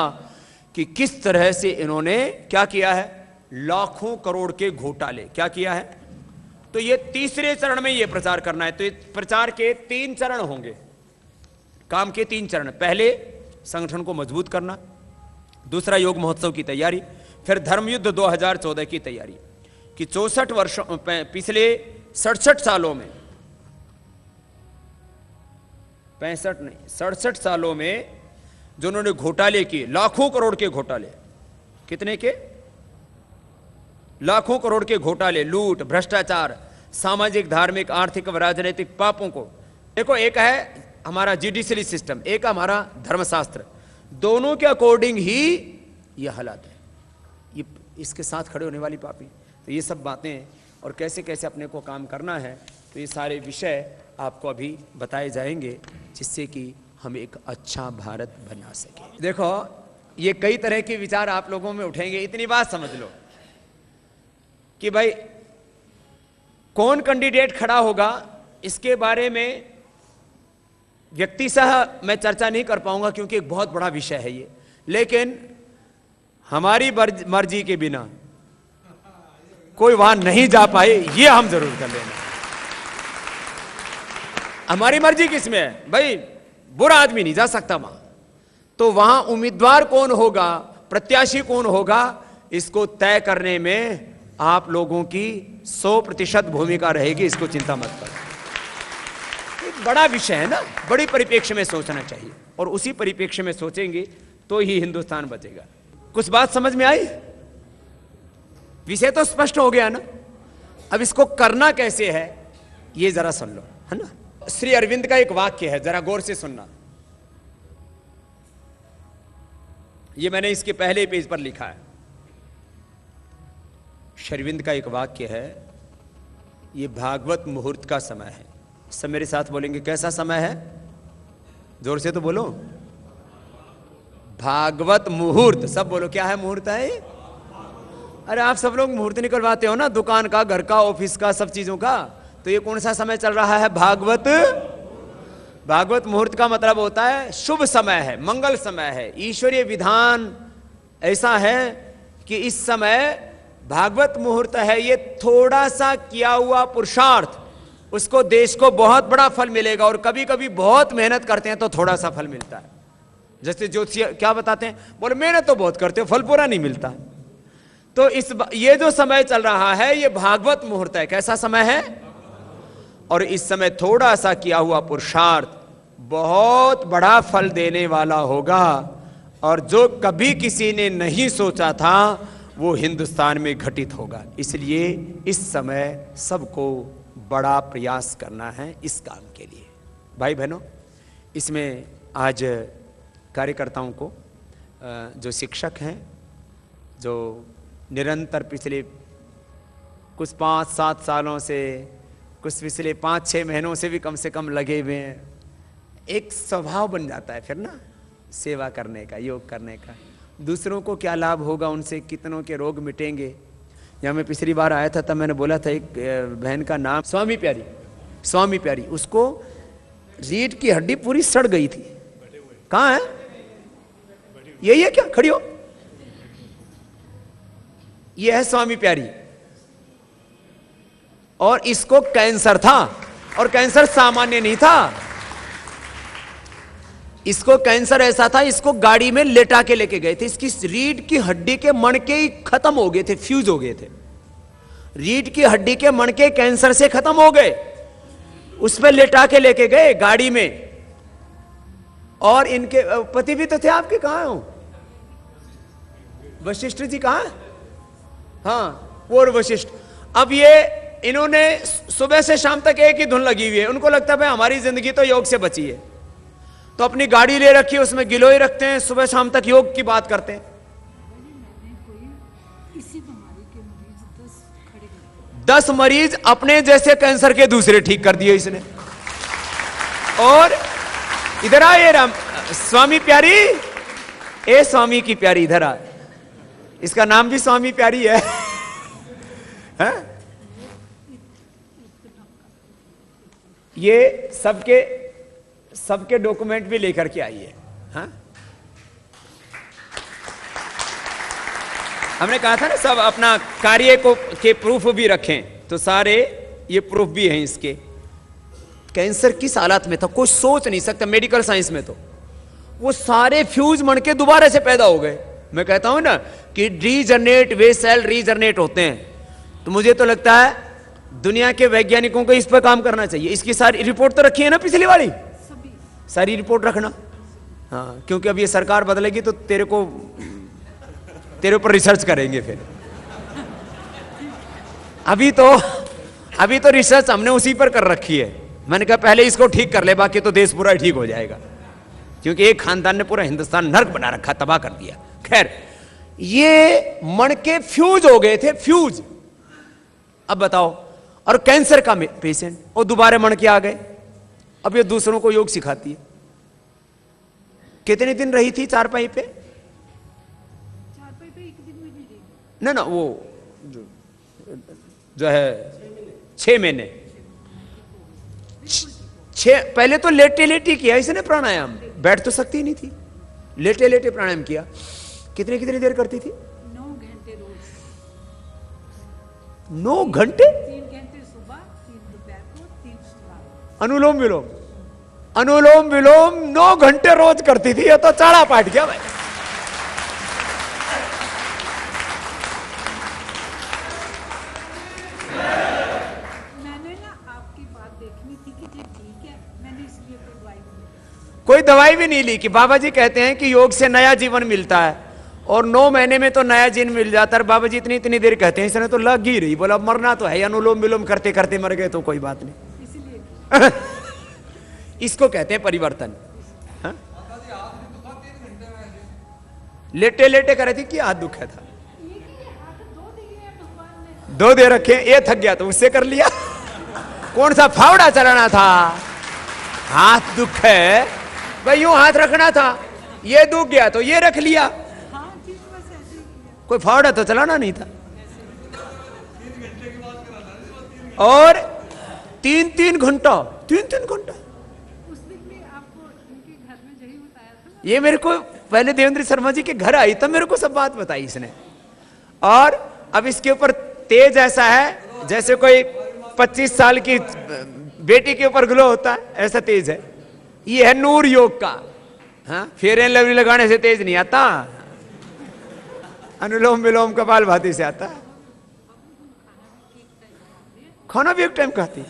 कि किस तरह से इन्होंने क्या किया है, लाखों करोड़ के घोटाले क्या किया है। तो ये तीसरे चरण में ये प्रचार करना है। तो प्रचार के 3 चरण होंगे, काम के 3 चरण। पहले संगठन को मजबूत करना, दूसरा योग महोत्सव की तैयारी, फिर धर्मयुद्ध 2014 की तैयारी। कि 64 वर्षों, पिछले 67 सालों में, 65 नहीं 67 सालों में जो उन्होंने घोटाले किए, लाखों करोड़ के घोटाले, कितने के? लाखों करोड़ के घोटाले, लूट, भ्रष्टाचार, सामाजिक, धार्मिक, आर्थिक व राजनीतिक पापों को। देखो, एक है हमारा जुडिशरी सिस्टम, एक हमारा धर्मशास्त्र, दोनों के अकॉर्डिंग ही ये हालात है, ये इसके साथ खड़े होने वाली पापी। तो ये सब बातें और कैसे कैसे अपने को काम करना है, तो ये सारे विषय आपको अभी बताए जाएंगे, जिससे कि हम एक अच्छा भारत बना सके। देखो, ये कई तरह के विचार आप लोगों में उठेंगे। इतनी बात समझ लो कि भाई कौन कैंडिडेट खड़ा होगा, इसके बारे में व्यक्तिशः मैं चर्चा नहीं कर पाऊंगा, क्योंकि एक बहुत बड़ा विषय है ये। लेकिन हमारी मर्जी के बिना कोई वहां नहीं जा पाए, ये हम जरूर कर लेना। हमारी मर्जी किसमें है भाई? बुरा आदमी नहीं जा सकता वहां, तो वहां उम्मीदवार कौन होगा, प्रत्याशी कौन होगा, इसको तय करने में आप लोगों की 100% भूमिका रहेगी। इसको चिंता मत करो, एक बड़ा विषय है ना, बड़ी परिप्रेक्ष्य में सोचना चाहिए, और उसी परिप्रेक्ष्य में सोचेंगे तो ही हिंदुस्तान बचेगा। कुछ बात समझ में आई? विषय तो स्पष्ट हो गया ना। अब इसको करना कैसे है, ये जरा सुन लो, है ना। श्री अरविंद का एक वाक्य है, जरा गौर से सुनना। ये मैंने इसके पहले पेज पर लिखा है। श्री अरविंद का एक वाक्य है, ये भागवत मुहूर्त का समय है। सब मेरे साथ बोलेंगे, कैसा समय है? जोर से तो बोलो। भागवत मुहूर्त। सब बोलो, क्या है मुहूर्त है? अरे आप सब लोग मुहूर्त निकलवाते हो ना, दुकान का, घर का, ऑफिस का, सब चीजों का। तो ये कौन सा समय चल रहा है? भागवत। भागवत मुहूर्त का मतलब होता है शुभ समय है, मंगल समय है। ईश्वरीय विधान ऐसा है कि इस समय भागवत मुहूर्त है, ये थोड़ा सा किया हुआ पुरुषार्थ, उसको देश को बहुत बड़ा फल मिलेगा। और कभी कभी बहुत मेहनत करते हैं तो थोड़ा सा फल मिलता है। जैसे ज्योतिषी क्या बताते हैं, बोले मेहनत तो बहुत करते हो, फल पूरा नहीं मिलता। तो ये जो समय चल रहा है, ये भागवत मुहूर्त है। कैसा समय है? और इस समय थोड़ा सा किया हुआ पुरुषार्थ बहुत बड़ा फल देने वाला होगा। और जो कभी किसी ने नहीं सोचा था, वो हिंदुस्तान में घटित होगा। इसलिए इस समय सबको बड़ा प्रयास करना है इस काम के लिए। भाई बहनों, इसमें आज कार्यकर्ताओं को, जो शिक्षक हैं, जो निरंतर पिछले कुछ 5-7 सालों से, कुछ पिछले 5-6 महीनों से भी कम से कम लगे हुए हैं, एक स्वभाव बन जाता है फिर ना सेवा करने का, योग करने का। दूसरों को क्या लाभ होगा, उनसे कितनों के रोग मिटेंगे। जब मैं पिछली बार आया था तब मैंने बोला था, एक बहन का नाम स्वामी प्यारी, स्वामी प्यारी, उसको रीढ़ की हड्डी पूरी सड़ गई थी। कहाँ है? यही है क्या? खड़ी हो। यह है स्वामी प्यारी, और इसको कैंसर था, और कैंसर सामान्य नहीं था। इसको कैंसर ऐसा था, इसको गाड़ी में लेटा के लेके गए थे। इसकी रीढ़ की हड्डी के मणके ही खत्म हो गए थे, फ्यूज हो गए थे। रीढ़ की हड्डी के मणके कैंसर से खत्म हो गए, उसमें लेटा के लेके गए गाड़ी में। और इनके पति भी तो थे आपके, कहां हो? वशिष्ठ जी कहां? हाँ, वो वशिष्ठ। अब ये इन्होंने सुबह से शाम तक एक ही धुन लगी हुई है। उनको लगता है भाई हमारी जिंदगी तो योग से बची है, तो अपनी गाड़ी ले रखी है, उसमें गिलोय रखते हैं, सुबह शाम तक योग की बात करते हैं। 10 मरीज अपने जैसे कैंसर के दूसरे ठीक कर दिए इसने। और इधर आ, ये राम स्वामी प्यारी, ए स्वामी की प्यारी, इधर आ। इसका नाम भी स्वामी प्यारी है, है? ये सबके डॉक्यूमेंट भी लेकर के आई है। हाँ? हमने कहा था ना, सब अपना कार्य को के प्रूफ भी रखें, तो सारे ये प्रूफ भी हैं इसके। कैंसर किस हालत में था कोई सोच नहीं सकता। मेडिकल साइंस में तो वो सारे फ्यूज मणके दोबारा से पैदा हो गए। मैं कहता हूं ना कि रीजनरेट, वे सेल रीजनरेट होते हैं। तो मुझे तो लगता है दुनिया के वैज्ञानिकों को इस पर काम करना चाहिए। इसकी सारी रिपोर्ट तो रखी है ना, पिछली वाली सारी रिपोर्ट रखना। हाँ, क्योंकि अब ये सरकार बदलेगी तो तेरे ऊपर रिसर्च करेंगे फिर। अभी तो रिसर्च हमने उसी पर कर रखी है। मैंने कहा पहले इसको ठीक कर ले, बाकी तो देश पूरा ठीक हो जाएगा, क्योंकि एक खानदान ने पूरा हिंदुस्तान नर्क बना रखा, तबाह कर दिया। खैर, ये मणके फ्यूज हो गए थे, फ्यूज। अब बताओ, और कैंसर का पेशेंट, और दोबारा मणके आ गए। अब ये दूसरों को योग सिखाती है। कितने दिन रही थी चारपाई पे? ना वो जो है 6 महीने। पहले तो लेटे लेटे किया इसने प्राणायाम, बैठ तो सकती नहीं थी, लेटे लेटे प्राणायाम किया। कितनी कितनी देर करती थी? 9 घंटे रोज। 9 घंटे? 3 घंटे सुबह, 3 दोपहर को, 3 रात। अनुलोम विलोम, अनुलोम विलोम 9 घंटे रोज करती थी। ये तो चाड़ा पाट गया भाई। मैंने ना आपकी बात देखनी थी कि ये ठीक है, मैंने इसलिए कोई दवाई नहीं ली। कोई दवाई भी नहीं ली कि बाबा जी कहते हैं कि योग से नया जीवन मिलता है, और 9 महीने में तो नया जीवन मिल जाता है। बाबा जी इतनी इतनी देर कहते हैं, इसने तो लग ही रही। बोला मरना तो है, अनुलोम विलोम करते करते मर गए तो कोई बात नहीं। इसीलिए इसको कहते हैं परिवर्तन। हाँ? लेटे लेटे करे थी कि हाथ दुखा था? हाथ 2 दिए हैं भगवान ने। 2 दे रखे, ये थक गया तो उससे कर लिया। कौन सा फावड़ा चलाना था? हाथ दुख है भाई, यूं हाथ रखना था, ये दुख गया तो ये रख लिया। हाँ जी, बस ऐसे ही किया। कोई फावड़ा तो चलाना नहीं था। और 3-3 घंटा, 3-3 घंटा। उस दिन भी आपको इनके घर में यही बताया था ना। ये मेरे को पहले देवेंद्र शर्मा जी के घर आई तब मेरे को सब बात बताई इसने। और अब इसके ऊपर तेज ऐसा है जैसे कोई 25 साल की बेटी के ऊपर ग्लो होता है, ऐसा तेज है। ये है नूर योग का। हाँ, फेयर एंड लवली लगाने से तेज नहीं आता, अनुलोम विलोम कपालभाति से आता है। खाना भी एक टाइम खाती,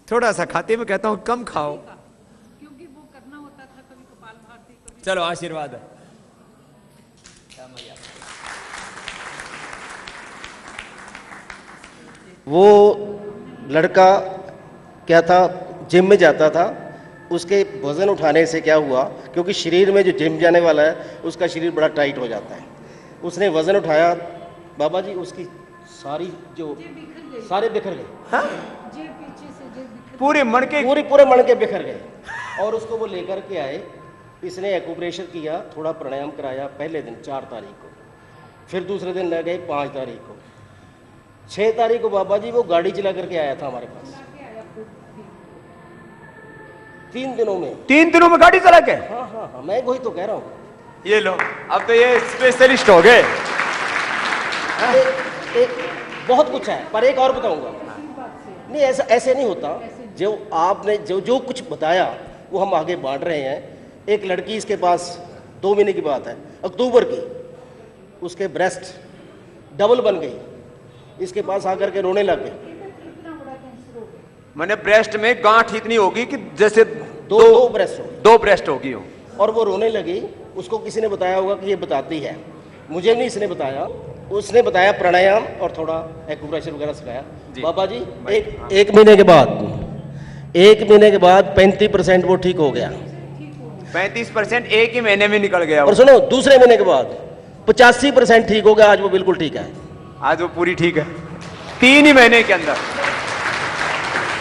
थोड़ा सा खाती। मैं कहता हूं कम खाओ, क्योंकि वो करना होता था कभी कपालभाति, कभी। चलो आशीर्वाद है। वो लड़का क्या था, जिम में जाता था। उसके वज़न उठाने से क्या हुआ, क्योंकि शरीर में जो जिम जाने वाला है उसका शरीर बड़ा टाइट हो जाता है। उसने वज़न उठाया, बाबा जी उसकी सारी जो सारे बिखर गए। हाँ? जेब पीछे से जेब बिखर। पूरे मणके, पूरे मणके बिखर गए। और उसको वो लेकर के आए। इसने एक्यूप्रेशर किया, थोड़ा प्राणायाम कराया पहले दिन 4 तारीख को, फिर दूसरे दिन ले गए 5 तारीख को, 6 तारीख को बाबा जी वो गाड़ी चला करके आया था हमारे पास। 3 दिनों में। 3 दिनों में गाड़ी चला के? हाँ हाँ हाँ, मैं वही तो कह रहा हूँ। ये लो, अब तो ये स्पेशलिस्ट हो गए। एक बहुत कुछ है, पर एक और बताऊंगा। नहीं, ऐसा ऐसे नहीं होता। जो आपने जो कुछ बताया वो हम आगे बांट रहे हैं। एक लड़की, इसके पास 2 महीने की बात है, अक्टूबर की, उसके ब्रेस्ट डबल बन गई। इसके पास आकर के रोने लग गए। मैंने ब्रेस्ट में गांठ इतनी होगी कि जैसे दो ब्रेस्ट हो, 2 ब्रेस्ट होगी हो। और वो रोने लगी। उसको किसी ने बताया होगा कि ये बताती है, मुझे नहीं इसने बताया। उसने बताया प्राणायाम और थोड़ा एक्यूप्रेशर वगैरह सिखाया। बाबा जी एक महीने के बाद 35% वो ठीक हो गया। 35% एक ही महीने में निकल गया। और सुनो, दूसरे महीने के बाद 85% ठीक हो गया। आज वो बिल्कुल ठीक है। आज वो पूरी ठीक है, 3 ही महीने के अंदर।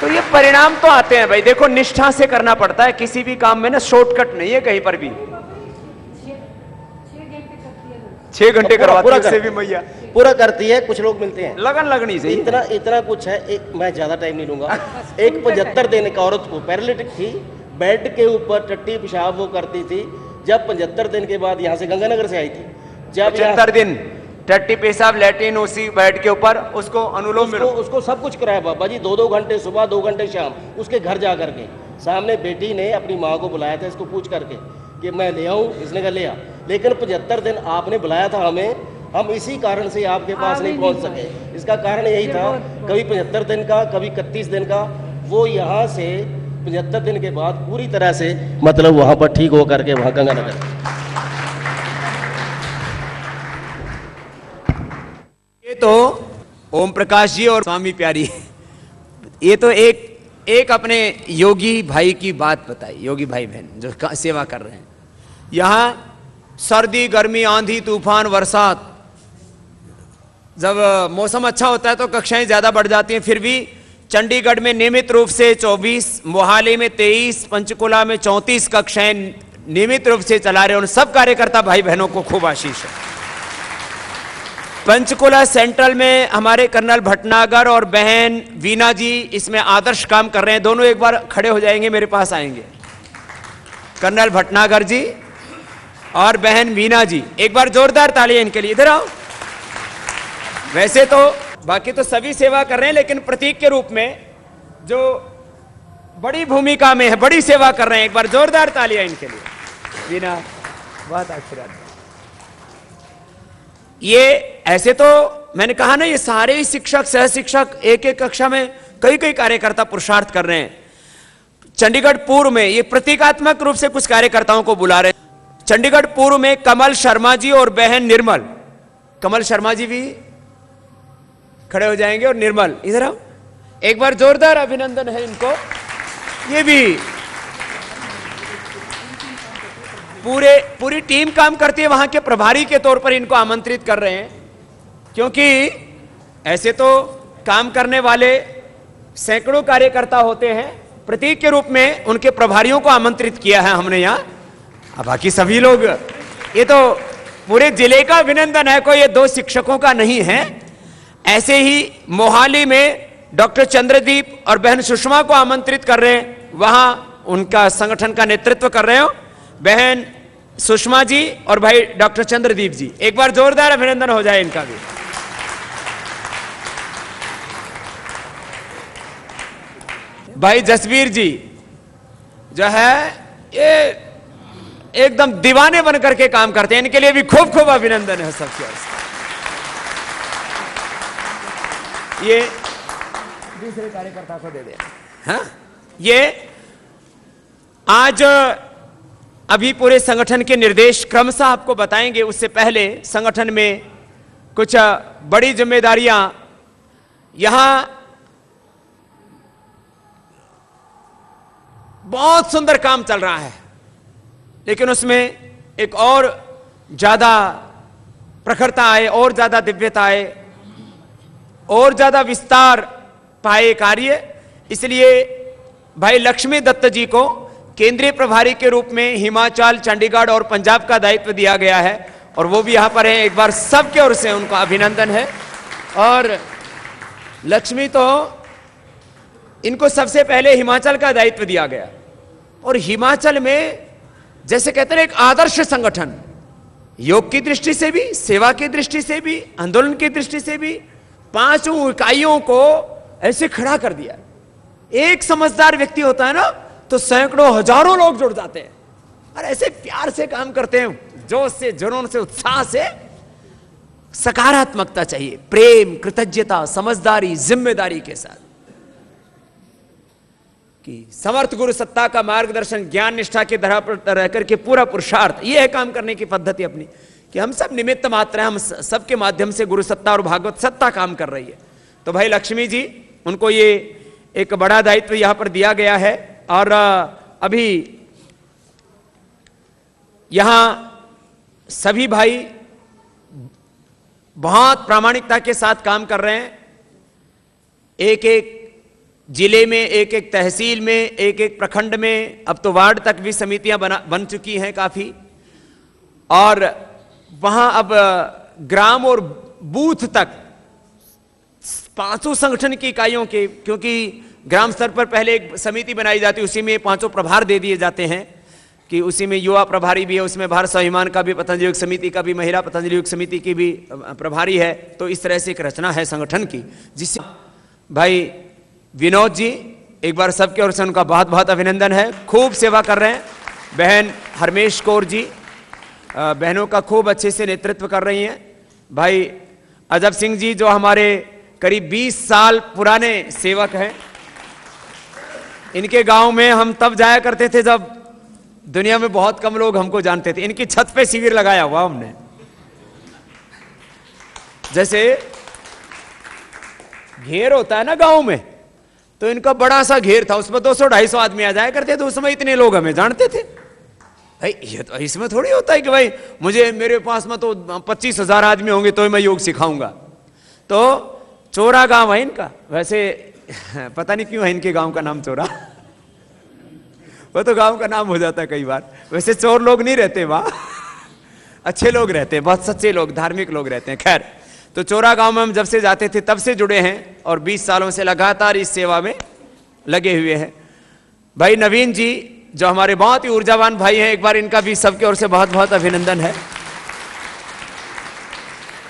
तो ये परिणाम तो आते हैं भाई। देखो, निष्ठा से करना पड़ता है किसी भी काम में ना, शॉर्टकट नहीं है कहीं पर भी। 6 घंटे करवाती है उससे भी मैया, पूरा करती है। कुछ लोग मिलते हैं, लगन लगनी चाहिए। इतना कुछ है। मैं ज्यादा टाइम नहीं लूंगा। एक 75 दिन की औरत को, पैरालिटिक थी, बेड के ऊपर टट्टी पेशाब वो करती थी। जब 75 दिन के बाद यहाँ से गंगानगर से आई थी, जब 75 दिन टट्टी पेशाब लैट्रिन उसी बेड के ऊपर, उसको अनुलोम विलोम, उसको सब कुछ कराया बाबा जी। 2-2 घंटे सुबह, 2 घंटे शाम, उसके घर जा करके। सामने बेटी ने अपनी माँ को बुलाया था इसको पूछ करके कि मैं ले आऊँ, इसने कहा ले आ। लेकिन 75 दिन आपने बुलाया था हमें, हम इसी कारण से आपके पास नहीं पहुंच सके। इसका कारण यही था, कभी 75 दिन का, कभी 31 दिन का। वो यहाँ से 75 दिन के बाद पूरी तरह से मतलब वहाँ पर ठीक हो करके वहाँ गंगानगर। ये तो ओम प्रकाश जी और स्वामी प्यारी, ये तो एक अपने योगी भाई की बात बताई, योगी भाई बहन जो सेवा कर रहे हैं। यहां सर्दी, गर्मी, आंधी, तूफान, बरसात, जब मौसम अच्छा होता है तो कक्षाएं ज्यादा बढ़ जाती हैं, फिर भी चंडीगढ़ में नियमित रूप से 24, मोहाली में 23, पंचकुला में 34 कक्षाएं नियमित रूप से चला रहे हैं। उन सब कार्यकर्ता भाई बहनों को खूब आशीष है। पंचकुला सेंट्रल में हमारे कर्नल भटनागर और बहन वीना जी इसमें आदर्श काम कर रहे हैं। दोनों एक बार खड़े हो जाएंगे, मेरे पास आएंगे। कर्नल भटनागर जी और बहन वीना जी, एक बार जोरदार तालियां इनके लिए। इधर आओ। वैसे तो बाकी तो सभी सेवा कर रहे हैं, लेकिन प्रतीक के रूप में जो बड़ी भूमिका में है, बड़ी सेवा कर रहे हैं, एक बार जोरदार तालियां इनके लिए। वीना, बहुत आशीर्वाद। ये ऐसे तो मैंने कहा ना, ये सारे शिक्षक, सह शिक्षक एक एक कक्षा में कई कई कार्यकर्ता पुरुषार्थ कर रहे हैं। चंडीगढ़ पूर्व में ये प्रतीकात्मक रूप से कुछ कार्यकर्ताओं को बुला रहे हैं। चंडीगढ़ पूर्व में कमल शर्मा जी और बहन निर्मल, कमल शर्मा जी भी खड़े हो जाएंगे और निर्मल इधर आओ। एक बार जोरदार अभिनंदन है इनको। ये भी पूरी टीम काम करती है, वहां के प्रभारी के तौर पर इनको आमंत्रित कर रहे हैं, क्योंकि ऐसे तो काम करने वाले सैकड़ों कार्यकर्ता होते हैं, प्रतीक के रूप में उनके प्रभारियों को आमंत्रित किया है हमने यहां। अब बाकी सभी लोग, ये तो पूरे जिले का अभिनंदन है, कोई ये 2 शिक्षकों का नहीं है। ऐसे ही मोहाली में डॉक्टर चंद्रदीप और बहन सुषमा को आमंत्रित कर रहे हैं, वहां उनका संगठन का नेतृत्व कर रहे हो बहन सुषमा जी और भाई डॉक्टर चंद्रदीप जी। एक बार जोरदार अभिनंदन हो जाए इनका भी। भाई जसवीर जी जो है ये एकदम दीवाने बनकर के काम करते हैं, इनके लिए भी खूब खूब अभिनंदन है सबकी ओर से। ये दूसरे कार्यकर्ता को दे दे। हाँ, ये आज अभी पूरे संगठन के निर्देश क्रमशः आपको बताएंगे। उससे पहले संगठन में कुछ बड़ी जिम्मेदारियां, यहां बहुत सुंदर काम चल रहा है, लेकिन उसमें एक और ज्यादा प्रखरता आए, और ज्यादा दिव्यता आए, और ज्यादा विस्तार पाए कार्य। इसलिए भाई लक्ष्मी दत्त जी को केंद्रीय प्रभारी के रूप में हिमाचल, चंडीगढ़ और पंजाब का दायित्व दिया गया है, और वो भी यहां पर है। एक बार सबके ओर से उनका अभिनंदन है। और लक्ष्मी तो इनको सबसे पहले हिमाचल का दायित्व दिया गया, और हिमाचल में जैसे कहते हैं एक आदर्श संगठन, योग की दृष्टि से भी, सेवा की दृष्टि से भी, आंदोलन की दृष्टि से भी 5 इकाइयों को ऐसे खड़ा कर दिया। एक समझदार व्यक्ति होता है ना, तो सैकड़ों हजारों लोग जुड़ जाते हैं, और ऐसे प्यार से काम करते हैं, जोश से, जुनून से, उत्साह से। सकारात्मकता चाहिए, प्रेम, कृतज्ञता, समझदारी, जिम्मेदारी के साथ कि समर्थ गुरु सत्ता का मार्गदर्शन, ज्ञान निष्ठा के धरा पर रहकर के पूरा पुरुषार्थ। यह है काम करने की पद्धति अपनी, कि हम सब निमित्त मात्र हैं, हम सबके माध्यम से गुरु सत्ता और भागवत सत्ता काम कर रही है। तो भाई लक्ष्मी जी, उनको ये एक बड़ा दायित्व यहां पर दिया गया है, और अभी यहां सभी भाई बहुत प्रामाणिकता के साथ काम कर रहे हैं। एक एक जिले में, एक एक तहसील में, एक एक प्रखंड में, अब तो वार्ड तक भी समितियां बन चुकी हैं काफी, और वहां अब ग्राम और बूथ तक 5 संगठन की इकाइयों के, क्योंकि ग्राम स्तर पर पहले एक समिति बनाई जाती है, उसी में 5 प्रभार दे दिए जाते हैं, कि उसी में युवा प्रभारी भी है, उसमें भारत स्वाभिमान का भी, पतंजलि योग समिति का भी, महिला पतंजलि योग समिति की भी प्रभारी है। तो इस तरह से एक रचना है संगठन की, जिससे भाई विनोद जी, एक बार सबके ओर से उनका बहुत बहुत अभिनंदन है, खूब सेवा कर रहे हैं। बहन हरमेश कौर जी, बहनों का खूब अच्छे से नेतृत्व कर रही हैं। भाई अजब सिंह जी, जो हमारे करीब 20 साल पुराने सेवक हैं, इनके गांव में हम तब जाया करते थे जब दुनिया में बहुत कम लोग हमको जानते थे। इनकी छत पे शिविर लगाया हुआ हमने, जैसे घेर होता है ना गांव में, तो इनका बड़ा सा घेर था, उसमें 200-250 आदमी आ जाया करते थे। उसमें इतने लोग हमें जानते थे। भाई ये तो इसमें थोड़ी होता है कि भाई मुझे, मेरे पास में तो 25,000 आदमी होंगे तो मैं योग सिखाऊंगा। तो चोरा गांव है इनका। वैसे पता नहीं क्यों है इनके गांव का नाम चोरा, वो तो गांव का नाम हो जाता है कई बार। वैसे चोर लोग नहीं रहते वहां, अच्छे लोग रहते हैं, बहुत सच्चे लोग, धार्मिक लोग रहते हैं। खैर, तो चोरा गांव में हम जब से जाते थे तब से जुड़े हैं और 20 सालों से लगातार इस सेवा में लगे हुए हैं। भाई नवीन जी जो हमारे बहुत ही ऊर्जावान भाई हैं, एक बार इनका भी सबकी ओर से बहुत बहुत अभिनंदन है।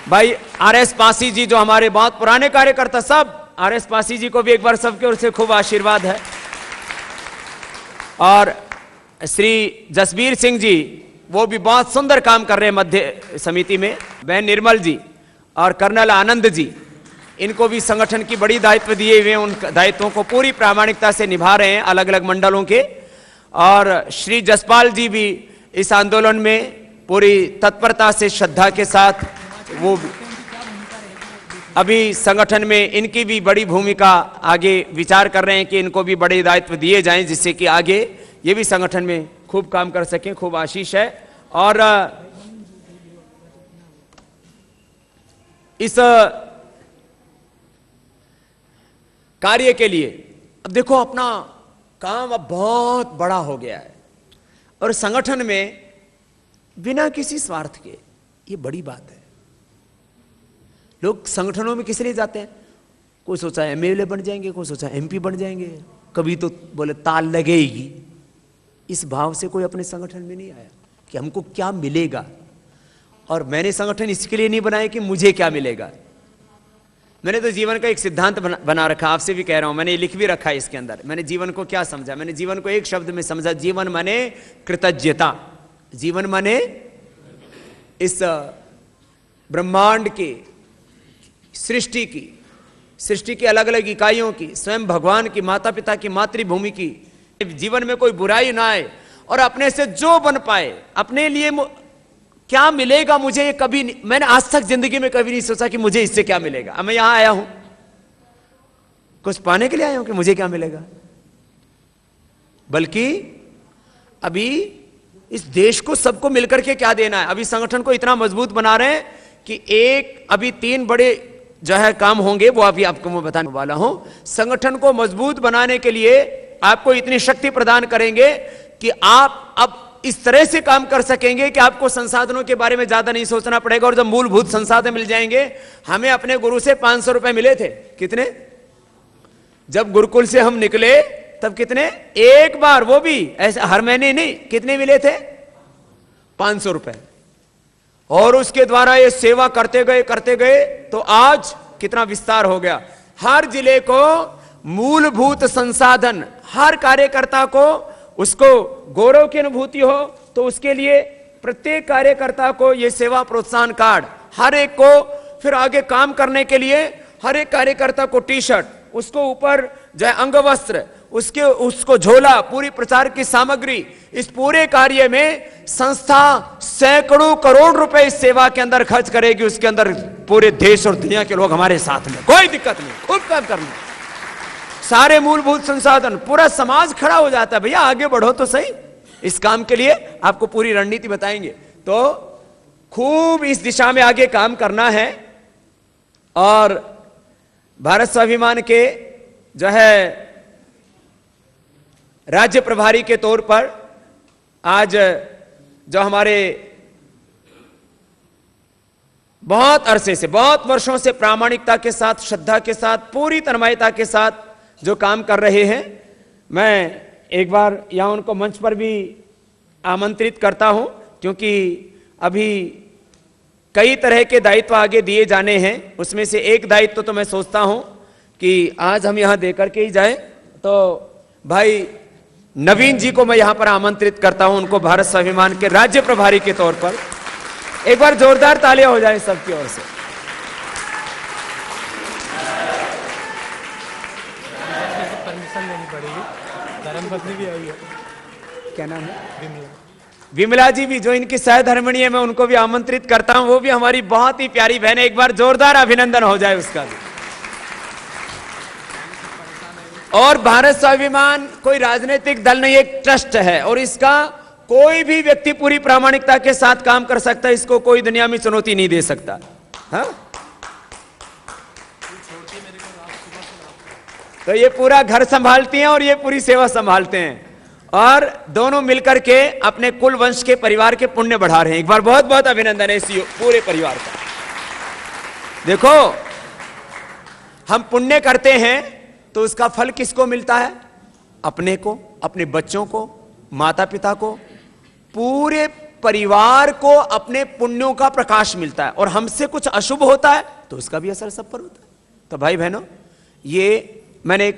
भाई आर.एस. पासी जी जो हमारे बहुत पुराने कार्यकर्ता, सब आर.एस. पासी जी को भी एक बार सबकी ओर से खूब आशीर्वाद है। और श्री जसबीर सिंह जी, वो भी बहुत सुंदर काम कर रहे हैं मध्य समिति में। बहन निर्मल जी और कर्नल आनंद जी, इनको भी संगठन की बड़ी दायित्व दिए हुए हैं, उन दायित्वों को पूरी प्रामाणिकता से निभा रहे हैं अलग अलग मंडलों के। और श्री जसपाल जी भी इस आंदोलन में पूरी तत्परता से, श्रद्धा के साथ, वो अभी संगठन में इनकी भी बड़ी भूमिका, आगे विचार कर रहे हैं कि इनको भी बड़े दायित्व दिए जाएं, जिससे कि आगे ये भी संगठन में खूब काम कर सकें। खूब आशीष है। और इस कार्य के लिए अब देखो अपना काम अब बहुत बड़ा हो गया है और संगठन में बिना किसी स्वार्थ के, ये बड़ी बात है। लोग संगठनों में किस लिए जाते हैं? कोई सोचा एमएलए बन जाएंगे, कोई सोचा एमपी बन जाएंगे, कभी तो बोले ताल लगेगी। इस भाव से कोई अपने संगठन में नहीं आया कि हमको क्या मिलेगा। और मैंने संगठन इसके लिए नहीं बनाया कि मुझे क्या मिलेगा। मैंने तो जीवन का एक सिद्धांत बना रखा, आपसे भी कह रहा हूं, मैंने लिख भी रखा है इसके अंदर। मैंने जीवन को क्या समझा? मैंने जीवन को एक शब्द में समझा, जीवन माने कृतज्ञता। जीवन माने इस ब्रह्मांड की सृष्टि की अलग अलग इकाइयों की, स्वयं भगवान की, माता पिता की, मातृभूमि की, जीवन में कोई बुराई ना आए और अपने से जो बन पाए, अपने लिए क्या मिलेगा मुझे, ये कभी नहीं, मैंने आज तक जिंदगी में कभी नहीं सोचा कि मुझे इससे क्या मिलेगा। अब मैं यहां आया हूं कुछ पाने के लिए आया हूं कि मुझे क्या मिलेगा, बल्कि अभी इस देश को सबको मिलकर के क्या देना है। अभी संगठन को इतना मजबूत बना रहे हैं कि अभी 3 बड़े जो है काम होंगे, वो अभी आपको मैं बताने वाला हूं। संगठन को मजबूत बनाने के लिए आपको इतनी शक्ति प्रदान करेंगे कि आप अब इस तरह से काम कर सकेंगे कि आपको संसाधनों के बारे में ज्यादा नहीं सोचना पड़ेगा। और जब मूलभूत संसाधन मिल जाएंगे, हमें अपने गुरु से 500 रुपए मिले थे। कितने? जब गुरुकुल से हम निकले तब कितने? एक बार, वो भी ऐसे हर महीने नहीं, कितने मिले थे? 500 रुपए। और उसके द्वारा ये सेवा करते गए तो आज कितना विस्तार हो गया। हर जिले को मूलभूत संसाधन, हर कार्यकर्ता को उसको गौरव की अनुभूति हो, तो उसके लिए प्रत्येक कार्यकर्ता को यह सेवा प्रोत्साहन कार्ड, हर एक को फिर आगे काम करने के लिए हर एक कार्यकर्ता को टी-शर्ट, उसको ऊपर जो अंग वस्त्र, उसको झोला, पूरी प्रचार की सामग्री। इस पूरे कार्य में संस्था सैकड़ों करोड़ रुपए इस सेवा के अंदर खर्च करेगी। उसके अंदर पूरे देश और दुनिया के लोग हमारे साथ में, कोई दिक्कत नहीं, खूब काम करना। सारे मूलभूत संसाधन, पूरा समाज खड़ा हो जाता है, भैया आगे बढ़ो तो सही। इस काम के लिए आपको पूरी रणनीति बताएंगे। तो खूब इस दिशा में आगे काम करना है। और भारत स्वाभिमान के जो है राज्य प्रभारी के तौर पर आज जो हमारे बहुत अरसे से, बहुत वर्षों से प्रामाणिकता के साथ, श्रद्धा के साथ, पूरी तन्मयता के साथ जो काम कर रहे हैं, मैं एक बार यहां उनको मंच पर भी आमंत्रित करता हूं, क्योंकि अभी कई तरह के दायित्व आगे दिए जाने हैं। उसमें से एक दायित्व तो मैं सोचता हूं कि आज हम यहां देकर के ही जाए। तो भाई नवीन जी को मैं यहां पर आमंत्रित करता हूं, उनको भारत स्वाभिमान के राज्य प्रभारी के तौर पर। एक बार जोरदार तालियां हो जाए सबकी ओर से। परमिशन लेनी पड़ेगी, धर्मपत्नी भी आई है। क्या नाम है? विमला जी भी, जो इनकी सहधर्मिणी है, मैं उनको भी आमंत्रित करता हूं। वो भी हमारी बहुत ही प्यारी बहन है। एक बार जोरदार अभिनंदन हो जाए उसका भी। और भारत स्वाभिमान कोई राजनीतिक दल नहीं, एक ट्रस्ट है और इसका कोई भी व्यक्ति पूरी प्रामाणिकता के साथ काम कर सकता है, इसको कोई दुनिया में चुनौती नहीं दे सकता। हाँ? तो ये पूरा घर संभालती हैं और ये पूरी सेवा संभालते हैं और दोनों मिलकर के अपने कुल वंश के परिवार के पुण्य बढ़ा रहे हैं। एक बार बहुत बहुत अभिनंदन है इस पूरे परिवार का। देखो, हम पुण्य करते हैं तो उसका फल किसको मिलता है? अपने को, अपने बच्चों को, माता पिता को, पूरे परिवार को अपने पुण्यों का प्रकाश मिलता है। और हमसे कुछ अशुभ होता है तो उसका भी असर सब पर होता है। तो भाई बहनों, ये मैंने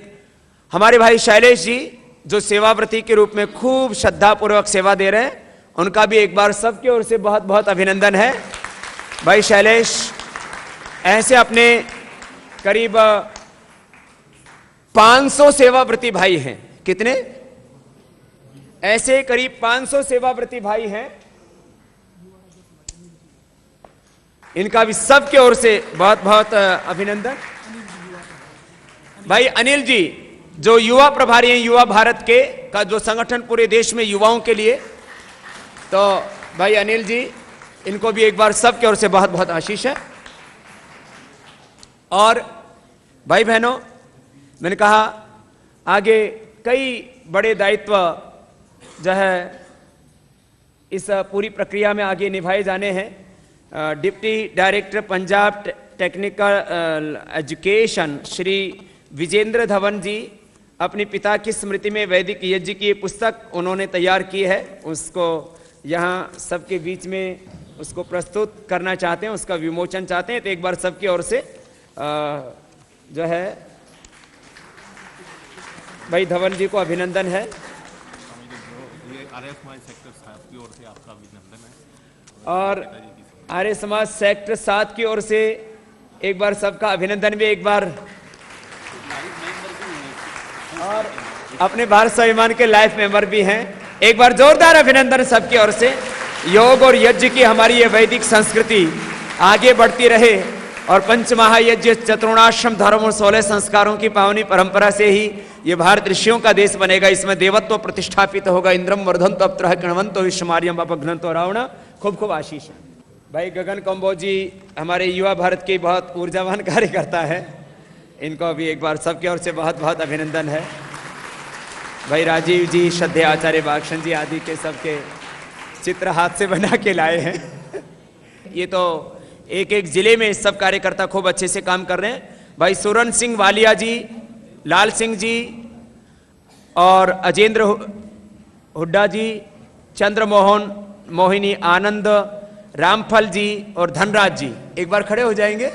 हमारे भाई शैलेश जी जो सेवाव्रती के रूप में खूब श्रद्धापूर्वक सेवा दे रहे हैं, उनका भी एक बार सबकी ओर से बहुत बहुत अभिनंदन है। भाई शैलेश ऐसे अपने करीब 500 सेवाव्रती भाई हैं। कितने? ऐसे करीब 500 सेवाव्रती भाई हैं। इनका भी सबके ओर से बहुत बहुत अभिनंदन। भाई अनिल जी जो युवा प्रभारी हैं युवा भारत के का जो संगठन पूरे देश में युवाओं के लिए, तो भाई अनिल जी, इनको भी एक बार सबके ओर से बहुत बहुत आशीष है। और भाई बहनों, मैंने कहा आगे कई बड़े दायित्व जो है इस पूरी प्रक्रिया में आगे निभाए जाने हैं। Deputy director Punjab technical education Shri Vijendra Dhawan ji अपने पिता की स्मृति में वैदिक यज्ञ की पुस्तक उन्होंने तैयार की है, उसको यहाँ सबके बीच में उसको प्रस्तुत करना चाहते हैं, उसका विमोचन चाहते हैं। तो एक बार सबकी ओर से जो है भाई धवन जी को अभिनंदन है। और आर्य समाज सेक्टर 7 की ओर से एक बार सबका अभिनंदन भी एक बार। और अपने भारत स्वाभिमान के लाइफ मेंबर भी हैं, एक बार जोरदार अभिनंदन सबकी ओर से। योग और यज्ञ की हमारी ये वैदिक संस्कृति आगे बढ़ती रहे और पंच महायज्ञ, चतुर्णाश्रम धर्म और 16 संस्कारों की पावनी परंपरा से ही ये भारत ऋषियों का देश बनेगा। इसमें देवत्व प्रतिष्ठापित होगा। इंद्रम वर्धंतो अप्त्रः किण्वन्तो विश्वमार्यम अपघ्नन्तो रावण। खूब खूब आशीष। भाई गगन कंबोज जी हमारे युवा भारत के बहुत ऊर्जावान कार्यकर्ता है, इनको भी एक बार सबके ओर से बहुत बहुत अभिनंदन है। भाई राजीव जी, श्रद्धेय आचार्य बागशन जी आदि के सबके चित्र हाथ से बना के लाए हैं। ये तो एक एक जिले में सब कार्यकर्ता खूब अच्छे से काम कर रहे हैं। भाई सुरन सिंह वालिया जी, लाल सिंह जी और अजेंद्र हुड्डा जी, चंद्रमोहन मोहिनी आनंद, रामफल जी और धनराज जी, एक बार खड़े हो जाएंगे,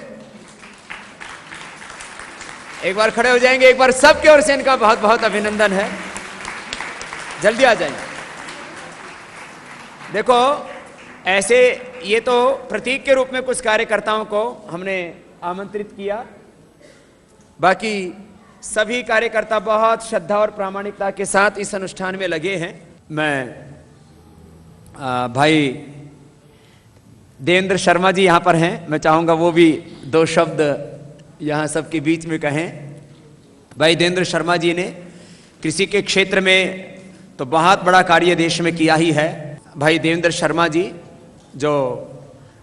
एक बार खड़े हो जाएंगे। एक बार सबके ओर से इनका बहुत बहुत अभिनंदन है। जल्दी आ जाएंगे। देखो ऐसे ये तो प्रतीक के रूप में कुछ कार्यकर्ताओं को हमने आमंत्रित किया, बाकी सभी कार्यकर्ता बहुत श्रद्धा और प्रामाणिकता के साथ इस अनुष्ठान में लगे हैं। मैं भाई देवेंद्र शर्मा जी यहाँ पर हैं, मैं चाहूँगा वो भी 2 शब्द यहाँ सबके बीच में कहें। भाई देवेंद्र शर्मा जी ने कृषि के क्षेत्र में तो बहुत बड़ा कार्य देश में किया ही है। भाई देवेंद्र शर्मा जी जो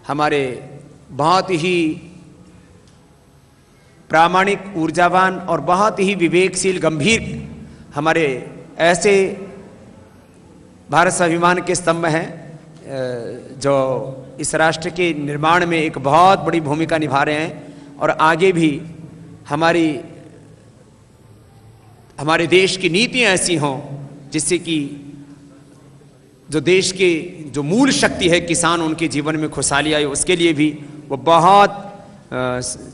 हमारे बहुत ही प्रामाणिक, ऊर्जावान और बहुत ही विवेकशील, गंभीर हमारे ऐसे भारत स्वाभिमान के स्तंभ हैं जो इस राष्ट्र के निर्माण में एक बहुत बड़ी भूमिका निभा रहे हैं और आगे भी हमारे देश की नीतियां ऐसी हों जिससे कि जो देश के जो मूल शक्ति है किसान, उनके जीवन में खुशहाली आए, उसके लिए भी वो बहुत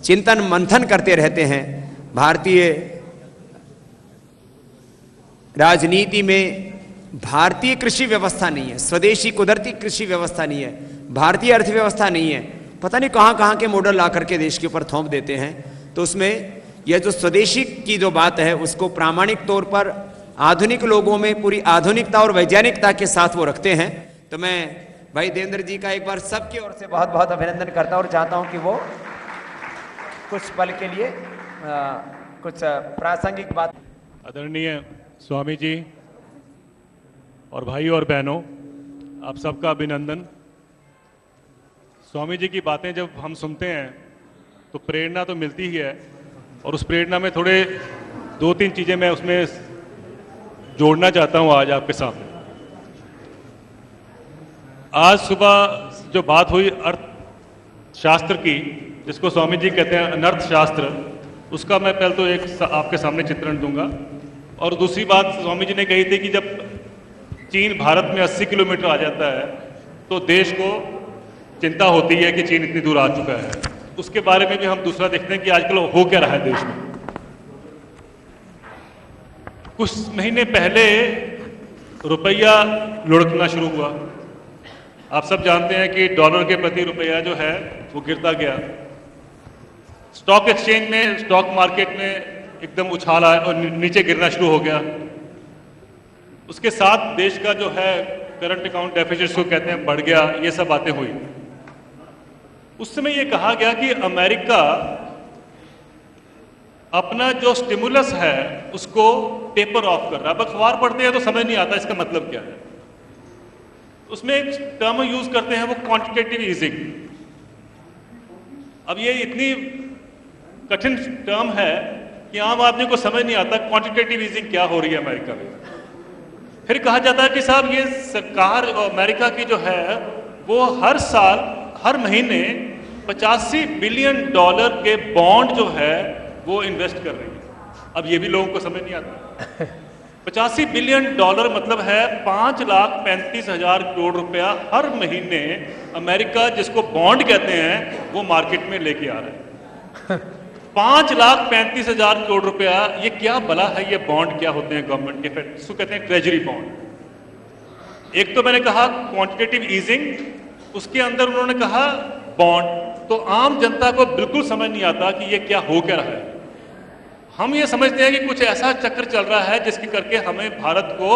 चिंतन मंथन करते रहते हैं। भारतीय राजनीति में भारतीय कृषि व्यवस्था नहीं है, स्वदेशी कुदरती कृषि व्यवस्था नहीं है, भारतीय अर्थव्यवस्था नहीं है, पता नहीं कहाँ कहाँ के मॉडल ला करके देश के ऊपर थोप देते हैं। तो उसमें यह जो स्वदेशी की जो बात है उसको प्रामाणिक तौर पर आधुनिक लोगों में पूरी आधुनिकता और वैज्ञानिकता के साथ वो रखते हैं। तो मैं भाई देवेंद्र जी का एक बार सबकी ओर से बहुत बहुत अभिनंदन करता हूँ और चाहता हूँ कि वो कुछ पल के लिए कुछ प्रासंगिक बात। आदरणीय स्वामी जी और भाई और बहनों, आप सबका अभिनंदन। स्वामी जी की बातें जब हम सुनते हैं तो प्रेरणा तो मिलती ही है, और उस प्रेरणा में थोड़े 2-3 चीज़ें मैं उसमें जोड़ना चाहता हूं आज आपके सामने। आज सुबह जो बात हुई अर्थशास्त्र की, जिसको स्वामी जी कहते हैं अनर्थशास्त्र, उसका मैं पहले तो एक आपके सामने चित्रण दूंगा। और दूसरी बात स्वामी जी ने कही थी कि जब चीन भारत में 80 किलोमीटर आ जाता है तो देश को चिंता होती है कि चीन इतनी दूर आ चुका है। उसके बारे में भी हम दूसरा देखते हैं कि आजकल हो क्या रहा है देश में। कुछ महीने पहले रुपया लुढ़कना शुरू हुआ। आप सब जानते हैं कि डॉलर के प्रति रुपया जो है वो गिरता गया। स्टॉक एक्सचेंज में, स्टॉक मार्केट में एकदम उछाल आया और नीचे गिरना शुरू हो गया। उसके साथ देश का जो है करंट अकाउंट डेफिसिट को कहते हैं बढ़ गया। ये सब बातें हुई। उस समय ये कहा गया कि अमेरिका अपना जो स्टिमुलस है उसको टेपर ऑफ कर रहा है। अब अखबार पढ़ते हैं तो समझ नहीं आता इसका मतलब क्या है। उसमें एक टर्म यूज करते हैं वो क्वांटिटेटिव ईजिंग। अब ये इतनी कठिन टर्म है कि आम आदमी को समझ नहीं आता क्वांटिटेटिव ईजिंग क्या हो रही है अमेरिका में। फिर कहा जाता है कि साहब ये सरकार अमेरिका की जो है वो हर साल हर महीने 85 बिलियन डॉलर के बॉन्ड जो है वो इन्वेस्ट कर रही है। अब ये भी लोगों को समझ नहीं आता। 85 बिलियन डॉलर मतलब है 5,35,000 करोड़ रुपया हर महीने अमेरिका, जिसको बॉन्ड कहते हैं, वो मार्केट में लेके आ रहा है। 5,35,000 करोड़ रुपया, ये क्या भला है? ये बॉन्ड क्या होते हैं गवर्नमेंट के? इसको कहते हैं ट्रेजरी बॉन्ड। एक तो मैंने कहा क्वांटिटेटिव ईजिंग, उसके अंदर उन्होंने कहा बॉन्ड। तो आम जनता को बिल्कुल समझ नहीं आता कि ये क्या हो क्या रहा है। हम ये समझते हैं कि कुछ ऐसा चक्र चल रहा है जिसके करके हमें भारत को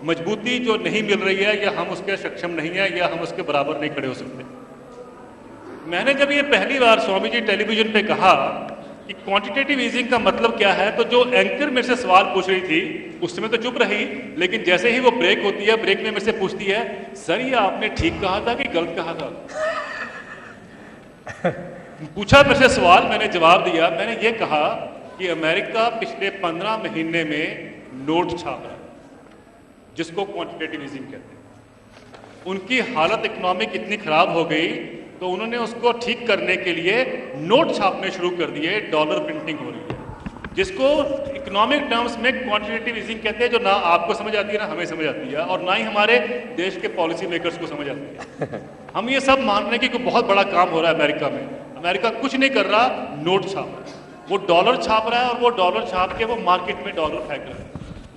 मजबूती जो नहीं मिल रही है, या हम उसके सक्षम नहीं है, या हम उसके बराबर नहीं खड़े हो सकते। मैंने जब ये पहली बार स्वामी जी टेलीविजन पे कहा कि क्वांटिटेटिव ईजिंग का मतलब क्या है, तो जो एंकर मेरे से सवाल पूछ रही थी उस समय तो चुप रही, लेकिन जैसे ही वो ब्रेक होती है, ब्रेक में मेरे से पूछती है, सर ये आपने ठीक कहा था कि गलत कहा था? पूछा मेरे से सवाल, मैंने जवाब दिया। मैंने ये कहा कि अमेरिका पिछले 15 महीने में नोट छाप रहा है, जिसको क्वांटिटेटिव ईजिंग कहते हैं। उनकी हालत इकोनॉमिक इतनी खराब हो गई तो उन्होंने उसको ठीक करने के लिए नोट छापने शुरू कर दिए। डॉलर प्रिंटिंग हो रही है, जिसको इकोनॉमिक टर्म्स में क्वांटिटेटिव ईजिंग कहते हैं, जो ना आपको समझ आती है, ना हमें समझ आती है, और ना ही हमारे देश के पॉलिसी मेकर्स को समझ आती है। हम ये सब मान रहे हैं कि कोई बहुत बड़ा काम हो रहा है अमेरिका में। अमेरिका कुछ नहीं कर रहा, नोट छाप रहा है। वो डॉलर छाप रहा है, और वो डॉलर छाप के वो मार्केट में डॉलर फेंक रहा है।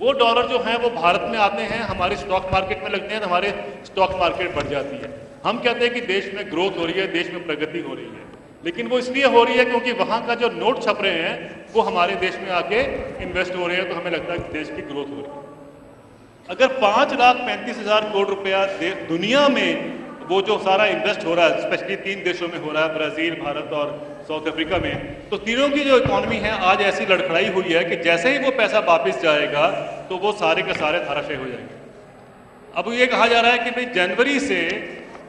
वो डॉलर जो है वो भारत में आते हैं, हमारे स्टॉक मार्केट में लगते हैं, तो हमारे स्टॉक मार्केट बढ़ जाती है। हम कहते हैं कि देश में ग्रोथ हो रही है, देश में प्रगति हो रही है, लेकिन वो इसलिए हो रही है क्योंकि वहाँ का जो नोट छप रहे हैं वो हमारे देश में आके इन्वेस्ट हो रहे हैं, तो हमें लगता है कि देश की ग्रोथ हो रही है। अगर 5,35,000 करोड़ रुपया दुनिया में वो जो सारा इन्वेस्ट हो रहा है, स्पेशली 3 देशों में हो रहा है, ब्राज़ील, भारत और साउथ अफ्रीका में, तो तीनों की जो इकॉनमी है आज ऐसी लड़खड़ाई हुई है कि जैसे ही वो पैसा वापस जाएगा तो वो सारे के सारे धराशायी हो जाएंगे। अब ये कहा जा रहा है कि भाई जनवरी से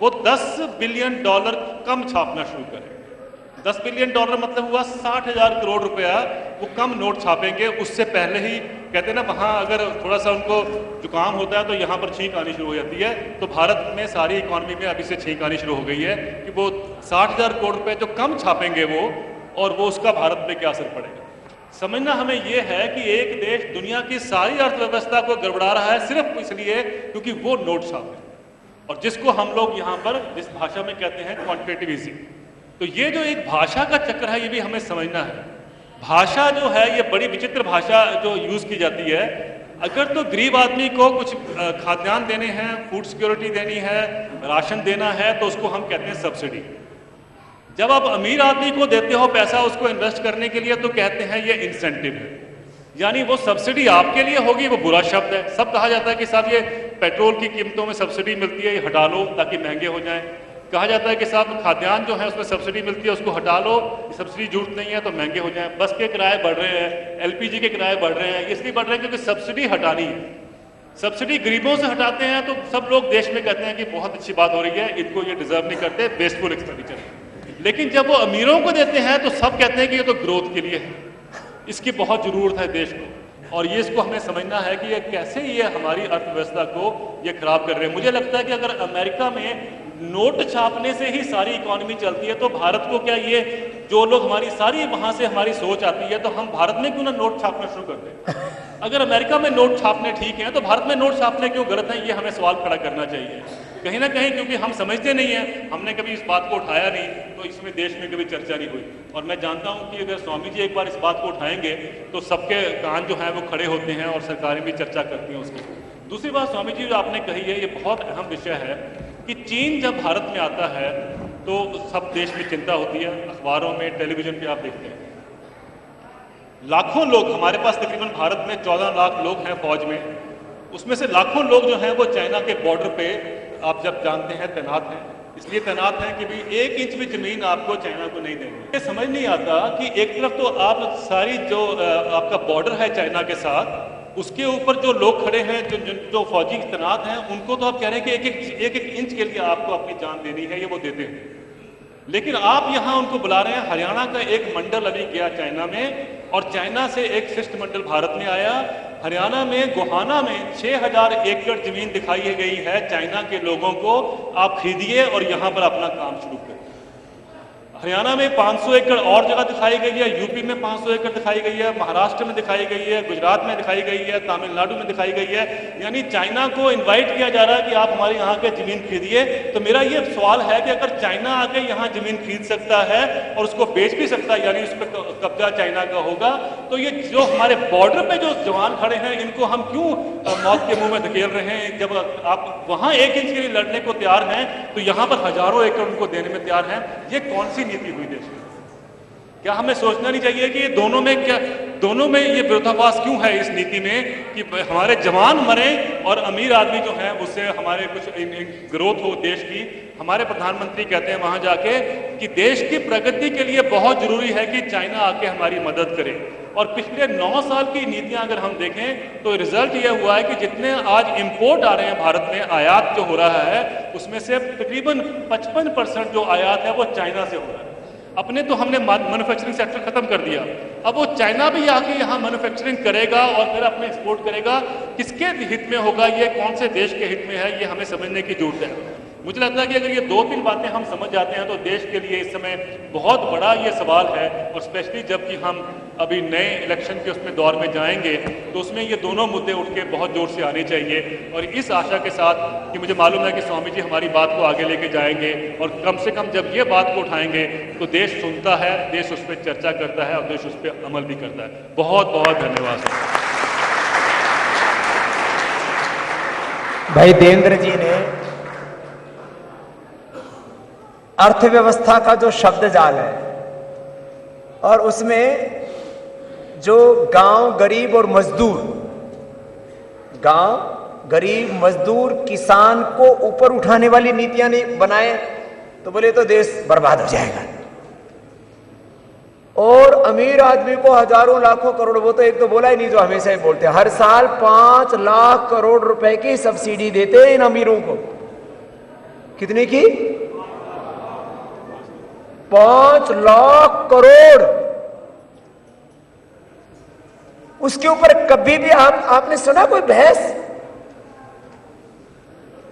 वो 10 बिलियन डॉलर कम छापना शुरू करेंगे। 10 बिलियन डॉलर मतलब हुआ 60,000 करोड़ रुपया वो कम नोट छापेंगे। उससे पहले ही कहते हैं ना, वहाँ अगर थोड़ा सा उनको जुकाम होता है तो यहाँ पर छींक आनी शुरू हो जाती है। तो भारत में सारी इकॉनमी में अभी से छींक आनी शुरू हो गई है कि वो 60,000 करोड़ रुपये जो कम छापेंगे वो, और वो उसका भारत में क्या असर पड़ेगा। समझना हमें ये है कि एक देश दुनिया की सारी अर्थव्यवस्था को गड़बड़ा रहा है सिर्फ इसलिए क्योंकि वो नोट छापे, और जिसको हम लोग यहाँ पर जिस भाषा में कहते हैं क्वांटिटेटिव ईजिंग। तो ये जो एक भाषा का चक्र है, ये भी हमें समझना है। भाषा जो है ये बड़ी विचित्र भाषा जो यूज की जाती है। अगर तो गरीब आदमी को कुछ खाद्यान्न देने हैं, फूड सिक्योरिटी देनी है, राशन देना है, तो उसको हम कहते हैं सब्सिडी। जब आप अमीर आदमी को देते हो पैसा उसको इन्वेस्ट करने के लिए, तो कहते हैं ये इंसेंटिव है। यानी वो सब्सिडी आपके लिए होगी, वो बुरा शब्द है। सब कहा जाता है कि साहब ये पेट्रोल की कीमतों में सब्सिडी मिलती है, ये हटा लो ताकि महंगे हो जाएं। कहा जाता है कि साहब खाद्यान्न जो है उसमें सब्सिडी मिलती है, उसको हटा लो, सब्सिडी जरूरत नहीं है तो महंगे हो जाएं। बस के किराए बढ़ रहे हैं, एलपीजी के किराए बढ़ रहे हैं, इसलिए बढ़ रहे हैं क्योंकि सब्सिडी हटानी है। सब्सिडी गरीबों से हटाते हैं तो सब लोग देश में कहते हैं कि बहुत अच्छी बात हो रही है, इनको ये डिजर्व नहीं करते, वेस्टफुल एक्सपेंडिचर है। लेकिन जब वो अमीरों को देते हैं तो सब कहते हैं कि ये तो ग्रोथ के लिए है, इसकी बहुत ज़रूरत है देश को, और ये इसको हमें समझना है कि ये कैसे ये हमारी अर्थव्यवस्था को ये खराब कर रहे हैं। मुझे लगता है कि अगर अमेरिका में नोट छापने से ही सारी इकोनॉमी चलती है तो भारत को क्या, ये जो लोग हमारी सारी वहाँ से हमारी सोच आती है, तो हम भारत में क्यों ना नोट छापना शुरू कर दें। अगर अमेरिका में नोट छापने ठीक हैं तो भारत में नोट छापने क्यों गलत हैं, ये हमें सवाल खड़ा करना चाहिए कहीं ना कहीं, क्योंकि हम समझते नहीं हैं, हमने कभी इस बात को उठाया नहीं, तो इसमें देश में कभी चर्चा नहीं हुई। और मैं जानता हूं कि अगर स्वामी जी एक बार इस बात को उठाएंगे तो सबके कान जो हैं वो खड़े होते हैं और सरकारें भी चर्चा करती हैं उसकी। दूसरी बात स्वामी जी जो आपने कही है, ये बहुत अहम विषय है कि चीन जब भारत में आता है तो सब देश में चिंता होती है, अखबारों में, टेलीविजन पे आप देखते हैं लाखों लोग, हमारे पास तकरीबन भारत में 14 लाख लोग हैं फौज में, उसमें से लाखों लोग जो हैं वो चाइना के बॉर्डर पे आप जब जानते हैं तैनात हैं, इसलिए तैनात हैं कि भाई 1 इंच भी जमीन आपको चाइना को नहीं देंगे। ये समझ नहीं आता कि एक तरफ तो आप सारी जो आपका बॉर्डर है चाइना के साथ, उसके ऊपर जो लोग खड़े हैं, जो फौजी तैनात हैं, उनको तो आप कह रहे हैं कि एक इंच के लिए आपको अपनी जान देनी है, ये वो देते हैं, लेकिन आप यहाँ उनको बुला रहे हैं। हरियाणा का एक मंडल अभी गया चाइना में, और चाइना से एक शिष्टमंडल भारत में आया। हरियाणा में गोहाना में 6000 एकड़ जमीन दिखाई गई है चाइना के लोगों को, आप खरीदिए और यहाँ पर अपना काम शुरू करें। हरियाणा में 500 एकड़ और जगह दिखाई गई है, यूपी में 500 एकड़ दिखाई गई है, महाराष्ट्र में दिखाई गई है, गुजरात में दिखाई गई है, तमिलनाडु में दिखाई गई है। यानी चाइना को इनवाइट किया जा रहा है कि आप हमारे यहाँ के ज़मीन खरीदिए। तो मेरा ये सवाल है कि अगर चाइना आके यहाँ ज़मीन खरीद सकता है और उसको बेच भी सकता है, यानी उस पर कब्जा चाइना का होगा, तो ये जो हमारे बॉर्डर पे जो जवान खड़े हैं, इनको हम क्यों मौत के मुंह में धकेल रहे हैं? जब आप वहाँ 1 इंच के लिए लड़ने को तैयार हैं तो यहाँ पर हजारों एकड़ उनको देने में तैयार हैं। ये कौन सी नीति हुई देश में? क्या हमें सोचना नहीं चाहिए कि ये दोनों में ये विरोधाभास क्यों है इस नीति में कि हमारे जवान मरे और अमीर आदमी जो है उससे हमारे कुछ ग्रोथ हो देश की। हमारे प्रधानमंत्री कहते हैं वहां जाके कि देश की प्रगति के लिए बहुत जरूरी है कि चाइना आके हमारी मदद करे। और पिछले 9 साल की नीतियां अगर हम देखें तो रिजल्ट ये हुआ है कि जितने आज इंपोर्ट आ रहे हैं भारत में, आयात जो हो रहा है, उसमें से तकरीबन 55% जो आयात है वो चाइना से हो रहा है। अपने तो हमने मैन्युफैक्चरिंग सेक्टर खत्म कर दिया, अब वो चाइना भी आके यहाँ मैन्युफैक्चरिंग करेगा और फिर अपने एक्सपोर्ट करेगा। किसके हित में होगा ये, कौन से देश के हित में है, ये हमें समझने की जरूरत है। मुझे लगता है कि अगर ये 2-3 बातें हम समझ जाते हैं तो देश के लिए इस समय बहुत बड़ा ये सवाल है। और स्पेशली जबकि हम अभी नए इलेक्शन के उसमें दौर में जाएंगे तो उसमें ये दोनों मुद्दे उठ के बहुत जोर से आने चाहिए। और इस आशा के साथ कि मुझे मालूम है कि स्वामी जी हमारी बात को आगे लेके जाएंगे और कम से कम जब ये बात को उठाएंगे तो देश सुनता है, देश उस पर चर्चा करता है और देश उस पर अमल भी करता है। बहुत बहुत धन्यवाद। भाई देवेंद्र जी ने अर्थव्यवस्था का जो शब्द जाल है और उसमें जो गांव गरीब और मजदूर, गांव गरीब मजदूर किसान को ऊपर उठाने वाली नीतियां नहीं बनाए तो बोले तो देश बर्बाद हो जाएगा। और अमीर आदमी को हजारों लाखों करोड़, वो तो एक तो बोला ही नहीं जो हमेशा ही बोलते हैं, हर साल 5 लाख करोड़ रुपए की सब्सिडी देते हैं इन अमीरों को। कितने की? 5 लाख करोड़। उसके ऊपर कभी भी आपने सुना कोई बहस?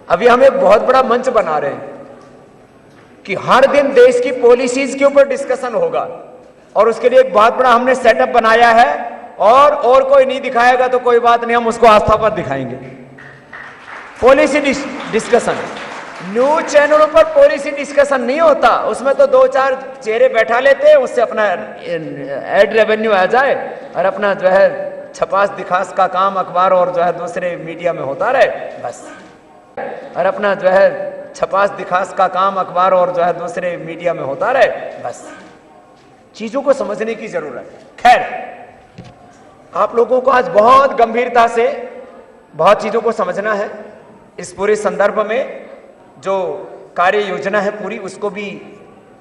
अभी हम एक बहुत बड़ा मंच बना रहे हैं कि हर दिन देश की पॉलिसीज के ऊपर डिस्कशन होगा और उसके लिए एक बहुत बड़ा हमने सेटअप बनाया है। और कोई नहीं दिखाएगा तो कोई बात नहीं, हम उसको आस्था पर दिखाएंगे। पॉलिसी डिस्कशन न्यूज चैनलों पर पॉलिसी डिस्कशन नहीं होता, उसमें तो 2-4 चेहरे बैठा लेते हैं, उससे अपना एड रेवेन्यू आ जाए और अपना जो है छपास दिखास का काम अखबार और जो है दूसरे मीडिया में होता रहे बस। और अपना जो है छपास दिखास का काम अखबार और जो है दूसरे मीडिया में होता रहे बस। चीजों को समझने की जरूरत है। खैर, आप लोगों को आज बहुत गंभीरता से बहुत चीजों को समझना है। इस पूरे संदर्भ में जो कार्य योजना है पूरी, उसको भी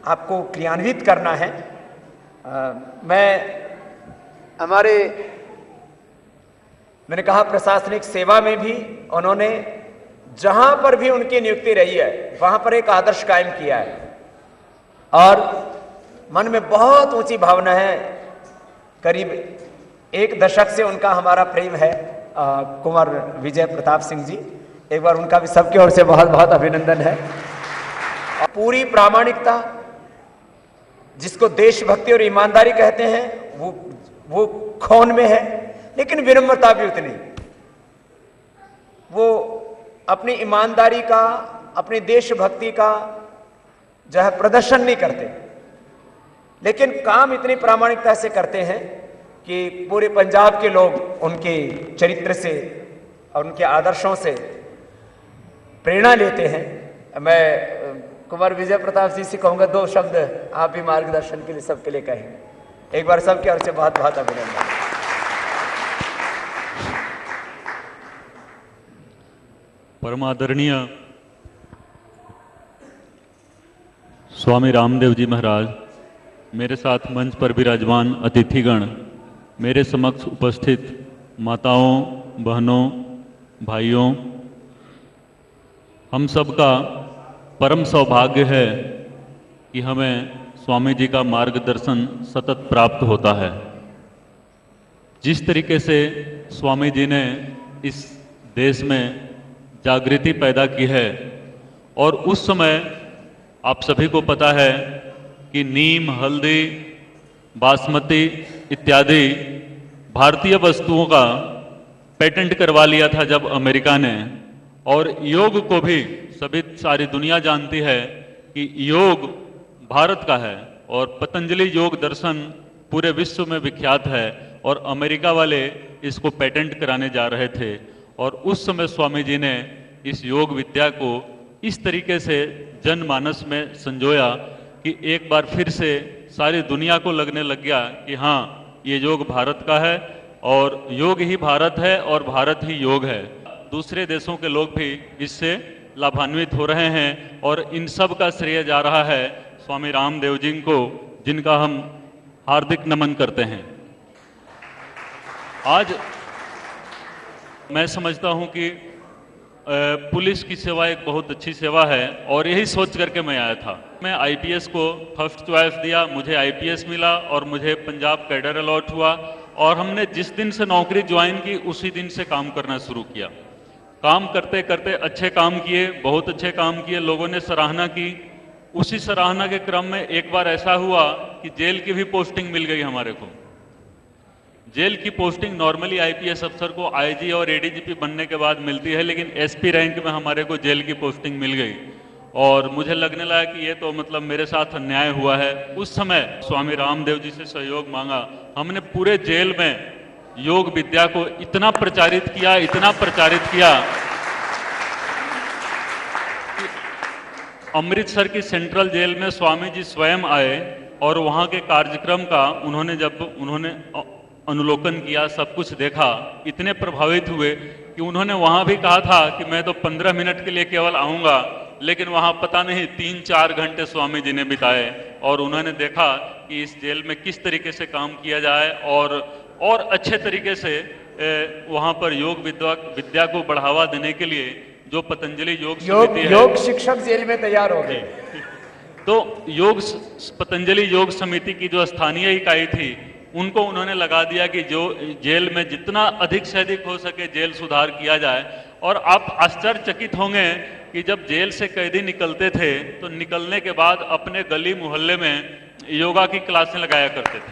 आपको क्रियान्वित करना है। मैंने कहा प्रशासनिक सेवा में भी उन्होंने जहां पर भी उनकी नियुक्ति रही है वहां पर एक आदर्श कायम किया है और मन में बहुत ऊंची भावना है। करीब 1 दशक से उनका हमारा प्रेम है। कुंवर विजय प्रताप सिंह जी, एक बार उनका भी सबकी ओर से बहुत बहुत अभिनंदन है। पूरी प्रामाणिकता, जिसको देशभक्ति और ईमानदारी कहते हैं, वो खून में है, लेकिन विनम्रता भी उतनी। वो अपनी ईमानदारी का, अपनी देशभक्ति का जो है प्रदर्शन नहीं करते, लेकिन काम इतनी प्रामाणिकता से करते हैं कि पूरे पंजाब के लोग उनके चरित्र से और उनके आदर्शों से प्रेरणा लेते हैं। मैं कुंवर विजय प्रताप जी से कहूंगा 2 शब्द आप भी मार्गदर्शन के लिए सबके लिए कहेंगे। एक बार सबके ओर से बहुत बहुत अभिनंदन। परम आदरणीय स्वामी रामदेव जी महाराज, मेरे साथ मंच पर विराजमान अतिथिगण, मेरे समक्ष उपस्थित माताओं, बहनों, भाइयों, हम सबका परम सौभाग्य है कि हमें स्वामी जी का मार्गदर्शन सतत प्राप्त होता है। जिस तरीके से स्वामी जी ने इस देश में जागृति पैदा की है, और उस समय आप सभी को पता है कि नीम, हल्दी, बासमती इत्यादि भारतीय वस्तुओं का पेटेंट करवा लिया था जब अमेरिका ने, और योग को भी सारी दुनिया जानती है कि योग भारत का है और पतंजलि योग दर्शन पूरे विश्व में विख्यात है, और अमेरिका वाले इसको पेटेंट कराने जा रहे थे। और उस समय स्वामी जी ने इस योग विद्या को इस तरीके से जनमानस में संजोया कि एक बार फिर से सारी दुनिया को लगने लग गया कि हाँ, ये योग भारत का है और योग ही भारत है और भारत ही योग है। दूसरे देशों के लोग भी इससे लाभान्वित हो रहे हैं और इन सब का श्रेय जा रहा है स्वामी रामदेव जी को, जिनका हम हार्दिक नमन करते हैं। आज मैं समझता हूं कि पुलिस की सेवा एक बहुत अच्छी सेवा है और यही सोच करके मैं आया था। मैं आईपीएस को फर्स्ट चॉइस दिया, मुझे आईपीएस मिला और मुझे पंजाब कैडर अलॉट हुआ, और हमने जिस दिन से नौकरी ज्वाइन की उसी दिन से काम करना शुरू किया। काम करते करते अच्छे काम किए, बहुत अच्छे काम किए, लोगों ने सराहना की। उसी सराहना के क्रम में एक बार ऐसा हुआ कि जेल की भी पोस्टिंग मिल गई हमारे को। जेल की पोस्टिंग नॉर्मली आईपीएस अफसर को आईजी और एडीजीपी बनने के बाद मिलती है, लेकिन एसपी रैंक में हमारे को जेल की पोस्टिंग मिल गई और मुझे लगने लगा कि ये तो मतलब मेरे साथ अन्याय हुआ है। उस समय स्वामी रामदेव जी से सहयोग मांगा। हमने पूरे जेल में योग विद्या को इतना प्रचारित किया कि अमृतसर की सेंट्रल जेल में स्वामी जी स्वयं आए और वहाँ के कार्यक्रम का उन्होंने अनुलोकन किया, सब कुछ देखा, इतने प्रभावित हुए कि उन्होंने वहाँ भी कहा था कि मैं तो 15 मिनट के लिए केवल आऊँगा, लेकिन वहाँ पता नहीं 3-4 घंटे स्वामी जी ने बिताए और उन्होंने देखा कि इस जेल में किस तरीके से काम किया जाए और अच्छे तरीके से वहाँ पर योग विद्या को बढ़ावा देने के लिए जो पतंजलि योग शिक्षक जेल में तैयार हो गए। तो पतंजलि योग समिति की जो स्थानीय इकाई थी उनको उन्होंने लगा दिया कि जो जेल में जितना अधिक से अधिक हो सके जेल सुधार किया जाए। और आप आश्चर्यचकित होंगे कि जब जेल से कैदी निकलते थे तो निकलने के बाद अपने गली मोहल्ले में योगा की क्लासें लगाया करते थे।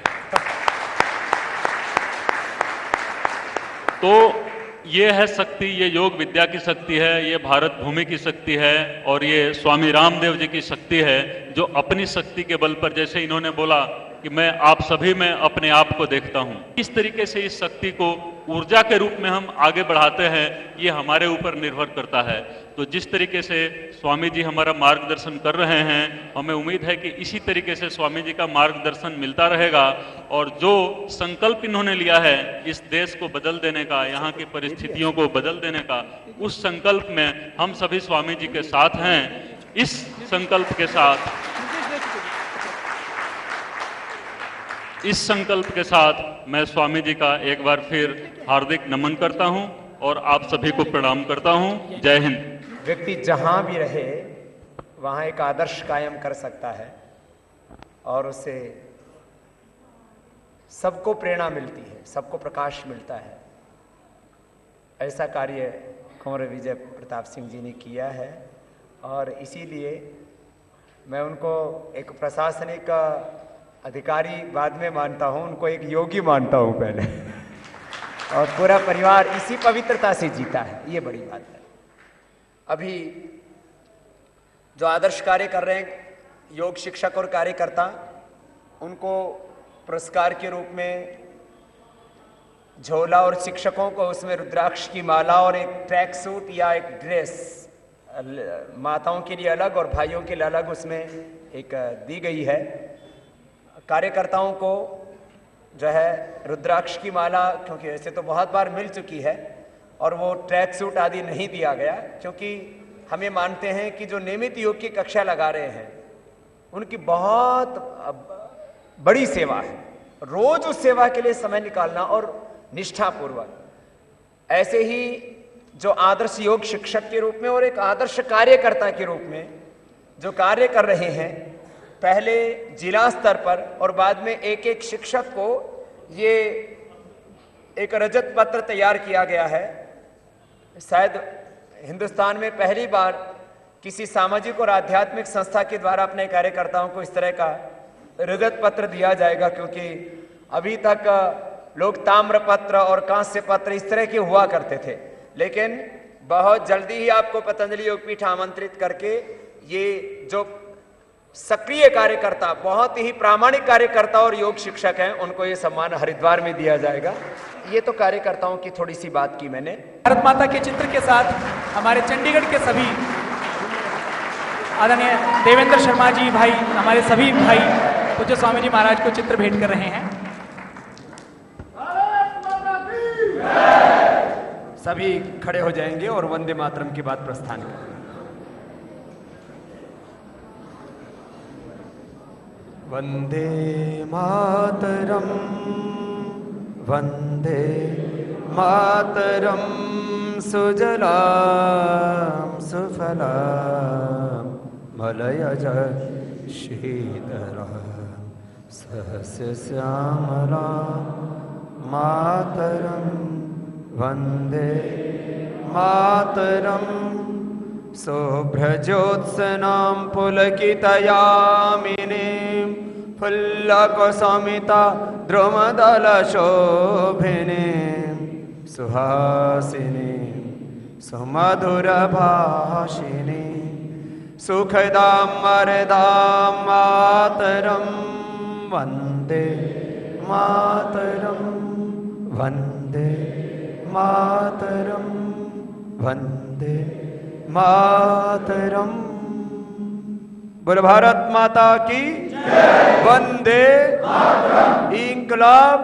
तो ये है शक्ति, ये योग विद्या की शक्ति है, ये भारत भूमि की शक्ति है और ये स्वामी रामदेव जी की शक्ति है, जो अपनी शक्ति के बल पर, जैसे इन्होंने बोला कि मैं आप सभी में अपने आप को देखता हूं, इस तरीके से इस शक्ति को ऊर्जा के रूप में हम आगे बढ़ाते हैं, ये हमारे ऊपर निर्भर करता है। तो जिस तरीके से स्वामी जी हमारा मार्गदर्शन कर रहे हैं, हमें उम्मीद है कि इसी तरीके से स्वामी जी का मार्गदर्शन मिलता रहेगा और जो संकल्प इन्होंने लिया है इस देश को बदल देने का, यहाँ की परिस्थितियों को बदल देने का, उस संकल्प में हम सभी स्वामी जी के साथ हैं। इस संकल्प के साथ मैं स्वामी जी का एक बार फिर हार्दिक नमन करता हूं और आप सभी को प्रणाम करता हूं। जय हिंद। व्यक्ति जहां भी रहे वहां एक आदर्श कायम कर सकता है और उससे सबको प्रेरणा मिलती है, सबको प्रकाश मिलता है। ऐसा कार्य कुंवर विजय प्रताप सिंह जी ने किया है और इसीलिए मैं उनको एक प्रशासनिक अधिकारी बाद में मानता हूं, उनको एक योगी मानता हूं पहले और पूरा परिवार इसी पवित्रता से जीता है, ये बड़ी बात है। अभी जो आदर्श कार्य कर रहे हैं योग शिक्षक और कार्यकर्ता, उनको पुरस्कार के रूप में झोला और शिक्षकों को उसमें रुद्राक्ष की माला और एक ट्रैक सूट या एक ड्रेस, माताओं के लिए अलग और भाइयों के लिए अलग उसमें एक दी गई है। कार्यकर्ताओं को जो है रुद्राक्ष की माला, क्योंकि ऐसे तो बहुत बार मिल चुकी है, और वो ट्रैक सूट आदि नहीं दिया गया, क्योंकि हमें मानते हैं कि जो नियमित योग की कक्षा लगा रहे हैं उनकी बहुत बड़ी सेवा है। रोज उस सेवा के लिए समय निकालना और निष्ठापूर्वक, ऐसे ही जो आदर्श योग शिक्षक के रूप में और एक आदर्श कार्यकर्ता के रूप में जो कार्य कर रहे हैं, पहले जिला स्तर पर और बाद में एक एक शिक्षक को ये एक रजत पत्र तैयार किया गया है। शायद हिंदुस्तान में पहली बार किसी सामाजिक और आध्यात्मिक संस्था के द्वारा अपने कार्यकर्ताओं को इस तरह का रजत पत्र दिया जाएगा, क्योंकि अभी तक लोग ताम्र पत्र और कांस्य पत्र इस तरह के हुआ करते थे, लेकिन बहुत जल्दी ही आपको पतंजलि योगपीठ आमंत्रित करके ये जो सक्रिय कार्यकर्ता, बहुत ही प्रामाणिक कार्यकर्ता और योग शिक्षक हैं, उनको ये सम्मान हरिद्वार में दिया जाएगा। ये तो कार्यकर्ताओं की थोड़ी सी बात की मैंने। भारत माता के चित्र के साथ हमारे चंडीगढ़ के सभी आदरणीय देवेंद्र शर्मा जी भाई, हमारे सभी भाई पूज्य स्वामी जी महाराज को चित्र भेंट कर रहे हैं। सभी खड़े हो जाएंगे और वंदे मातरम के बाद प्रस्थान करेंगे। वंदे मातरम, वंदे मातरम, सुजलाम सुफलाम मलयज शीतलाम सहस्य श्यामलाम मातरम, वंदे मातरम, शुभ्रज्योत्सनां पुलकितयामिनीं फुल्लकुसुमिता द्रुमदलशोभिनीं सुहासिनीं सुमधुरभाषिणीं सुखदां वरदां मातरं, वन्दे मातरं, वन्दे मातरं, वन्दे मातरम। बोल भारत माता की, वंदे मातरम, इंकलाब।